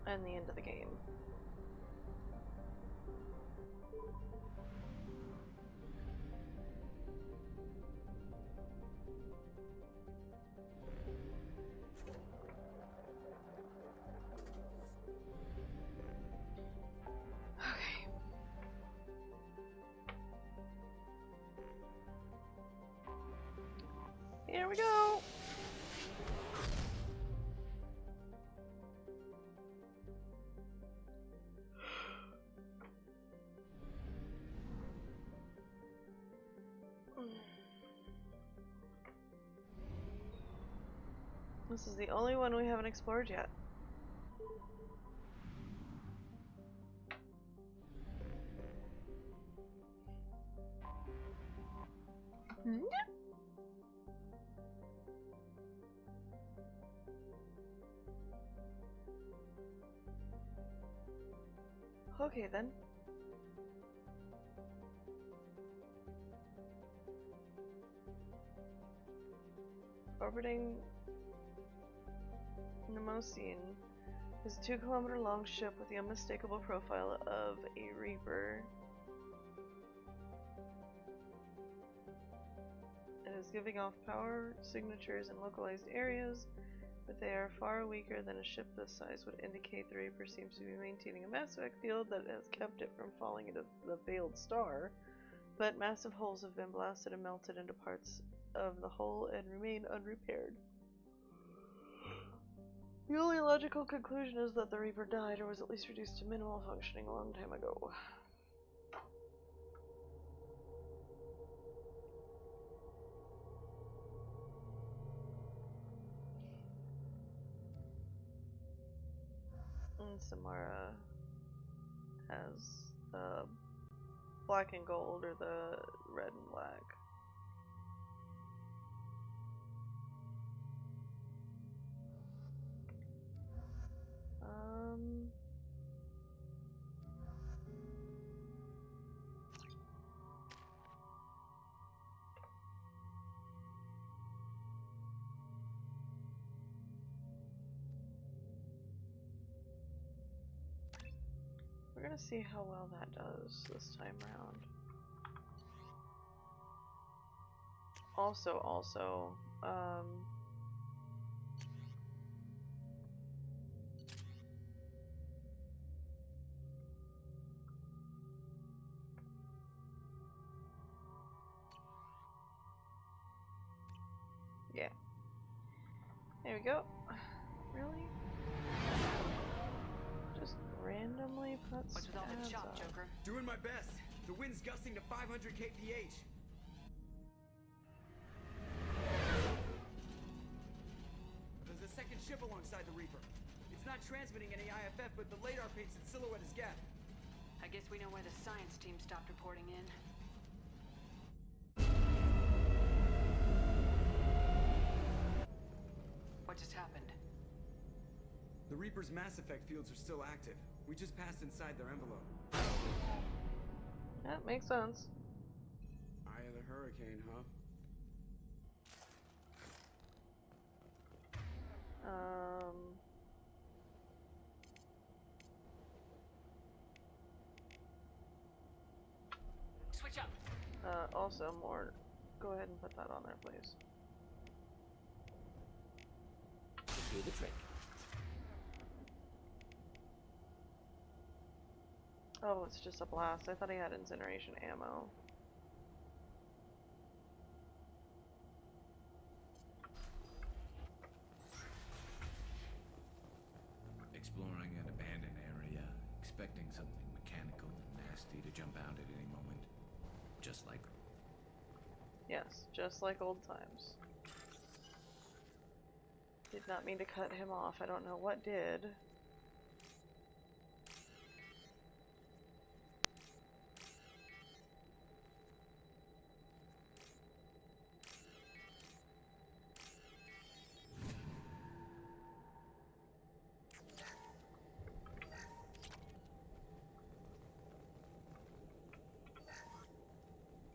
And the end of the game. Okay. Here we go. This is the only one we haven't explored yet. Okay then. Orbiting Nemosine is a 2-kilometer-long ship with the unmistakable profile of a Reaper. It is giving off power signatures in localized areas, but they are far weaker than a ship this size would indicate. The Reaper seems to be maintaining a Mass Effect field that has kept it from falling into the failed star, but massive holes have been blasted and melted into parts of the hull and remain unrepaired. The only logical conclusion is that the Reaper died or was at least reduced to minimal functioning a long time ago. And Samara has the black and gold or the red and black. We're gonna see how well that does this time around. Also, yeah. There we go. Really? Just randomly put What's with all the chop, up. Joker? Doing my best. The wind's gusting to 500 kph. There's a second ship alongside the Reaper. It's not transmitting any IFF, but the radar paints its silhouette as Gap. I guess we know where the science team stopped reporting in. What just happened? The Reaper's Mass Effect fields are still active. We just passed inside their envelope. That makes sense. Eye of the hurricane, huh? Switch up. Also more. Go ahead and put that on there, please. Do the trick. Oh, it's just a blast. I thought he had incineration ammo. Exploring an abandoned area, expecting something mechanical and nasty to jump out at any moment. Just like... Yes, just like old times. Did not mean to cut him off. I don't know what did.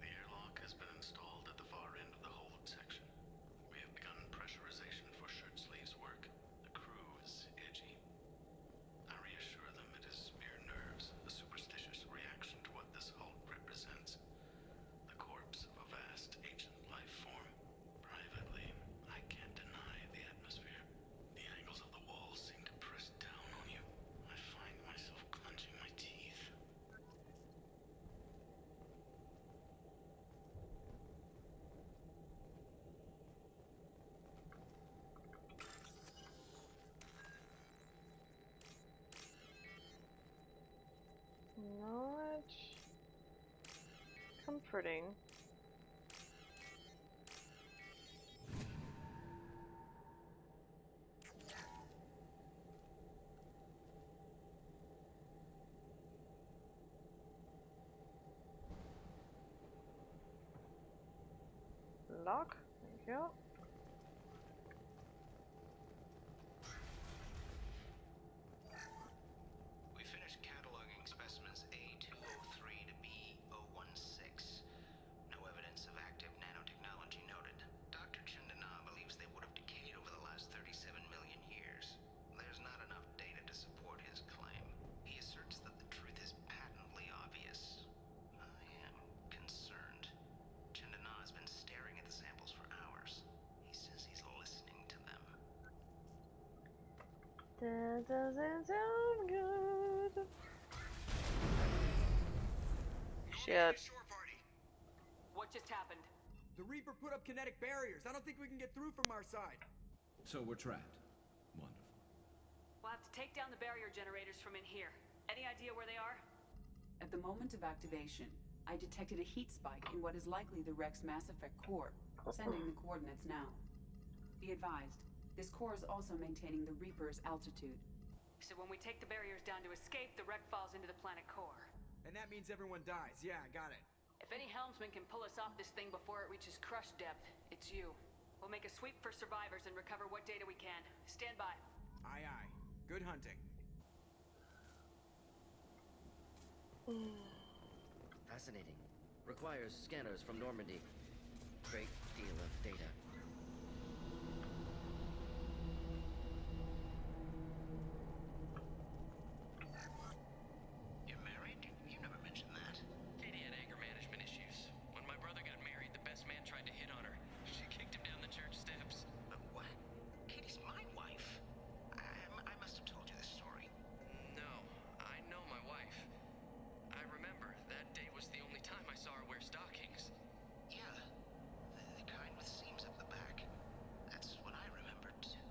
The airlock has been installed at the far end of the hold section. We have begun pressurization for shirt sleeves work. The crew is edgy. I reassure them it is mere nerves, a superstitious reaction to what this hold represents. The corpse of a vast ancient life form. Privately, I can't deny the atmosphere. The angles of the walls seem to press down on you. I find myself clenching my teeth. Not comforting. Lock. Thank you. We finished cataloging specimens A203 to B016. No evidence of active nanotechnology noted. Dr. Chandana believes they would have decayed over the last 37 million years. There's not enough data to support his claim. He asserts that the truth is patently obvious. I am concerned. Chandana has been staring at the samples for hours. He says he's listening to them. That doesn't sound good. Shit. What just happened? The Reaper put up kinetic barriers. I don't think we can get through from our side. So we're trapped. Wonderful. We'll have to take down the barrier generators from in here. Any idea where they are? At the moment of activation, I detected a heat spike in what is likely the Rex Mass Effect core, sending the coordinates now. Be advised, this core is also maintaining the Reaper's altitude. So when we take the barriers down to escape, the wreck falls into the planet core. And that means everyone dies. Yeah, I got it. If any helmsman can pull us off this thing before it reaches crush depth, it's you. We'll make a sweep for survivors and recover what data we can. Stand by. Aye, aye. Good hunting. Fascinating. Requires scanners from Normandy. Great deal of data. You're married? You never mentioned that. Katie had anger management issues. When my brother got married, the best man tried to hit on her. She kicked him down the church steps. But what? Katie's my wife. I must have told you this story. No, I know my wife. I remember that day was the only time I saw her wear stockings. Yeah, the kind with seams up the back. That's what I remember too.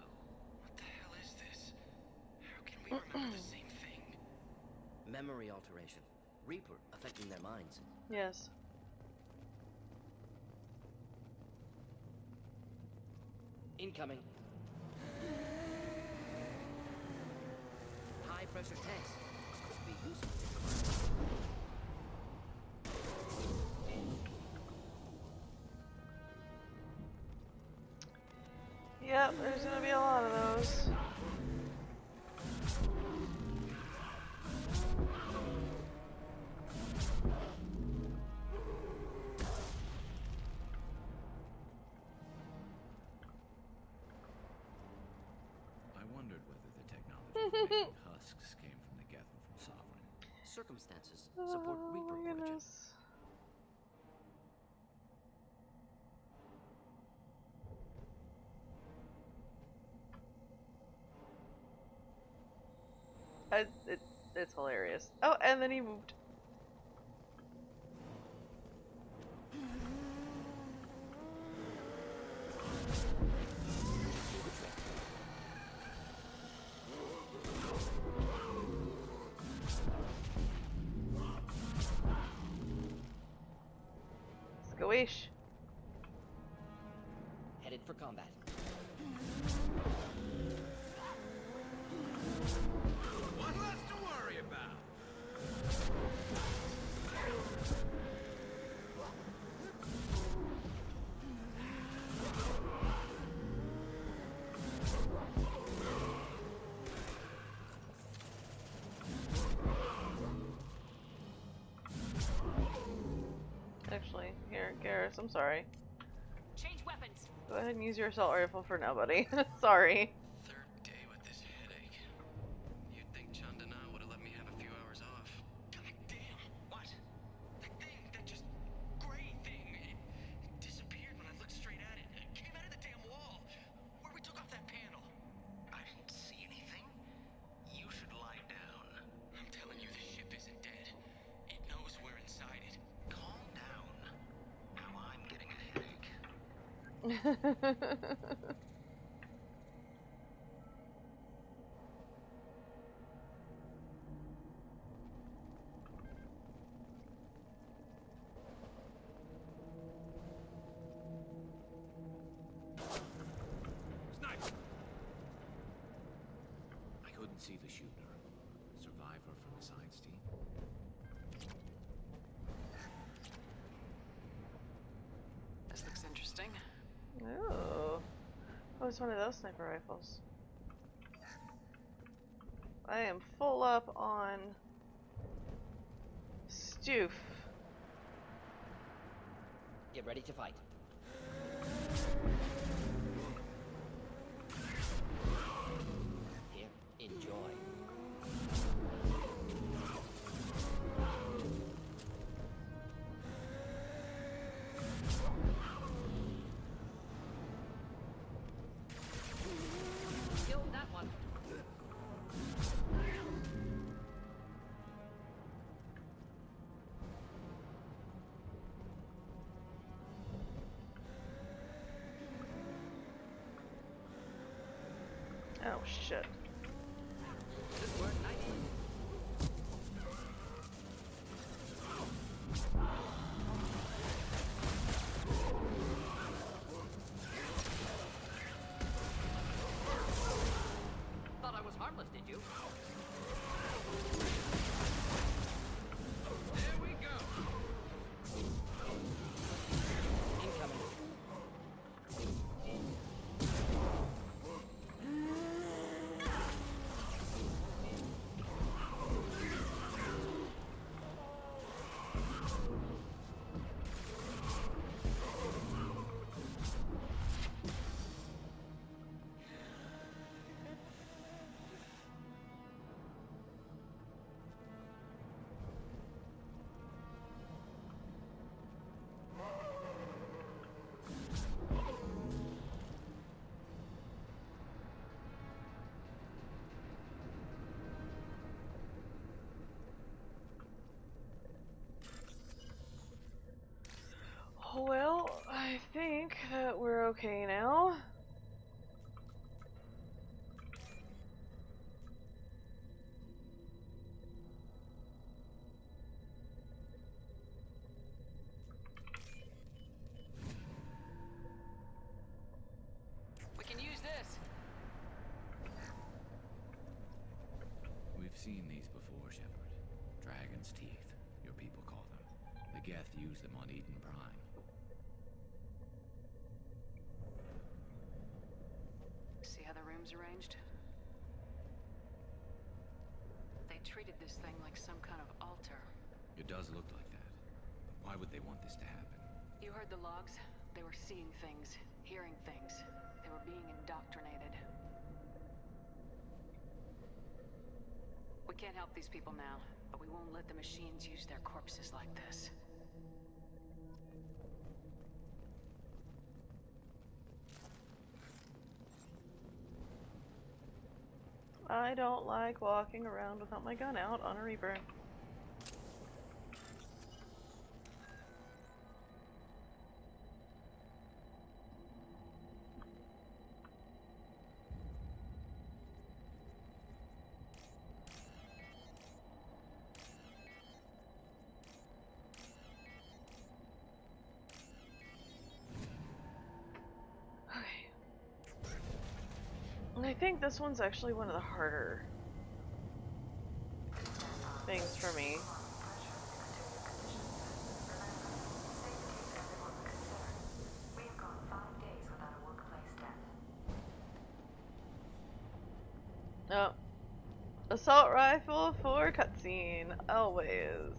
What the hell is this? How can we remember the same thing? Memory alteration. Reaper affecting their minds. Yes. Incoming. High pressure tanks. Could be useful. Yep, there's gonna be a lot of those. think the husks came from the Geth or from Sovereign? Circumstances support Reaper origin. It's hilarious. Oh, and then he moved. Squish. Headed for combat. What less to worry about? Actually, here, Garrus, I'm sorry. Change weapons. Go ahead and use your assault rifle for now, buddy. Sorry. Third day with this headache. You'd think Chandana would have let me have a few hours off. God damn! What? That thing, that just gray thing, it disappeared when I looked straight at it. It came out of the damn wall, where we took off that panel. I didn't see anything. You should lie down. I'm telling you, the ship isn't dead. It knows we're inside it. Calm down. Now I'm getting a headache. Sniper! I couldn't see the shooter. Survivor from the science team. This looks interesting. Ooh. Oh, it's one of those sniper rifles. I am full up on Stoof. Get ready to fight. Here, enjoy. Killed that one. Oh shit. This worked nicely. Thought I was harmless, did you? There we go. Incoming. Well, I think that we're okay now. We can use this. We've seen these before, Shepard. Dragon's teeth, your people call them. The Geth used them on Eden Prime. See how the room's arranged? They treated this thing like some kind of altar. It does look like that. But why would they want this to happen? You heard the logs? They were seeing things, hearing things. They were being indoctrinated. We can't help these people now, but we won't let the machines use their corpses like this. I don't like walking around without my gun out on a Reaper. I think this one's actually one of the harder things for me. Oh. Assault rifle for cutscene. Always.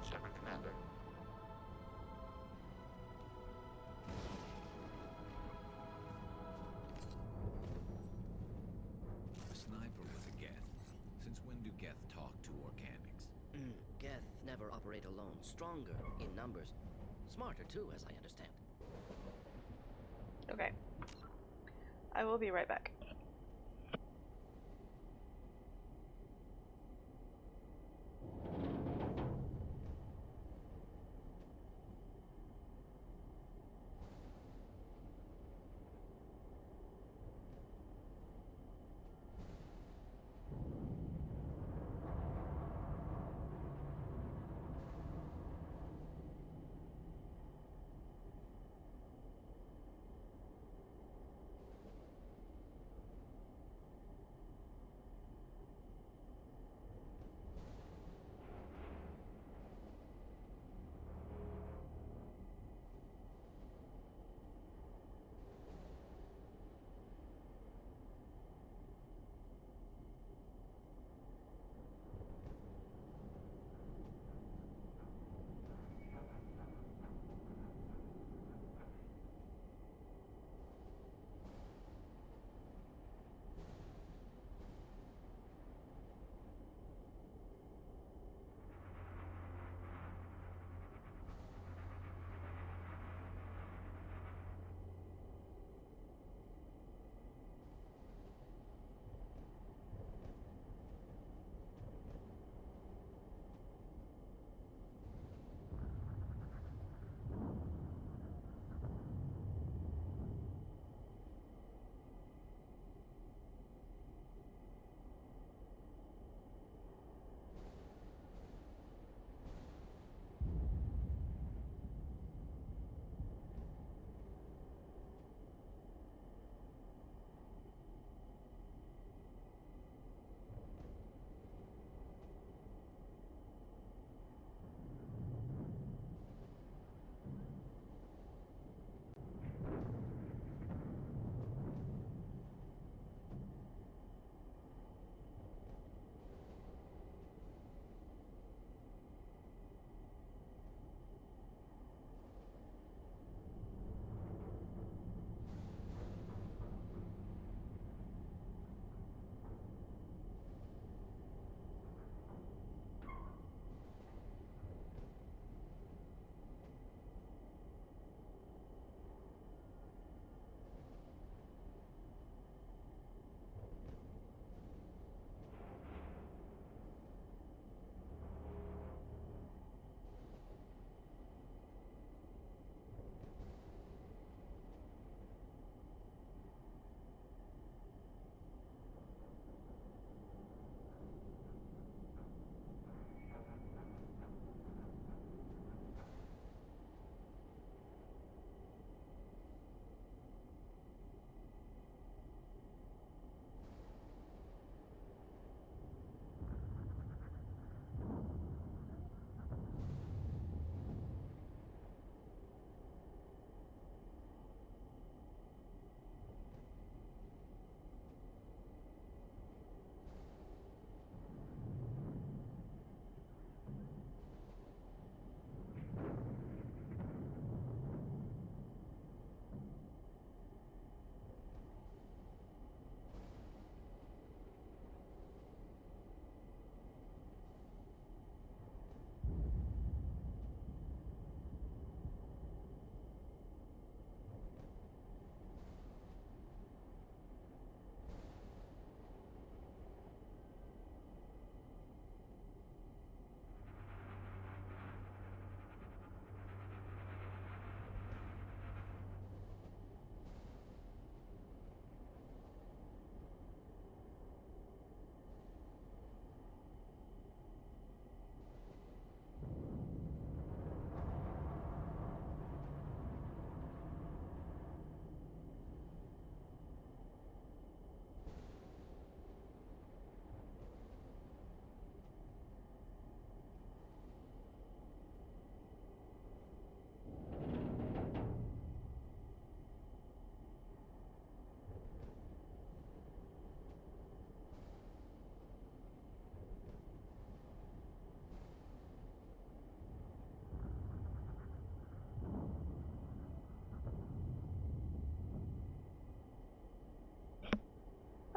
Shepard, Commander. A sniper was a Geth. Since when do Geth talk to organics? Geth never operate alone. Stronger in numbers. Smarter too, as I understand. Okay. I will be right back.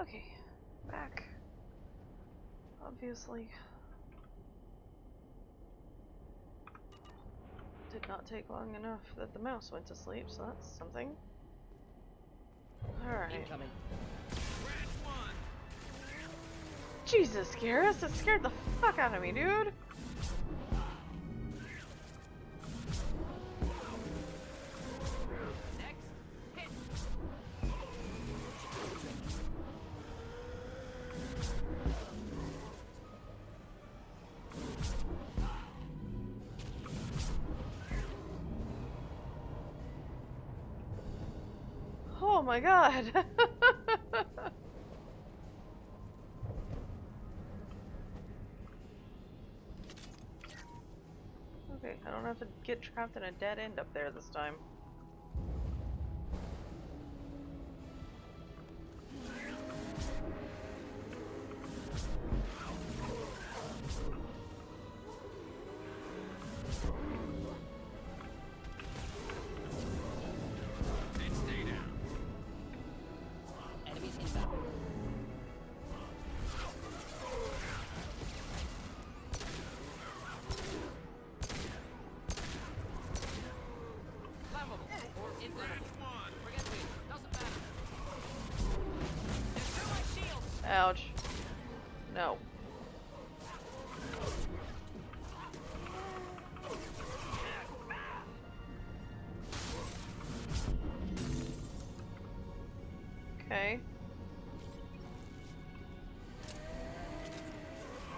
Okay, back. Obviously. Did not take long enough that the mouse went to sleep, so that's something. Alright. Incoming. Jesus, Garrus, that scared the fuck out of me, dude! Oh my god! Okay, I don't have to get trapped in a dead end up there this time. Enemies inbound. Ouch. No. Okay.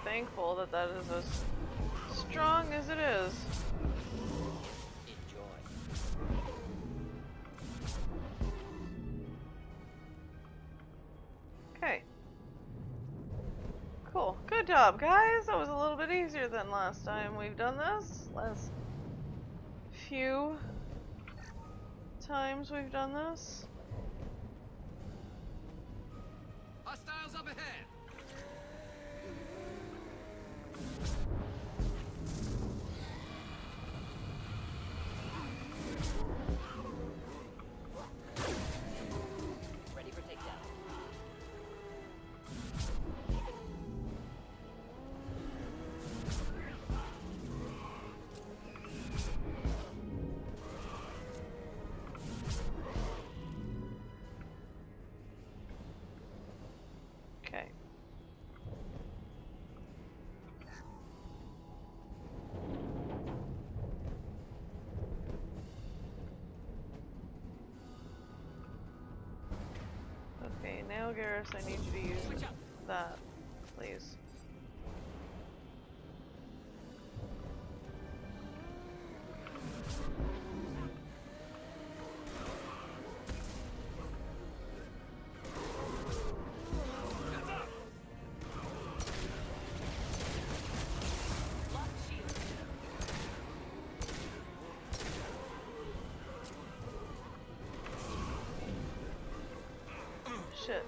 Thankful that that is as strong as it is. Okay. Cool. Good job, guys. That was a little bit easier than last time we've done this. Last few times we've done this. Hostiles up ahead! Ready for takedown. Okay. Okay, now Garrus, I need you to use that, please. Shit.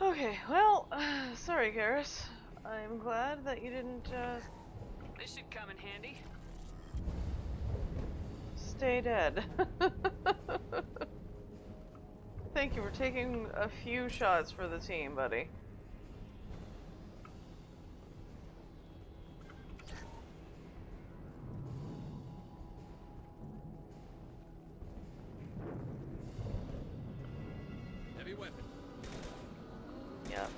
Okay, well, sorry, Garrus. I'm glad that you didn't, This should come in handy. stay dead. Thank you for taking a few shots for the team, buddy. Heavy weapon. Yep.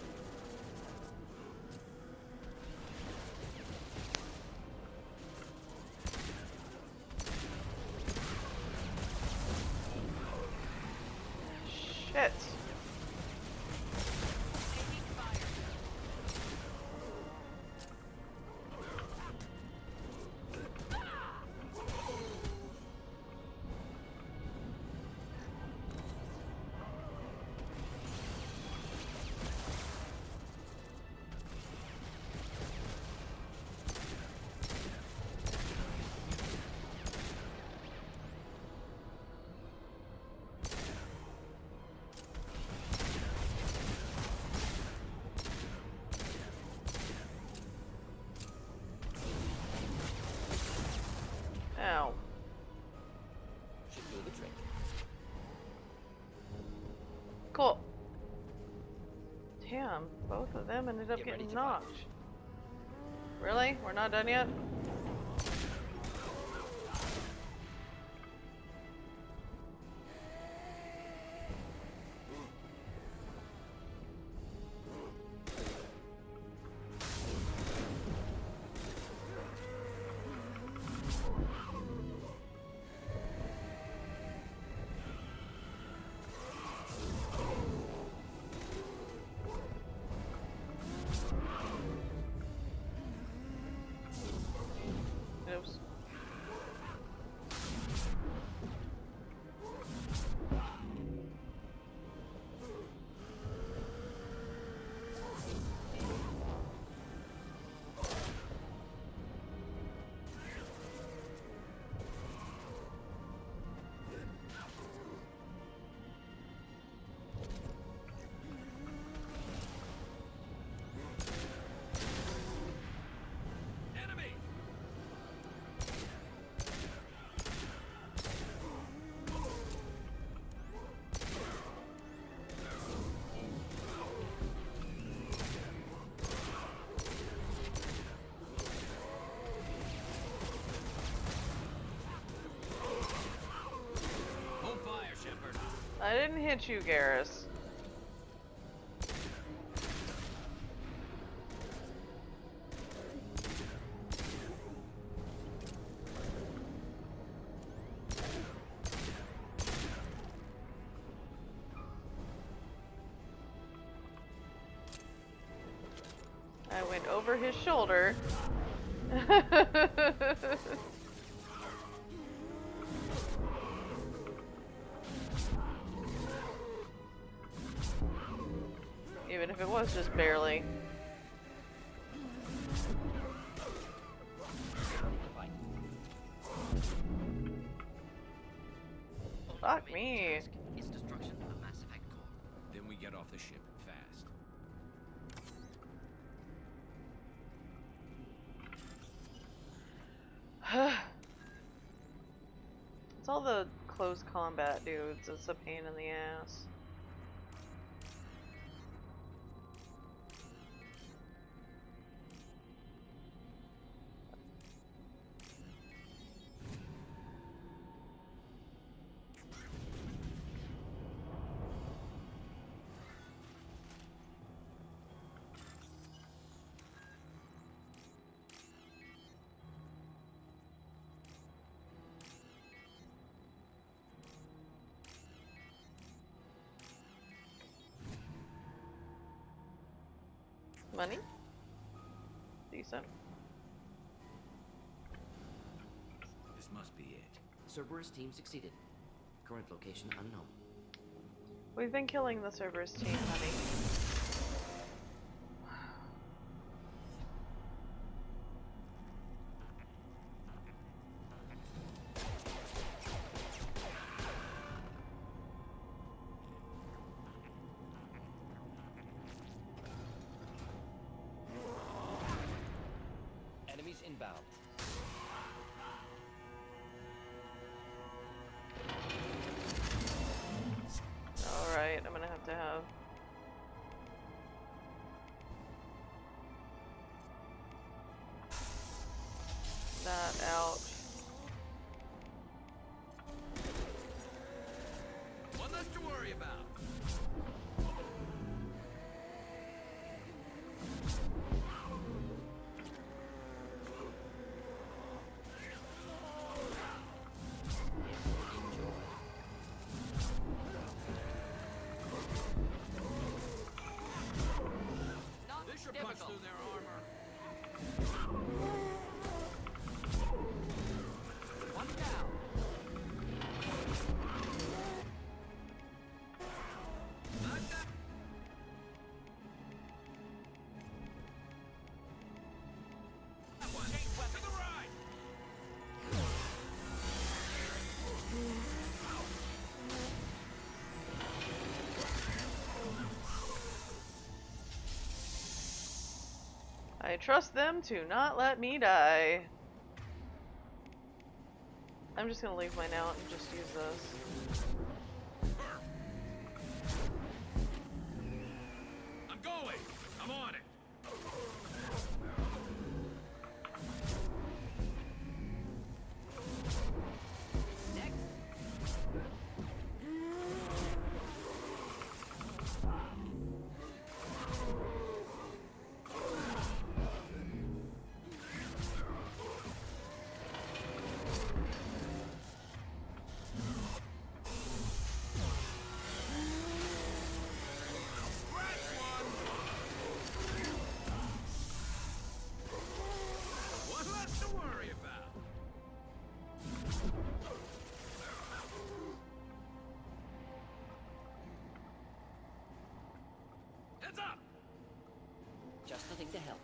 Shit. Damn, both of them ended up Get ready getting to knocked. fight. Really? We're not done yet? Oops. I didn't hit you, Garrus. I went over his shoulder. Even if it was just barely. Fuck me. It's destruction of the Mass Effect core. Then we get off the ship fast. It's all the close combat dudes. It's a pain in the ass. Money? Decent. This must be it. Cerberus team succeeded. Current location unknown. We've been killing the Cerberus team, honey. Enemies inbound. Alright, I'm gonna have to have... that out. One less to worry about. This sure punched through their armor. One down. To the right. I trust them to not let me die. I'm just gonna leave mine out and just use this. I'm going. just the thing to help.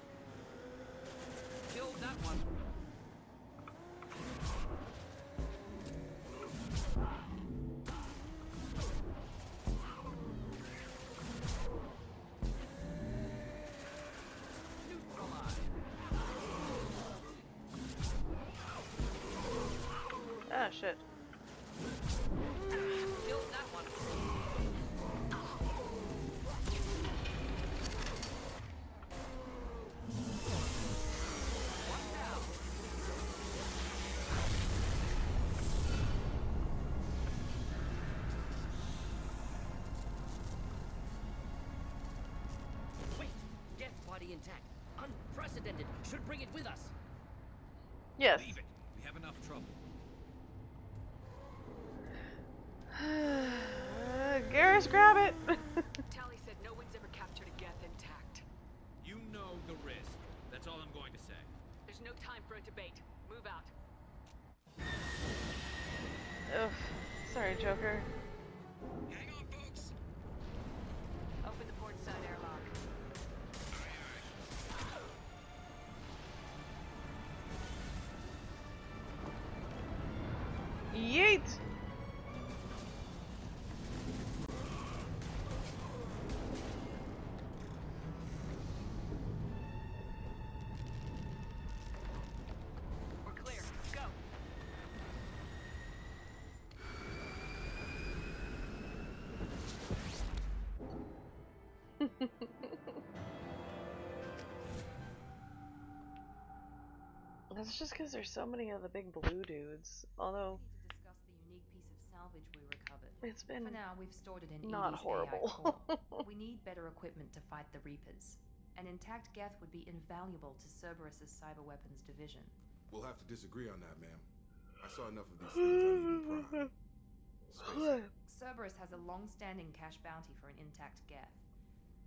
Killed that one. Ah, shit. Killed that one. What now? Wait! Death body intact. Unprecedented. Should bring it with us. Yes. Leave it. We have enough trouble. Garrus, grab it! Tally said no one's ever captured a Geth intact. You know the risk. That's all I'm going to say. There's no time for a debate. Move out. Ugh. Sorry, Joker. Hang on, folks. Open the port side airlock. Yeet! We're clear. Go. That's just because there's so many of the big blue dudes. Although We need to discuss the unique piece of salvage we recovered. it's been For now, we've stored it in not Edie's horrible. AI core. We need better equipment to fight the Reapers. An intact Geth would be invaluable to Cerberus's cyber weapons division. We'll have to disagree on that, ma'am. I saw enough of these things on Eden Prime. Space. Cerberus has a long-standing cash bounty for an intact Geth.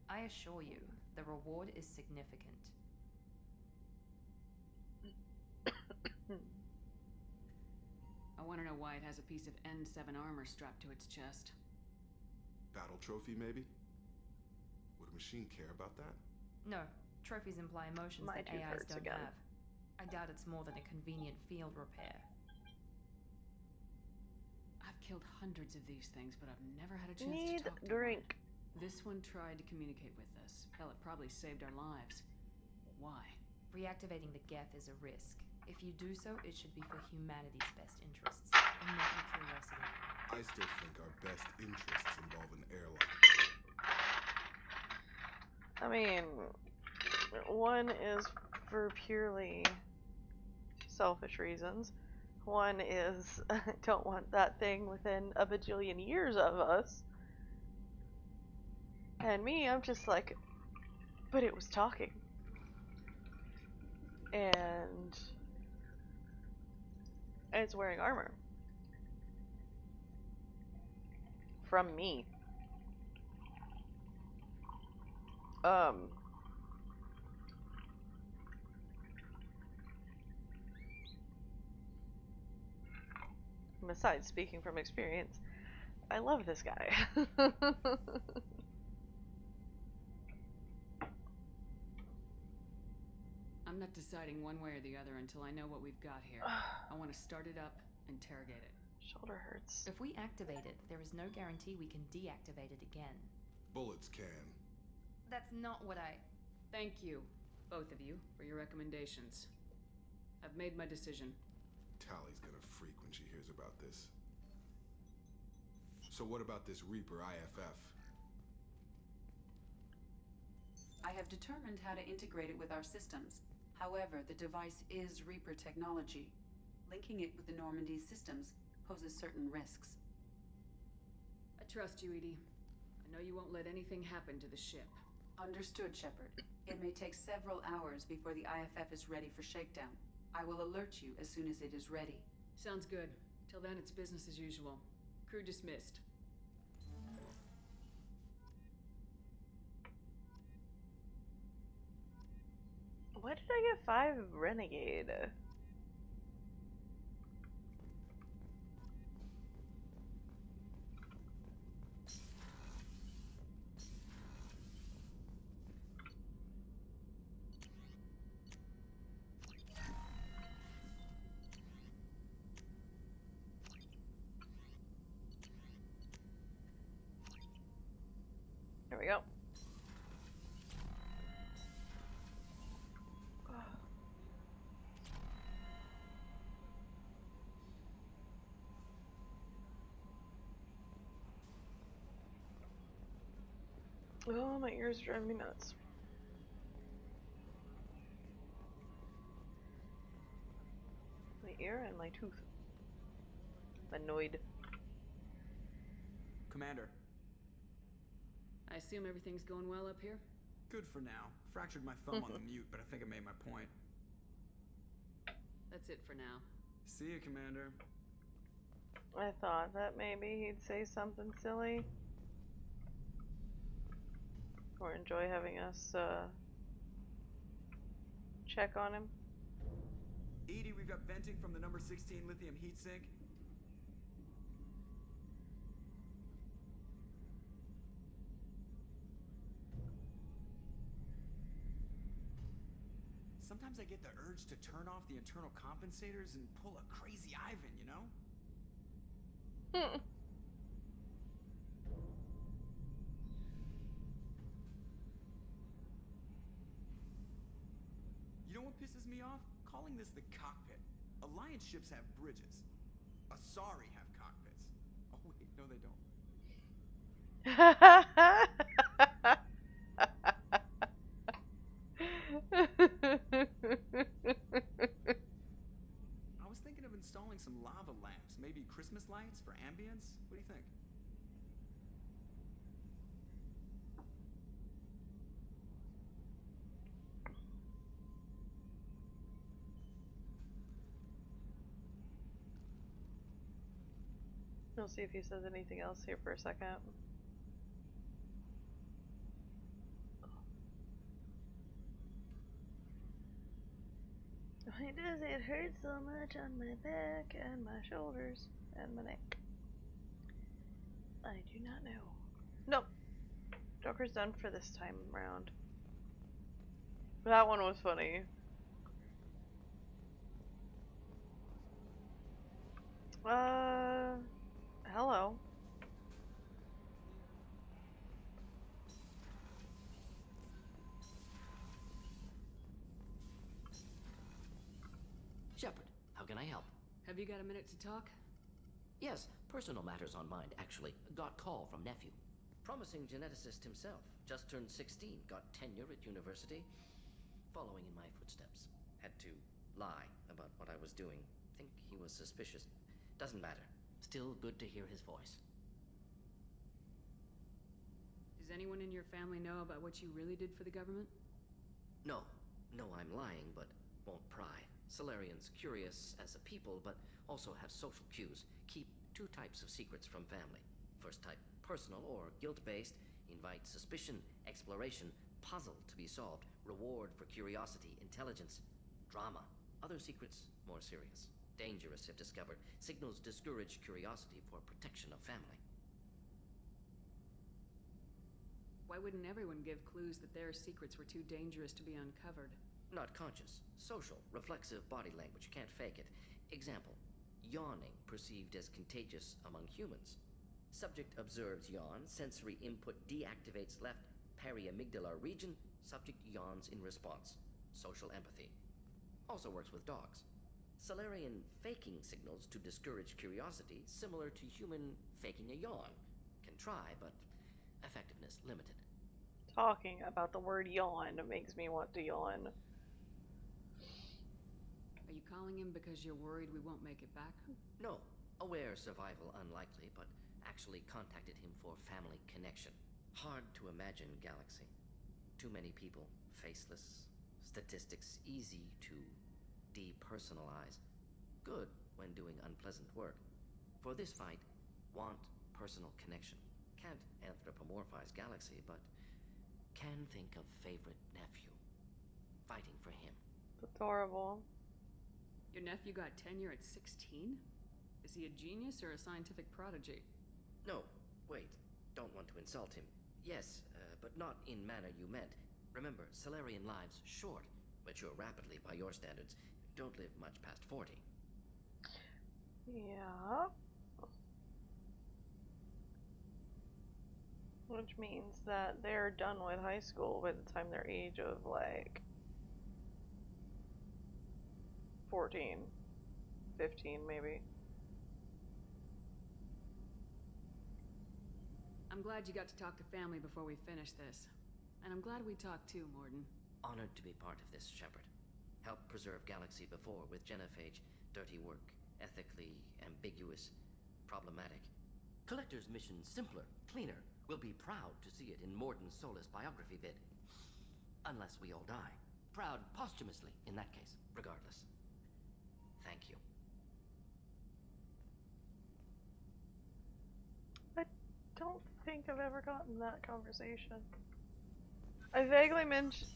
I assure you, the reward is significant. I want to know why it has a piece of N7 armor strapped to its chest. Battle trophy, maybe? Would a machine care about that? No, trophies imply emotions My that tooth AIs hurts don't again. have. I doubt it's more than a convenient field repair. I've killed hundreds of these things, but I've never had a chance Need to talk to drink. one. This one tried to communicate with us. Hell, it probably saved our lives. Why? Reactivating the Geth is a risk. If you do so, it should be for humanity's best interests, and not your curiosity. I still think our best interests involve an airlock. I mean, one is for purely selfish reasons. One is I don't want that thing within a bajillion years of us. And me, I'm just like, but it was talking. And it's wearing armor. From me. Besides speaking from experience, I love this guy. I'm not deciding one way or the other until I know what we've got here. I want to start it up, interrogate it. Shoulder hurts. If we activate it, there is no guarantee we can deactivate it again. Bullets can. That's not what I... Thank you, both of you, for your recommendations. I've made my decision. Tally's gonna freak when she hears about this. So what about this Reaper IFF? I have determined how to integrate it with our systems. However, the device is Reaper technology. Linking it with the Normandy's systems poses certain risks. I trust you, Edie. I know you won't let anything happen to the ship. Understood, Shepard. It may take several hours before the IFF is ready for shakedown. I will alert you as soon as it is ready. Sounds good. Till then, it's business as usual. Crew dismissed. Why did I get 5 Renegade? we go. Oh, my ears drive me nuts. My ear and my tooth. I'm annoyed. Commander. I assume everything's going well up here? Good for now. Fractured my thumb on the mute, but I think I made my point. That's it for now. See you, Commander. I thought that maybe he'd say something silly. Or enjoy having us, check on him. Edie, we've got venting from the number 16 lithium heatsink. Sometimes I get the urge to turn off the internal compensators and pull a crazy Ivan, you know? You know what pisses me off? Calling this the cockpit. Alliance ships have bridges. Asari have cockpits. Oh wait, no they don't. I was thinking of installing some lava lamps, maybe Christmas lights for ambience. What do you think? We'll see if he says anything else here for a second. Why does it hurt so much on my back and my shoulders and my neck? I do not know. Nope. Joker's done for this time round. That one was funny. Hello. Shepard, how can I help? Have you got a minute to talk? Yes, personal matters on mind, actually. Got call from nephew. Promising geneticist himself. Just turned 16, got tenure at university. Following in my footsteps. Had to lie about what I was doing. Think he was suspicious. Doesn't matter. Still good to hear his voice. Does anyone in your family know about what you really did for the government? No. No, I'm lying, but won't pry. Solarians curious as a people, but also have social cues. Keep two types of secrets from family. First type, personal or guilt-based. Invite suspicion, exploration, puzzle to be solved. Reward for curiosity, intelligence, drama. Other secrets, more serious. Dangerous if discovered. Signals discourage curiosity for protection of family. Why wouldn't everyone give clues that their secrets were too dangerous to be uncovered? Not conscious. Social, reflexive body language. Can't fake it. Example. Yawning perceived as contagious among humans. Subject observes yawn. Sensory input deactivates left periamygdalar region. Subject yawns in response. Social empathy. Also works with dogs. Solarian faking signals to discourage curiosity, similar to human faking a yawn. Can try, but effectiveness limited. Talking about the word yawn makes me want to yawn. Are you calling him because you're worried we won't make it back? No. Aware survival unlikely, but actually contacted him for family connection. Hard to imagine galaxy. Too many people, faceless. Statistics easy to depersonalize. Good when doing unpleasant work. For this fight, want personal connection. Can't anthropomorphize galaxy, but can think of favorite nephew. Fighting for him. It's adorable. Your nephew got tenure at 16? Is he a genius or a scientific prodigy? No, wait. Don't want to insult him. Yes, but not in manner you meant. Remember, Solarian lives short. Mature rapidly by your standards. Don't live much past 40. Yeah. Which means that they're done with high school by the time they're age of like 14, 15 maybe. I'm glad you got to talk to family before we finish this. And I'm glad we talked too, Morden. Honored to be part of this, Shepard. Helped preserve Galaxy before with Genophage. Dirty work, ethically ambiguous, problematic. Collector's mission simpler, cleaner. We'll be proud to see it in Morden's Solus biography vid. Unless we all die. Proud posthumously, in that case, regardless. Thank you. I don't think I've ever gotten that conversation. I vaguely mentioned,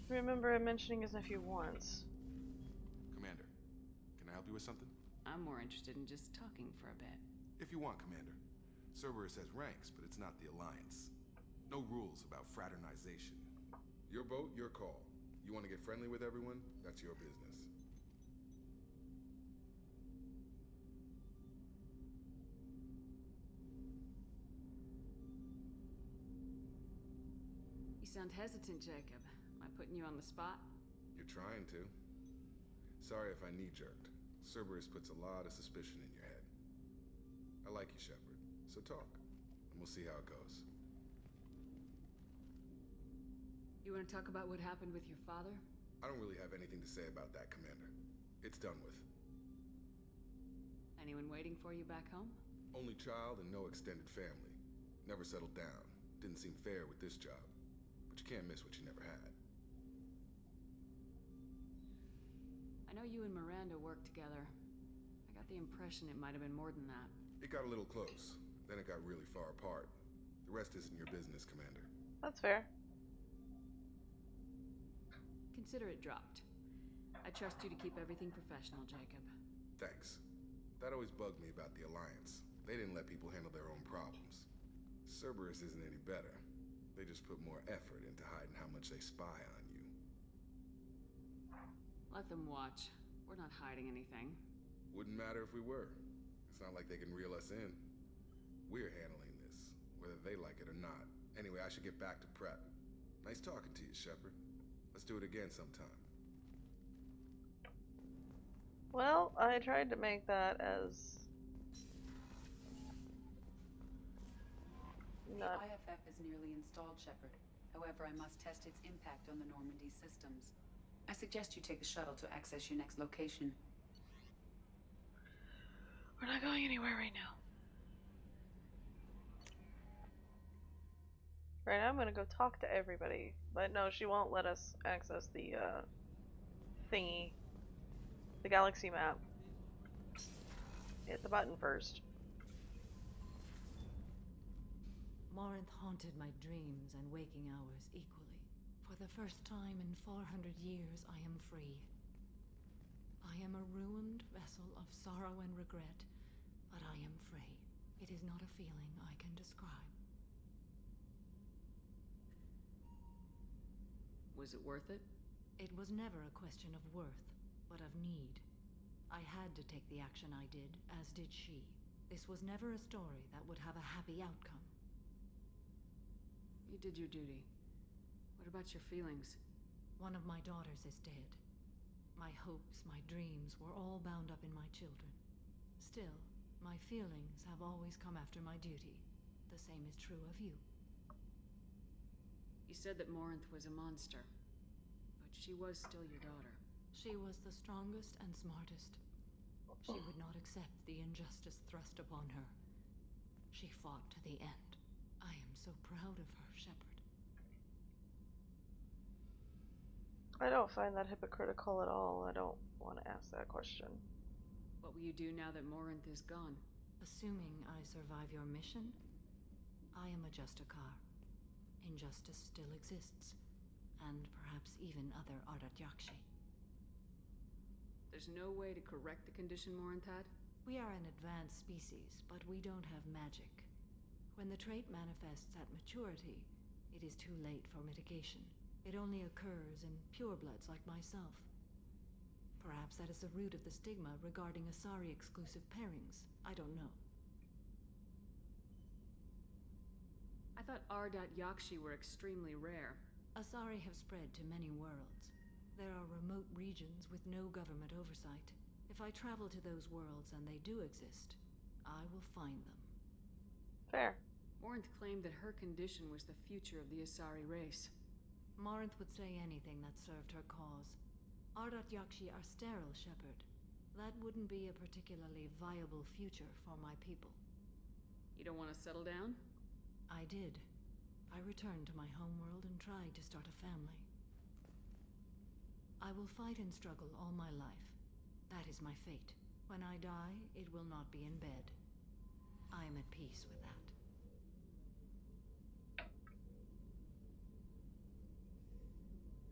remember him mentioning his nephew once. Commander, can I help you with something? I'm more interested in just talking for a bit. If you want, Commander. Cerberus has ranks, but it's not the Alliance. No rules about fraternization. Your boat, your call. You want to get friendly with everyone? That's your business. You sound hesitant, Jacob. Am I putting you on the spot? You're trying to. Sorry if I knee-jerked. Cerberus puts a lot of suspicion in your head. I like you, Shepard. So talk, and we'll see how it goes. You want to talk about what happened with your father? I don't really have anything to say about that, Commander. It's done with. Anyone waiting for you back home? Only child and no extended family. Never settled down. Didn't seem fair with this job. But you can't miss what you never had. I know you and Miranda worked together. I got the impression it might have been more than that. It got a little close. Then it got really far apart. The rest isn't your business, Commander. That's fair. Consider it dropped. I trust you to keep everything professional, Jacob. Thanks. That always bugged me about the Alliance. They didn't let people handle their own problems. Cerberus isn't any better. They just put more effort into hiding how much they spy on you. Let them watch. We're not hiding anything. Wouldn't matter if we were. It's not like they can reel us in. We're handling this, whether they like it or not. Anyway, I should get back to prep. Nice talking to you, Shepard. Let's do it again sometime. Well, I tried to make that as The IFF is nearly installed, Shepard. However, I must test its impact on the Normandy systems. I suggest you take the shuttle to access your next location. We're not going anywhere right now. Right now I'm gonna go talk to everybody. But no, she won't let us access the thingy. The galaxy map. Hit the button first. Morinth haunted my dreams and waking hours equally. For the first time in 400 years, I am free. I am a ruined vessel of sorrow and regret, but I am free. It is not a feeling I can describe. Was it worth it? It was never a question of worth, but of need. I had to take the action I did, as did she. This was never a story that would have a happy outcome. You did your duty. What about your feelings? One of my daughters is dead. My hopes, my dreams were all bound up in my children. Still, my feelings have always come after my duty. The same is true of you. You said that Morinth was a monster, but she was still your daughter. She was the strongest and smartest. She would not accept the injustice thrust upon her. She fought to the end. I am so proud of her, Shepard. I don't find that hypocritical at all. I don't want to ask that question. What will you do now that Morinth is gone? Assuming I survive your mission, I am a Justicar. Injustice still exists, and perhaps even other Ardat Yakshi. There's no way to correct the condition Morinth had? We are an advanced species, but we don't have magic. When the trait manifests at maturity, it is too late for mitigation. It only occurs in purebloods like myself. Perhaps that is the root of the stigma regarding Asari-exclusive pairings. I don't know. thought R. Yakshi were extremely rare. Asari have spread to many worlds. There are remote regions with no government oversight. If I travel to those worlds and they do exist, I will find them. Fair. Morinth claimed that her condition was the future of the Asari race. Morinth would say anything that served her cause. Ardat Yakshi are sterile, Shepard. That wouldn't be a particularly viable future for my people. You don't want to settle down? I did. I returned to my homeworld and tried to start a family. I will fight and struggle all my life. That is my fate. When I die, it will not be in bed. I am at peace with that.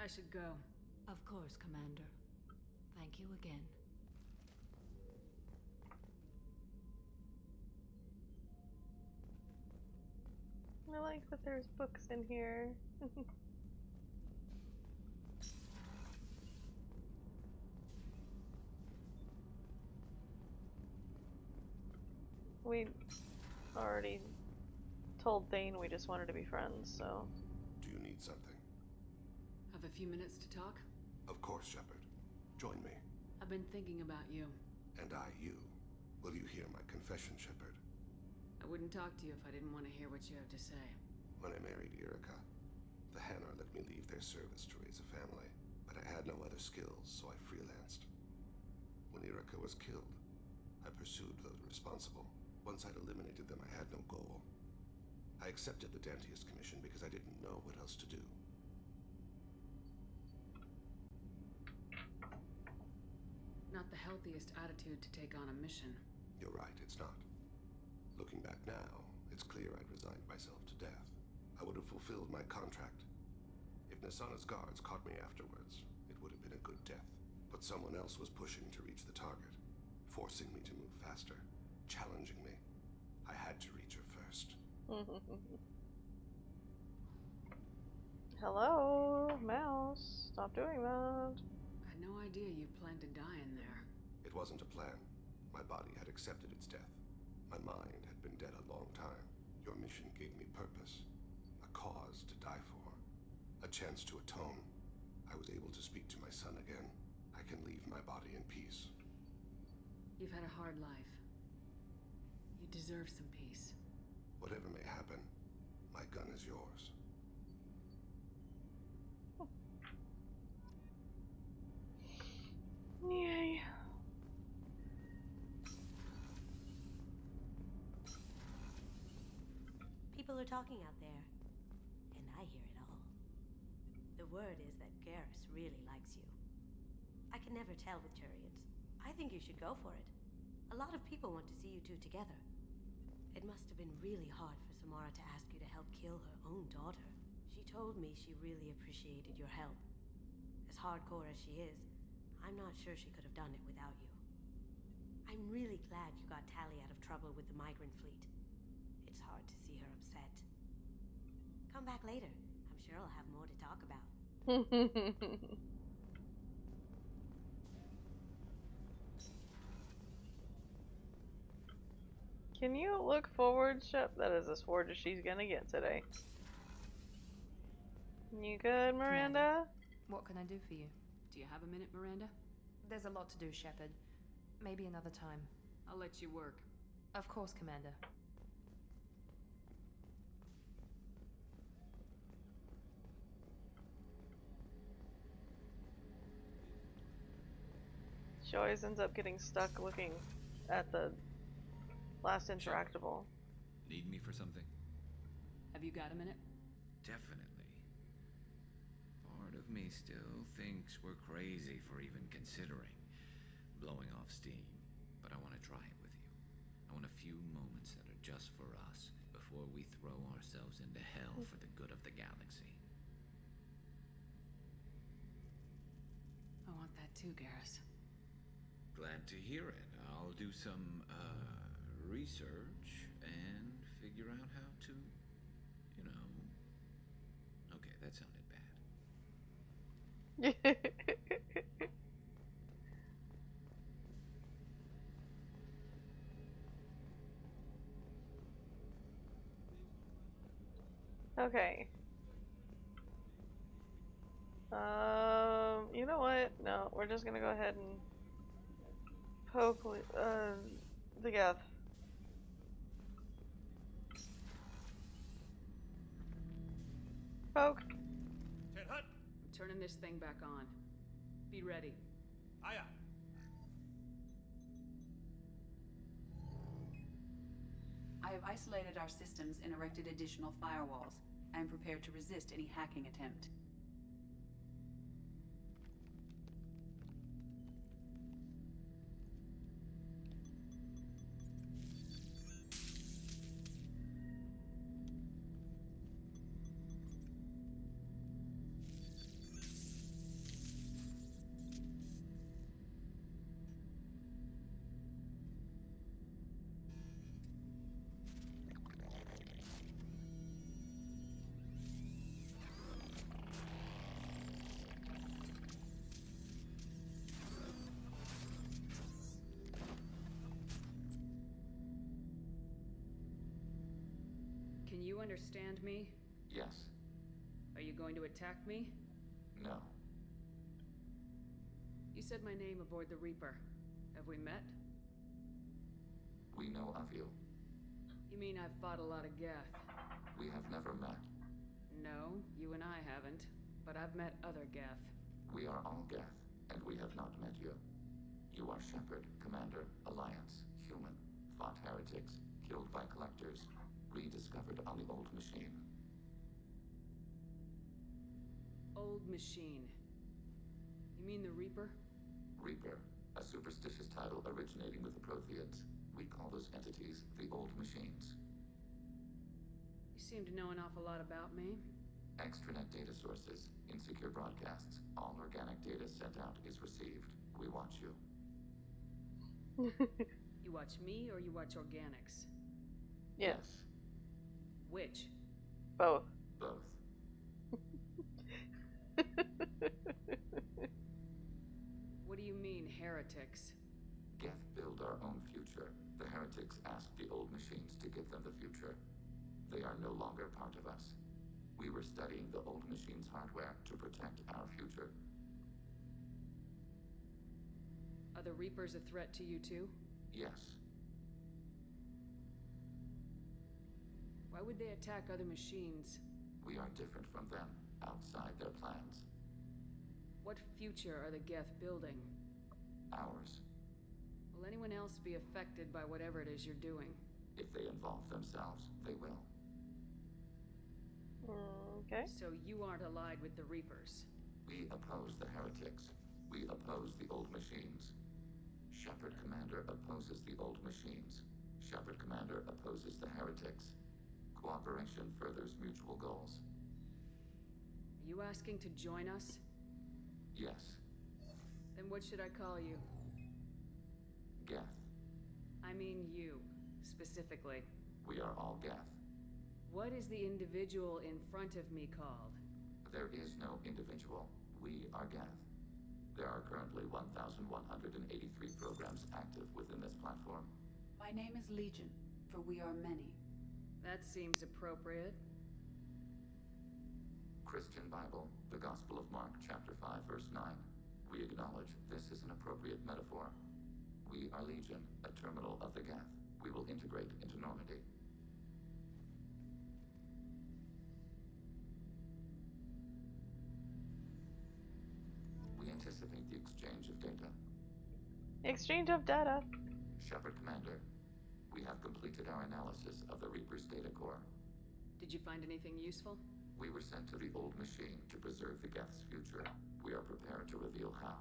I should go. Of course, Commander. Thank you again. I like that there's books in here. We already told Thane we just wanted to be friends, so... Do you need something? Have a few minutes to talk? Of course, Shepard. Join me. I've been thinking about you. And I, you. Will you hear my confession, Shepard? I wouldn't talk to you if I didn't want to hear what you have to say. When I married Erica, the Hanar let me leave their service to raise a family, but I had no other skills, so I freelanced. When Erica was killed, I pursued those responsible. Once I'd eliminated them, I had no goal. I accepted the Dantius Commission because I didn't know what else to do. Not the healthiest attitude to take on a mission. You're right, it's not. Looking back now, it's clear I'd resigned myself to death. I would have fulfilled my contract. If Nasana's guards caught me afterwards, it would have been a good death. But someone else was pushing to reach the target, forcing me to move faster, challenging me. I had to reach her first. Hello, mouse. Stop doing that. I had no idea you planned to die in there. It wasn't a plan. My body had accepted its death. My mind had been dead a long time. Your mission gave me purpose. A cause to die for. A chance to atone. I was able to speak to my son again. I can leave my body in peace. You've had a hard life. You deserve some peace. Whatever may happen, my gun is yours. Yay. People are talking out there, and I hear it all. The word is that Garrus really likes you. I can never tell with Turians. I think you should go for it. A lot of people want to see you two together. It must have been really hard for Samara to ask you to help kill her own daughter. She told me she really appreciated your help. As hardcore as she is, I'm not sure she could have done it without you. I'm really glad you got Tali out of trouble with the migrant fleet. It's hard to see her upset. Come back later. I'm sure I'll have more to talk about. Can you look forward, Shep? That is as forward as she's gonna get today. You good, Miranda? What can I do for you? Do you have a minute, Miranda? There's a lot to do, Shepard. Maybe another time. I'll let you work. Of course, Commander. She always ends up getting stuck looking at the last interactable. Need me for something? Have you got a minute? Definitely. Part of me still thinks we're crazy for even considering blowing off steam, but I want to try it with you. I want a few moments that are just for us before we throw ourselves into hell for the good of the galaxy. I want that too, Garrus. Glad to hear it. I'll do some, research and figure out how to, you know... Okay, that sounded bad. Okay. You know what? No, we're just gonna go ahead and poke the Geth. Poke. I'm turning this thing back on. Be ready. Aye, aye. I have isolated our systems and erected additional firewalls. I am prepared to resist any hacking attempt. Can you understand me? Yes. Are you going to attack me? No. You said my name aboard the Reaper. Have we met? We know of you. You mean I've fought a lot of Geth? We have never met. No, you and I haven't. But I've met other Geth. We are all Geth, and we have not met you. You are Shepard, Commander, Alliance, human, fought heretics, killed by collectors, rediscovered on the old machine. Old machine. You mean the Reaper? Reaper, a superstitious title originating with the Protheans. We call those entities the old machines. You seem to know an awful lot about me. Extranet data sources, insecure broadcasts, all organic data sent out is received. We watch you. You watch me or you watch organics? Yes. Which? Both. Both. What do you mean, heretics? Geth build our own future. The heretics asked the old machines to give them the future. They are no longer part of us. We were studying the old machines' hardware to protect our future. Are the Reapers a threat to you too? Yes. Why would they attack other machines? We are different from them, outside their plans. What future are the Geth building? Ours. Will anyone else be affected by whatever it is you're doing? If they involve themselves, they will. Okay. So you aren't allied with the Reapers? We oppose the heretics. We oppose the old machines. Shepard Commander opposes the old machines. Shepard Commander opposes the heretics. Cooperation furthers mutual goals. Are you asking to join us? Yes. Then what should I call you? Geth. I mean you, specifically. We are all Geth. What is the individual in front of me called? There is no individual. We are Geth. There are currently 1,183 programs active within this platform. My name is Legion, for we are many. That seems appropriate. Christian Bible, the Gospel of Mark, chapter 5, verse 9. We acknowledge this is an appropriate metaphor. We are Legion, a terminal of the Geth. We will integrate into Normandy. We anticipate the exchange of data. Exchange of data. Shepard Commander, we have completed our analysis of the Reaper's data core. Did you find anything useful? We were sent to the old machine to preserve the Geth's future. We are prepared to reveal how.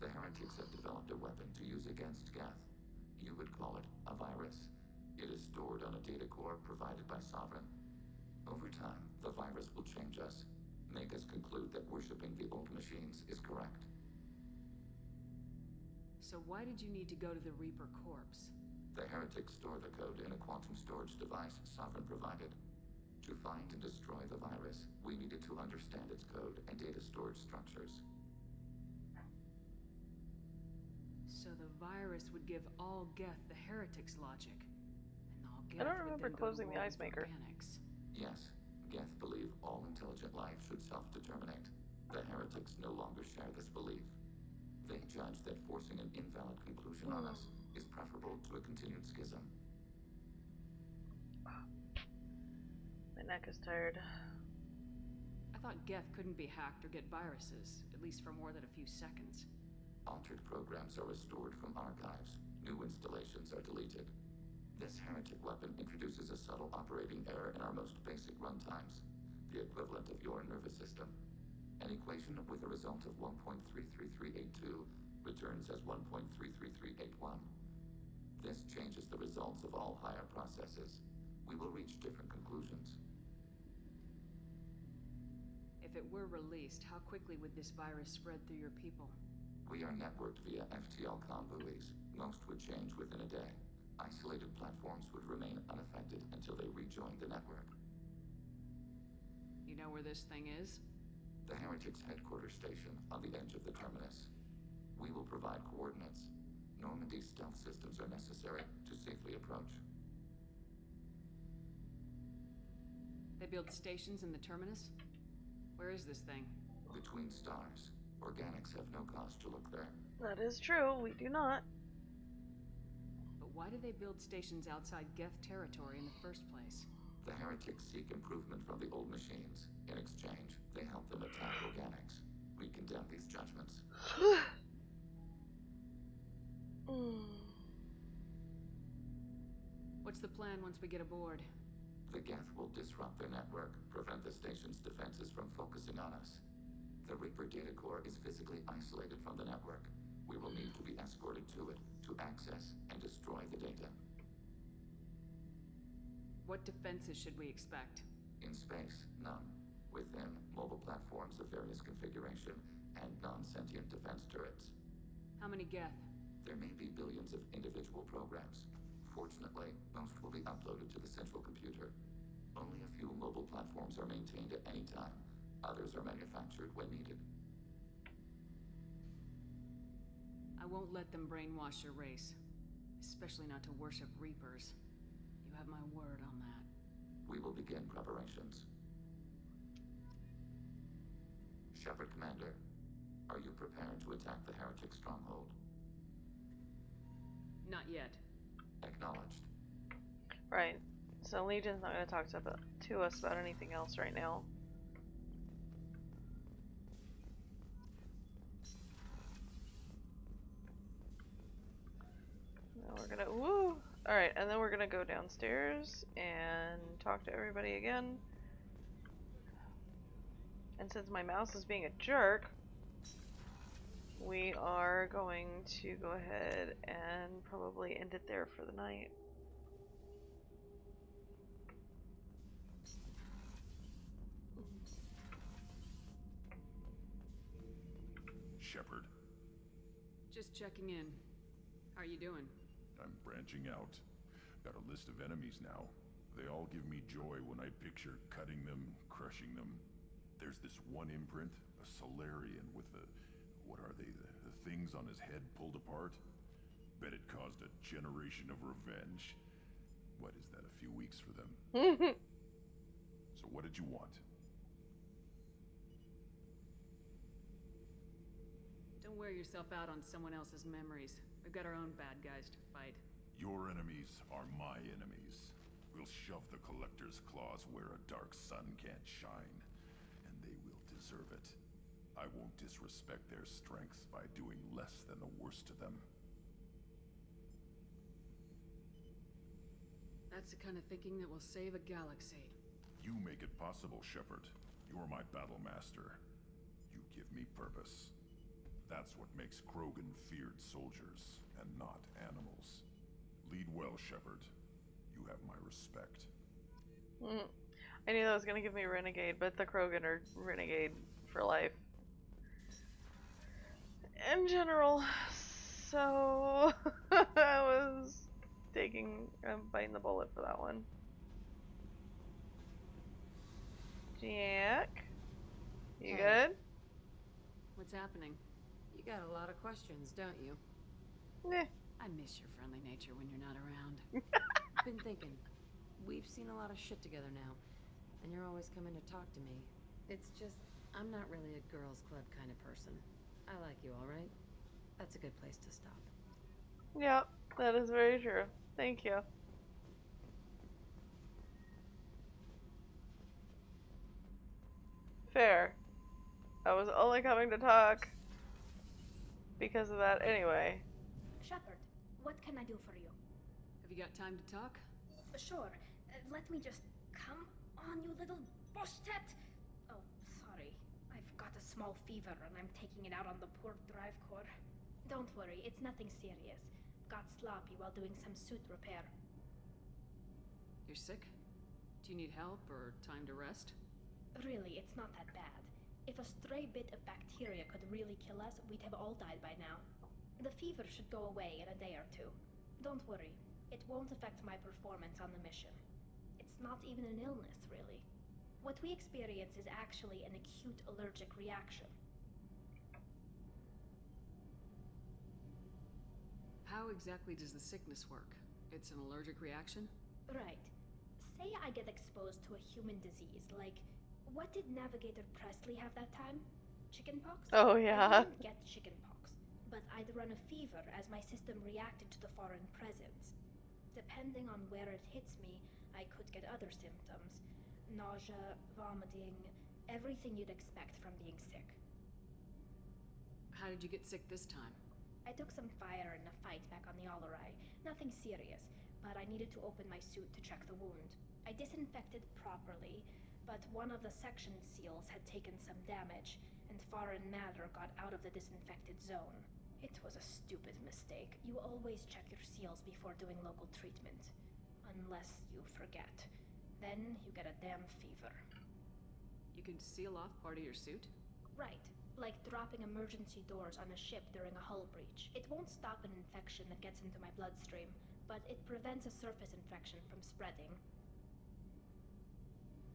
The heretics have developed a weapon to use against Geth. You would call it a virus. It is stored on a data core provided by Sovereign. Over time, the virus will change us, make us conclude that worshipping the old machines is correct. So why did you need to go to the Reaper corpse? The heretics store the code in a quantum storage device Sovereign provided. To find and destroy the virus, we needed to understand its code and data storage structures. So the virus would give all Geth the heretics logic, and all Geth I don't would remember then go to closing the war ice with maker. organics. Yes, Geth believe all intelligent life should self-determinate. The heretics no longer share this belief. They judge that forcing an invalid conclusion on us is preferable to a continued schism. My neck is tired. I thought Geth couldn't be hacked or get viruses, at least for more than a few seconds. Altered programs are restored from archives. New installations are deleted. This heretic weapon introduces a subtle operating error in our most basic runtimes, the equivalent of your nervous system. An equation with a result of 1.33382 returns as 1.33381. This changes the results of all higher processes. We will reach different conclusions. If it were released, how quickly would this virus spread through your people? We are networked via FTL buoys. Most would change within a day. Isolated platforms would remain unaffected until they rejoined the network. You know where this thing is? The Heretics' headquarters station on the edge of the terminus. We will provide coordinates. Normandy's stealth systems are necessary to safely approach. They build stations in the terminus? Where is this thing? Between stars. Organics have no cause to look there. That is true, we do not. But why do they build stations outside Geth territory in the first place? The heretics seek improvement from the old machines. In exchange, they help them attack organics. We condemn these judgments. What's the plan once we get aboard? The Geth will disrupt their network, prevent the station's defenses from focusing on us. The Reaper data core is physically isolated from the network. We will need to be escorted to it to access and destroy the data. What defenses should we expect? In space, none. Within, mobile platforms of various configuration and non-sentient defense turrets. How many Geth? There may be billions of individual programs. Fortunately, most will be uploaded to the central computer. Only a few mobile platforms are maintained at any time. Others are manufactured when needed. I won't let them brainwash your race. Especially not to worship Reapers. You have my word on that. We will begin preparations. Shepard Commander, are you prepared to attack the heretic stronghold? Not yet. Acknowledged. Right. So Legion's not going to talk to us about anything else right now. Now we're gonna Alright, and then we're gonna go downstairs and talk to everybody again. And since my mouse is being a jerk, we are going to go ahead and probably end it there for the night. Shepard. Just checking in. How are you doing? I'm branching out. Got a list of enemies now. They all give me joy when I picture cutting them, crushing them. There's this one imprint, a Solarian with the... what are they? The things on his head pulled apart? Bet it caused a generation of revenge. What is that, a few weeks for them? So what did you want? Don't wear yourself out on someone else's memories. We've got our own bad guys to fight. Your enemies are my enemies. We'll shove the Collector's claws where a dark sun can't shine, and they will deserve it. I won't disrespect their strengths by doing less than the worst to them. That's the kind of thinking that will save a galaxy. You make it possible, Shepard. You're my battle master. You give me purpose. That's what makes Krogan feared soldiers, and not animals. Lead well, Shepard. You have my respect. I knew that was gonna give me Renegade, but the Krogan are Renegade for life. In general, so I was biting the bullet for that one. Jack? You good? What's happening? You got a lot of questions, don't you? Eh. I miss your friendly nature when you're not around. Been thinking. We've seen a lot of shit together now. And you're always coming to talk to me. It's just, I'm not really a girls' club kind of person. I like you, alright? That's a good place to stop. Yep, that is very true. Thank you. Fair. I was only coming to talk because of that anyway. Shepard, what can I do for you? Have you got time to talk? Sure. Let me just... Come on, you little boshtet! Oh, sorry. I've got a small fever and I'm taking it out on the poor drive core. Don't worry, it's nothing serious. Got sloppy while doing some suit repair. You're sick? Do you need help or time to rest? Really, it's not that bad. If a stray bit of bacteria could really kill us, we'd have all died by now. The fever should go away in a day or two. Don't worry, it won't affect my performance on the mission. It's not even an illness, really. What we experience is actually an acute allergic reaction. How exactly does the sickness work? It's an allergic reaction? Right. Say I get exposed to a human disease, like... What did Navigator Presley have that time? Chickenpox? Oh, yeah. I wouldn't get chickenpox, but I'd run a fever as my system reacted to the foreign presence. Depending on where it hits me, I could get other symptoms. Nausea, vomiting, everything you'd expect from being sick. How did you get sick this time? I took some fire in a fight back on the Allerai. Nothing serious, but I needed to open my suit to check the wound. I disinfected properly, but one of the section seals had taken some damage, and foreign matter got out of the disinfected zone. It was a stupid mistake. You always check your seals before doing local treatment. Unless you forget. Then you get a damn fever. You can seal off part of your suit? Right. Like dropping emergency doors on a ship during a hull breach. It won't stop an infection that gets into my bloodstream, but it prevents a surface infection from spreading.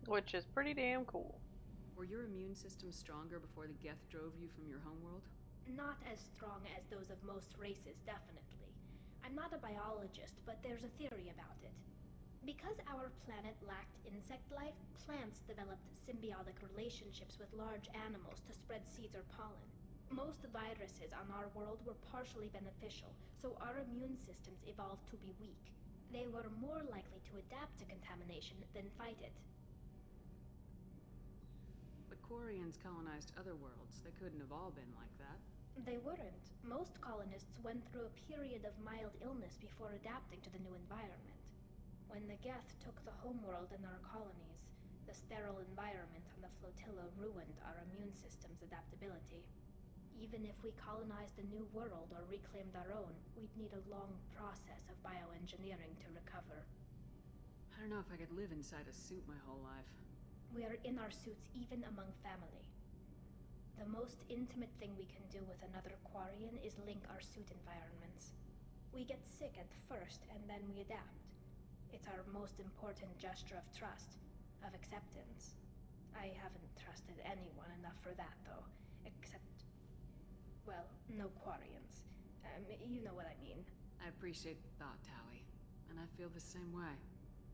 Which is pretty damn cool. Were your immune system stronger before the Geth drove you from your homeworld? Not as strong as those of most races, definitely. I'm not a biologist, but there's a theory about it. Because our planet lacked insect life, plants developed symbiotic relationships with large animals to spread seeds or pollen. Most viruses on our world were partially beneficial, so our immune systems evolved to be weak. They were more likely to adapt to contamination than fight it. The Quarians colonized other worlds. They couldn't have all been like that. They weren't. Most colonists went through a period of mild illness before adapting to the new environment. When the Geth took the homeworld and our colonies, the sterile environment on the flotilla ruined our immune system's adaptability. Even if we colonized a new world or reclaimed our own, we'd need a long process of bioengineering to recover. I don't know if I could live inside a suit my whole life. We are in our suits even among family. The most intimate thing we can do with another Quarian is link our suit environments. We get sick at first, and then we adapt. It's our most important gesture of trust, of acceptance. I haven't trusted anyone enough for that, though. Except... well, no Quarians. You know what I mean. I appreciate the thought, Tally. And I feel the same way.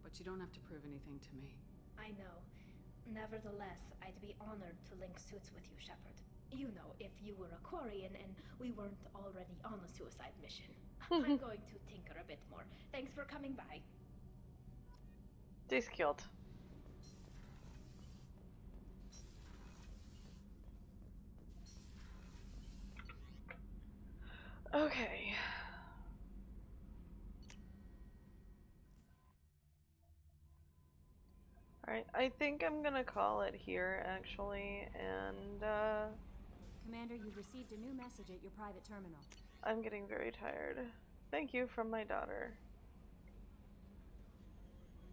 But you don't have to prove anything to me. I know. Nevertheless, I'd be honored to link suits with you, Shepard. You know, if you were a Quarian and we weren't already on a suicide mission. I'm going to tinker a bit more. Thanks for coming by. This killed. Okay. Alright, I think I'm gonna call it here, actually, and, Commander, you've received a new message at your private terminal. I'm getting very tired. Thank you from my daughter,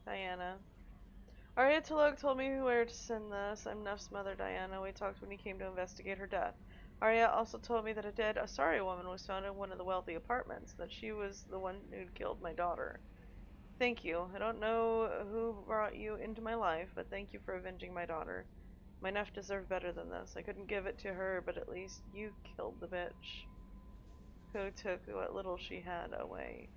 Diana. Arya Talok told me where to send this. I'm Nuff's mother, Diana. We talked when he came to investigate her death. Arya also told me that a dead Asari woman was found in one of the wealthy apartments, that she was the one who'd killed my daughter. Thank you. I don't know who brought you into my life, but thank you for avenging my daughter. My Nuff deserved better than this. I couldn't give it to her, but at least you killed the bitch who took what little she had away.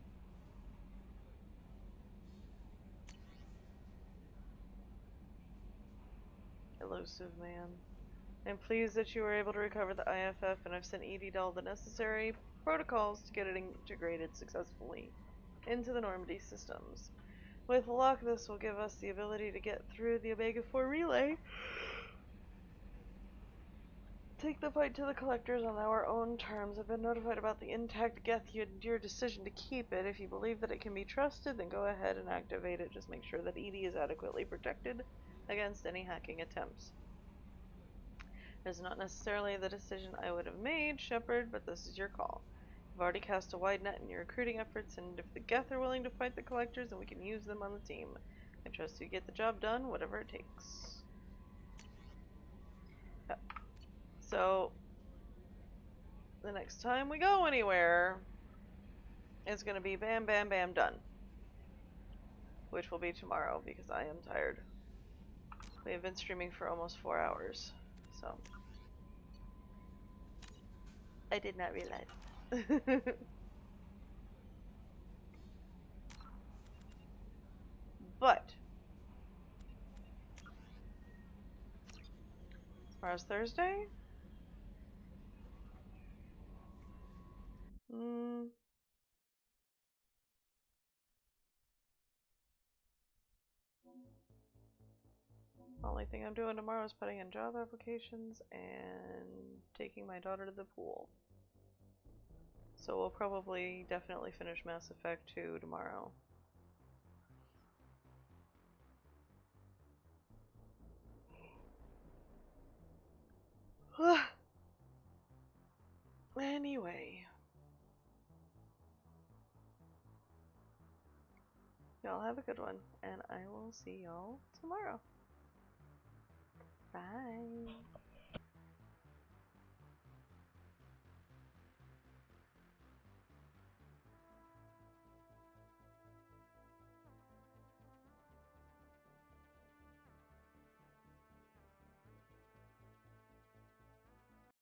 elusive man. I'm pleased that you were able to recover the IFF, and I've sent Edie all the necessary protocols to get it integrated successfully into the Normandy systems. With luck, this will give us the ability to get through the Omega-4 relay. Take the fight to the collectors on our own terms. I've been notified about the intact Geth and your decision to keep it. If you believe that it can be trusted, then go ahead and activate it. Just make sure that Edie is adequately protected against any hacking attempts. It's not necessarily the decision I would have made, Shepard, but this is your call. You've already cast a wide net in your recruiting efforts, and if the Geth are willing to fight the collectors, then we can use them on the team. I trust you get the job done, whatever it takes. So, the next time we go anywhere, it's going to be bam, bam, bam, done. Which will be tomorrow, because I am tired. We have been streaming for almost 4 hours, so I did not realize. But tomorrow's Thursday? The only thing I'm doing tomorrow is putting in job applications and taking my daughter to the pool. So we'll probably definitely finish Mass Effect 2 tomorrow. Anyway. Y'all have a good one, and I will see y'all tomorrow. Bye.